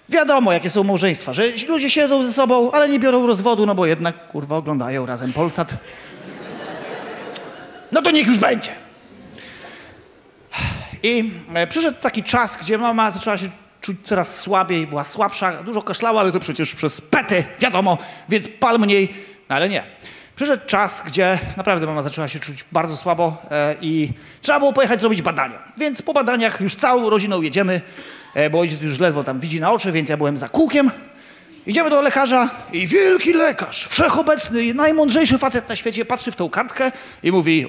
wiadomo, jakie są małżeństwa, że ludzie siedzą ze sobą, ale nie biorą rozwodu, no bo jednak, kurwa, oglądają razem Polsat. No to niech już będzie. I przyszedł taki czas, gdzie mama zaczęła się czuć coraz słabiej, była słabsza, dużo kaszlała, ale to przecież przez pety, wiadomo, więc pal mniej, no ale nie. Przyszedł czas, gdzie naprawdę mama zaczęła się czuć bardzo słabo i trzeba było pojechać zrobić badania. Więc po badaniach już całą rodziną jedziemy, bo ojciec już ledwo tam widzi na oczy, więc ja byłem za kółkiem. Idziemy do lekarza i wielki lekarz, wszechobecny, najmądrzejszy facet na świecie patrzy w tą kartkę i mówi: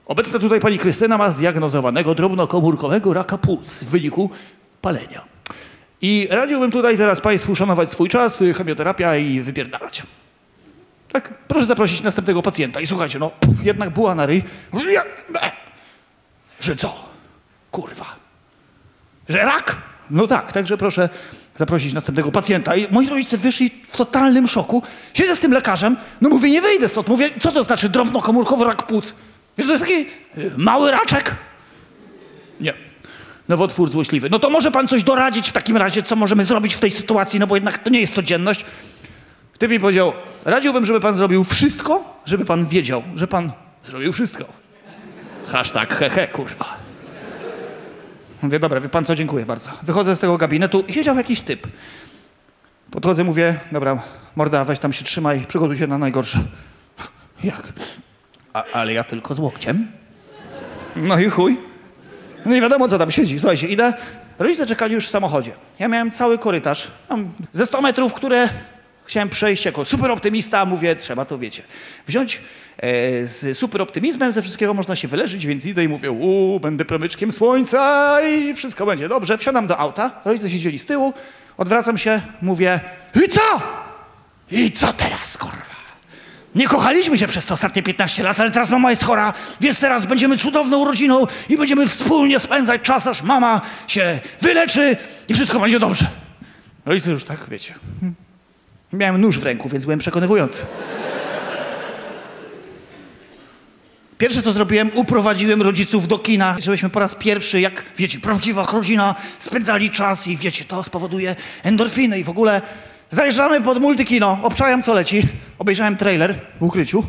obecna tutaj pani Krystyna ma zdiagnozowanego drobnokomórkowego raka płuc w wyniku palenia. I radziłbym tutaj teraz państwu szanować swój czas, chemioterapia i wypierdalać. Tak, proszę zaprosić następnego pacjenta. I słuchajcie, no jednak była na ryj. Że co? Kurwa. Że rak? No tak, także proszę zaprosić następnego pacjenta. I moi rodzice wyszli w totalnym szoku. Siedzę z tym lekarzem, no mówię, nie wyjdę stąd. Mówię, co to znaczy drobnokomórkowy rak płuc? Wiesz, to jest taki mały raczek? Nie. Nowotwór złośliwy. No to może pan coś doradzić w takim razie, co możemy zrobić w tej sytuacji, no bo jednak to nie jest codzienność. Ty mi powiedział, radziłbym, żeby pan zrobił wszystko, żeby pan wiedział, że pan zrobił wszystko. Hashtag hehe, kurwa. Mówię, dobra, wie pan co, dziękuję bardzo. Wychodzę z tego gabinetu i siedział jakiś typ. Podchodzę, mówię, dobra, morda, weź tam się trzymaj, przygotuj się na najgorsze. Jak? Ale ja tylko z łokciem. No i chuj. No nie wiadomo, co tam siedzi. Słuchajcie, idę. Rodzice czekali już w samochodzie. Ja miałem cały korytarz, tam ze 100 metrów, które chciałem przejść jako super optymista. Mówię, trzeba to, wiecie, wziąć z super optymizmem, ze wszystkiego można się wyleżyć, więc idę i mówię, będę promyczkiem słońca i wszystko będzie dobrze. Wsiadam do auta, rodzice siedzieli z tyłu, odwracam się, mówię, i co? I co teraz, kurwa? Nie kochaliśmy się przez te ostatnie 15 lat, ale teraz mama jest chora, więc teraz będziemy cudowną rodziną i będziemy wspólnie spędzać czas, aż mama się wyleczy i wszystko będzie dobrze. Rodzice już tak, wiecie. Miałem nóż w ręku, więc byłem przekonywujący. Pierwsze, co zrobiłem, uprowadziłem rodziców do kina, żebyśmy po raz pierwszy, jak wiecie, prawdziwa rodzina, spędzali czas i wiecie, to spowoduje endorfiny i w ogóle zajeżdżamy pod multikino, obczajam co leci, obejrzałem trailer w ukryciu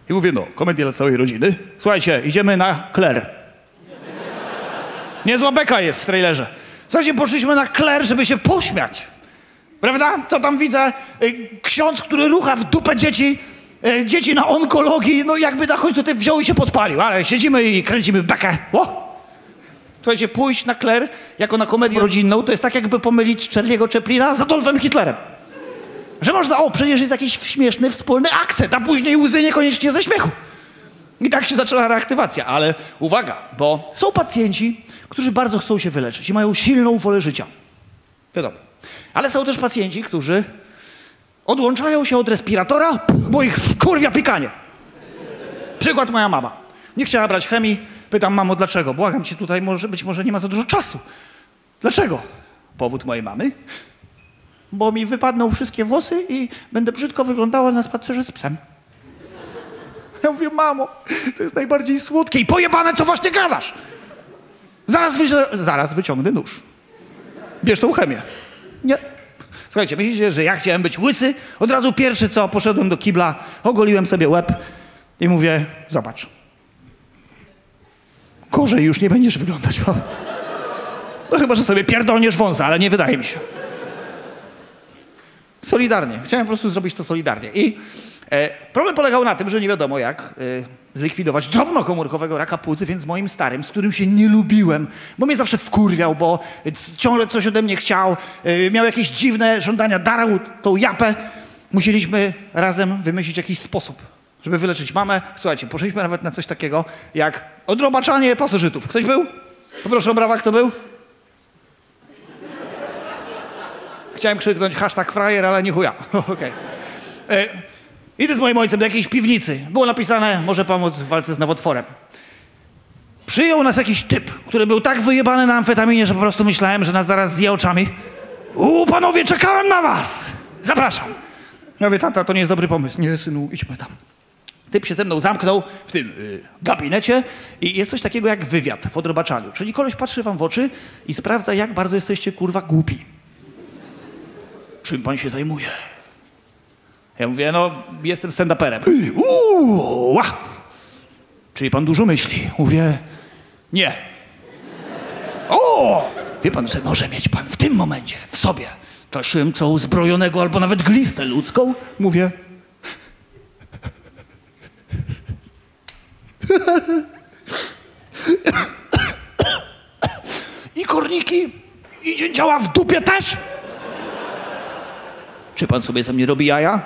i mówię, no, komedia dla całej rodziny. Słuchajcie, idziemy na Claire. Niezła beka jest w trailerze. Słuchajcie, poszliśmy na Claire, żeby się pośmiać. Prawda? Co tam widzę? Ksiądz, który rucha w dupę dzieci, dzieci na onkologii, no jakby na końcu ty wziął i się podpalił, ale siedzimy i kręcimy bekę. Słuchajcie, pójść na Claire jako na komedię rodzinną, to jest tak jakby pomylić Charlie'ego Chaplina z Adolfem Hitlerem. Że można, przecież jest jakiś śmieszny, wspólny akcent, a później łzy niekoniecznie ze śmiechu. I tak się zaczęła reaktywacja, ale uwaga, bo są pacjenci, którzy bardzo chcą się wyleczyć i mają silną wolę życia. Wiadomo. Ale są też pacjenci, którzy odłączają się od respiratora, bo ich wkurwia pikanie. Przykład moja mama. Nie chciała brać chemii. Pytam, mamo, dlaczego? Błagam cię, tutaj być może nie ma za dużo czasu. Dlaczego? Powód mojej mamy? Bo mi wypadną wszystkie włosy i będę brzydko wyglądała na spacerze z psem. Ja mówię, mamo, to jest najbardziej słodkie i pojebane, co właśnie gadasz. Zaraz wyciągnę nóż. Bierz tą chemię. Nie. Słuchajcie, myślicie, że ja chciałem być łysy? Od razu pierwszy co, poszedłem do kibla, ogoliłem sobie łeb i mówię, zobacz. Gorzej już nie będziesz wyglądać, mamo. No chyba, że sobie pierdolniesz wąsa, ale nie wydaje mi się. Solidarnie. Chciałem po prostu zrobić to solidarnie. I problem polegał na tym, że nie wiadomo jak zlikwidować drobnokomórkowego raka płucy, więc moim starym, z którym się nie lubiłem, bo mnie zawsze wkurwiał, bo ciągle coś ode mnie chciał, miał jakieś dziwne żądania, darł tą japę. Musieliśmy razem wymyślić jakiś sposób, żeby wyleczyć mamę. Słuchajcie, poszliśmy nawet na coś takiego jak odrobaczanie pasożytów. Ktoś był? Poproszę o brawa, kto był? Chciałem krzyknąć hashtag frajer, ale nie chuja. Okej. Idę z moim ojcem do jakiejś piwnicy. Było napisane, może pomóc w walce z nowotworem. Przyjął nas jakiś typ, który był tak wyjebany na amfetaminie, że po prostu myślałem, że nas zaraz zje oczami. Panowie, czekałem na was! Zapraszam. Ja mówię, tata, to nie jest dobry pomysł. Nie, synu, idźmy tam. Typ się ze mną zamknął w tym gabinecie i jest coś takiego jak wywiad w odrobaczaniu. Czyli koleś patrzy wam w oczy i sprawdza, jak bardzo jesteście, kurwa, głupi. Czym pan się zajmuje? Ja mówię, no, jestem stand-uperem. Czyli pan dużo myśli? Mówię, nie. O! Wie pan, że może mieć pan w tym momencie w sobie taszymca uzbrojonego albo nawet glistę ludzką? Mówię. I korniki, i dzięcioła w dupie też? Czy pan sobie ze mnie robi jaja?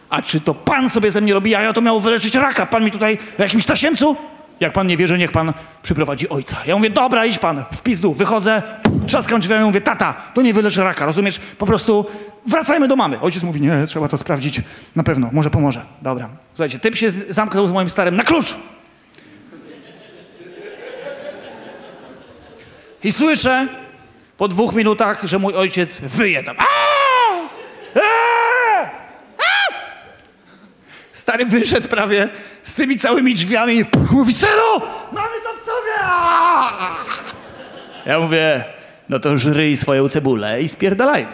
A czy to pan sobie ze mnie robi jaja, to miało wyleczyć raka. Pan mi tutaj o jakimś tasiemcu? Jak pan nie wierzy, niech pan przyprowadzi ojca. Ja mówię, dobra, idź pan, w pizdu. Wychodzę, trzaskam drzwiami, mówię, tata, to nie wyleczy raka, rozumiesz? Po prostu wracajmy do mamy. Ojciec mówi, nie, trzeba to sprawdzić. Na pewno, może pomoże. Dobra. Słuchajcie, typ się zamknął z moim starym na klucz. I słyszę po 2 minutach, że mój ojciec wyje tam. Stary wyszedł prawie z tymi całymi drzwiami i mówi, synu, mamy to w sobie! Ja mówię, no to żryj swoją cebulę i spierdalajmy.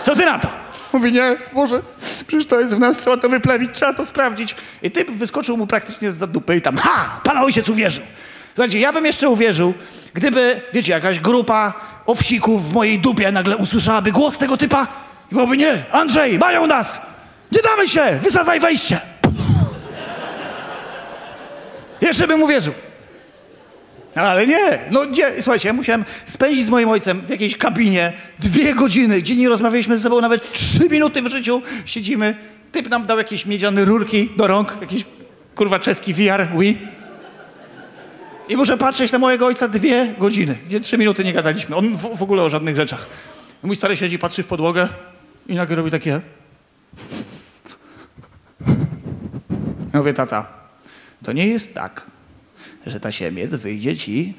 Co ty na to? Mówi, nie, może, przecież to jest w nas, trzeba to wyplewić, trzeba to sprawdzić. I typ wyskoczył mu praktycznie zza dupy i tam, pan ojciec uwierzył. Słuchajcie, ja bym jeszcze uwierzył, gdyby, wiecie, jakaś grupa owsików w mojej dupie nagle usłyszałaby głos tego typa i byłoby, nie, Andrzej, mają nas! Nie damy się! Wysadzaj wejście! Jeszcze bym uwierzył. Ale nie, no słuchajcie, ja musiałem spędzić z moim ojcem w jakiejś kabinie 2 godziny, gdzie nie rozmawialiśmy ze sobą nawet 3 minuty w życiu. Siedzimy, typ nam dał jakieś miedziane rurki do rąk, jakiś kurwa czeski VR, Wii. I muszę patrzeć na mojego ojca 2 godziny, gdzie 3 minuty nie gadaliśmy. On w ogóle o żadnych rzeczach. I mój stary siedzi, patrzy w podłogę i nagle robi takie... Ja mówię, tata, to nie jest tak, że tasiemiec wyjdzie ci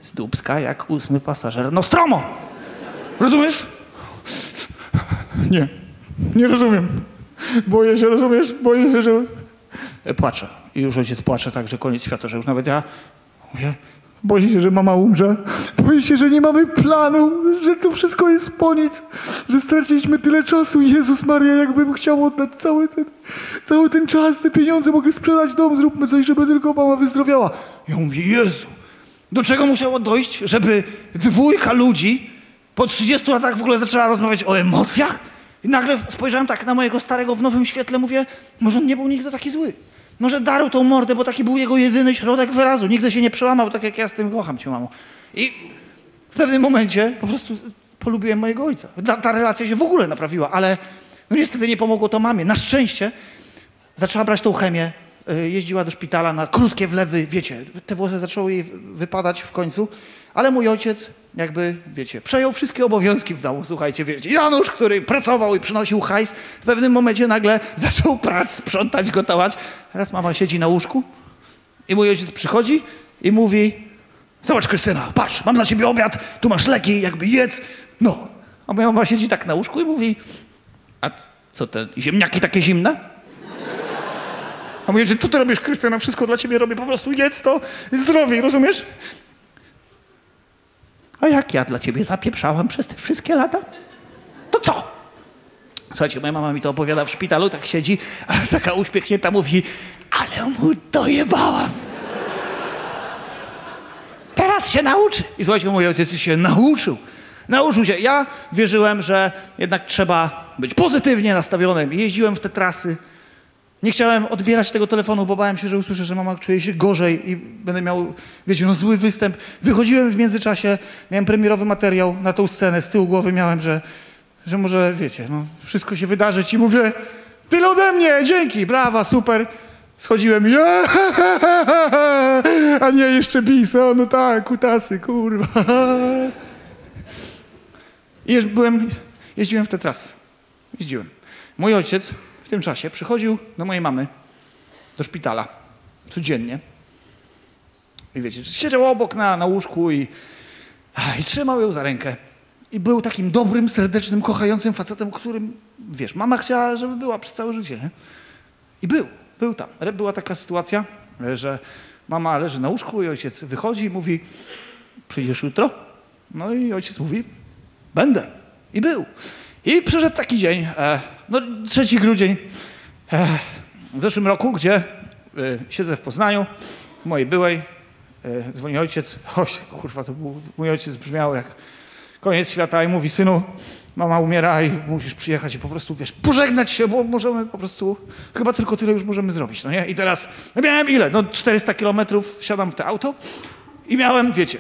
z dupska jak 8. pasażer Nostromo. Rozumiesz? Nie rozumiem. Boję się, rozumiesz? Boję się, że... Płaczę. I już ojciec płacze tak, że koniec świata, że już nawet ja mówię, boję się, że mama umrze. Boję się, że nie mamy planu, że to wszystko jest po nic, że straciliśmy tyle czasu. Jezus Maria, jakbym chciał oddać cały ten czas, te pieniądze, mogę sprzedać dom, zróbmy coś, żeby tylko mama wyzdrowiała. Ja mówię, Jezu, do czego musiało dojść, żeby 2 ludzi po 30 latach w ogóle zaczęła rozmawiać o emocjach? I nagle spojrzałem tak na mojego starego w nowym świetle, mówię, może on nie był nigdy taki zły. Może darł tą mordę, bo taki był jego jedyny środek wyrazu. Nigdy się nie przełamał, tak jak ja z tym kocham cię, mamo. I w pewnym momencie po prostu polubiłem mojego ojca. Ta relacja się w ogóle naprawiła, ale no niestety nie pomogło to mamie. Na szczęście zaczęła brać tą chemię, jeździła do szpitala na krótkie wlewy, wiecie, te włosy zaczęły jej wypadać w końcu, ale mój ojciec jakby, wiecie, przejął wszystkie obowiązki w domu, słuchajcie, wiecie. Janusz, który pracował i przynosił hajs, w pewnym momencie nagle zaczął prać, sprzątać, gotować. Teraz mama siedzi na łóżku i mój ojciec przychodzi i mówi, zobacz, Krystyna, patrz, mam dla ciebie obiad, tu masz leki, jakby jedz. No, a moja mama siedzi tak na łóżku i mówi, a co, te ziemniaki takie zimne? A mówię, że co ty robisz, Krystyna, wszystko dla ciebie robię, po prostu jedz to, zdrowiej, rozumiesz? A jak ja dla ciebie zapieprzałam przez te wszystkie lata? To co? Słuchajcie, moja mama mi to opowiada w szpitalu, tak siedzi, a taka uśmiechnięta mówi, ale mu dojebałam. Teraz się nauczy. I słuchajcie, mój ojciec się nauczył. Nauczył się. Ja wierzyłem, że jednak trzeba być pozytywnie nastawionym. Jeździłem w te trasy. Nie chciałem odbierać tego telefonu, bo bałem się, że usłyszę, że mama czuje się gorzej i będę miał, wiecie, no zły występ. Wychodziłem w międzyczasie, miałem premierowy materiał na tą scenę. Z tyłu głowy miałem, że może, wiecie, no wszystko się wydarzyć i mówię, tyle ode mnie, dzięki, brawa, super. Schodziłem i a nie, jeszcze bis, o no tak, kutasy, kurwa. I jeździłem w te trasy. Jeździłem. Mój ojciec w tym czasie przychodził do mojej mamy do szpitala codziennie. I wiecie, siedział obok na łóżku i trzymał ją za rękę. I był takim dobrym, serdecznym, kochającym facetem, którym, wiesz, mama chciała, żeby była przez całe życie, nie? I był. Był tam. Była taka sytuacja, że mama leży na łóżku i ojciec wychodzi i mówi, przyjdziesz jutro? No i ojciec mówi, będę. I był. I przyszedł taki dzień, 3 grudzień w zeszłym roku, gdzie siedzę w Poznaniu, w mojej byłej, dzwoni ojciec, oj kurwa, to był, mój ojciec brzmiał jak koniec świata i mówi, synu, mama umiera i musisz przyjechać i po prostu, wiesz, pożegnać się, bo możemy po prostu, chyba tylko tyle już możemy zrobić, no nie? I teraz, miałem ile? 400 kilometrów, wsiadam w to auto i miałem, wiecie,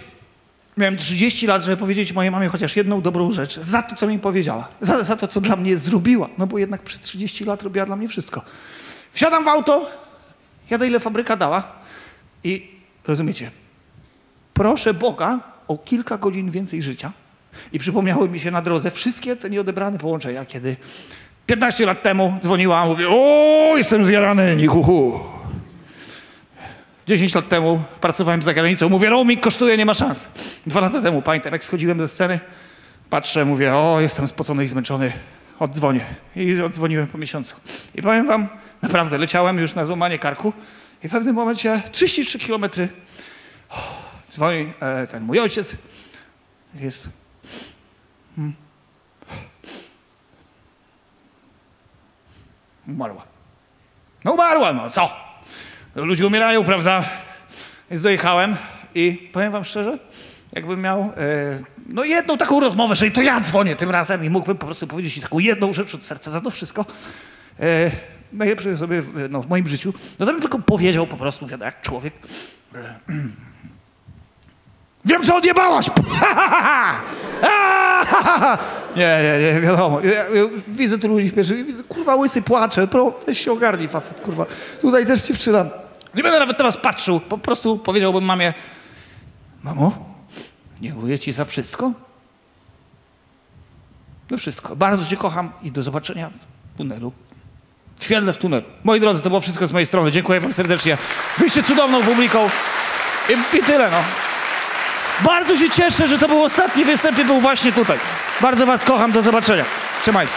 miałem 30 lat, żeby powiedzieć mojej mamie chociaż jedną dobrą rzecz za to, co mi powiedziała, za to, co dla mnie zrobiła, no bo jednak przez 30 lat robiła dla mnie wszystko. Wsiadam w auto, jadę ile fabryka dała i rozumiecie, proszę Boga o kilka godzin więcej życia i przypomniały mi się na drodze wszystkie te nieodebrane połączenia, kiedy 15 lat temu dzwoniła, mówi, o, jestem zjarany, nichuchu. 10 lat temu pracowałem za granicą, mówię, roaming kosztuje, nie ma szans. 2 lata temu, pamiętam, jak schodziłem ze sceny, patrzę, mówię, o, jestem spocony i zmęczony, oddzwonię. I oddzwoniłem po miesiącu. I powiem wam, naprawdę, leciałem już na złamanie karku i w pewnym momencie 33 kilometry dzwoni ten mój ojciec, jest... Umarła. No umarła, no co? Ludzie umierają, prawda? Więc dojechałem i powiem wam szczerze, jakbym miał no jedną taką rozmowę, że to ja dzwonię tym razem i mógłbym po prostu powiedzieć taką jedną rzecz od serca za to wszystko, najlepsze sobie w moim życiu, no to bym tylko powiedział po prostu, jak człowiek, wiem, co odjebałaś! Nie, wiadomo. Ja widzę tu ludzi w pierwszym, widzę, kurwa, łysy płacze, weź się ogarnij, facet, kurwa. Tutaj też dziewczyna. Nie będę nawet na was patrzył, po prostu powiedziałbym mamie, mamo, dziękuję ci za wszystko. No wszystko. Bardzo cię kocham i do zobaczenia w tunelu. W świetle w tunelu. Moi drodzy, to było wszystko z mojej strony. Dziękuję wam serdecznie. Byliście cudowną publiką. I tyle, no. Bardzo się cieszę, że to był ostatni występ i był właśnie tutaj. Bardzo was kocham, do zobaczenia. Trzymajcie.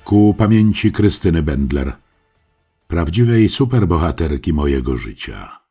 Ku pamięci Krystyny Bendler, prawdziwej superbohaterki mojego życia.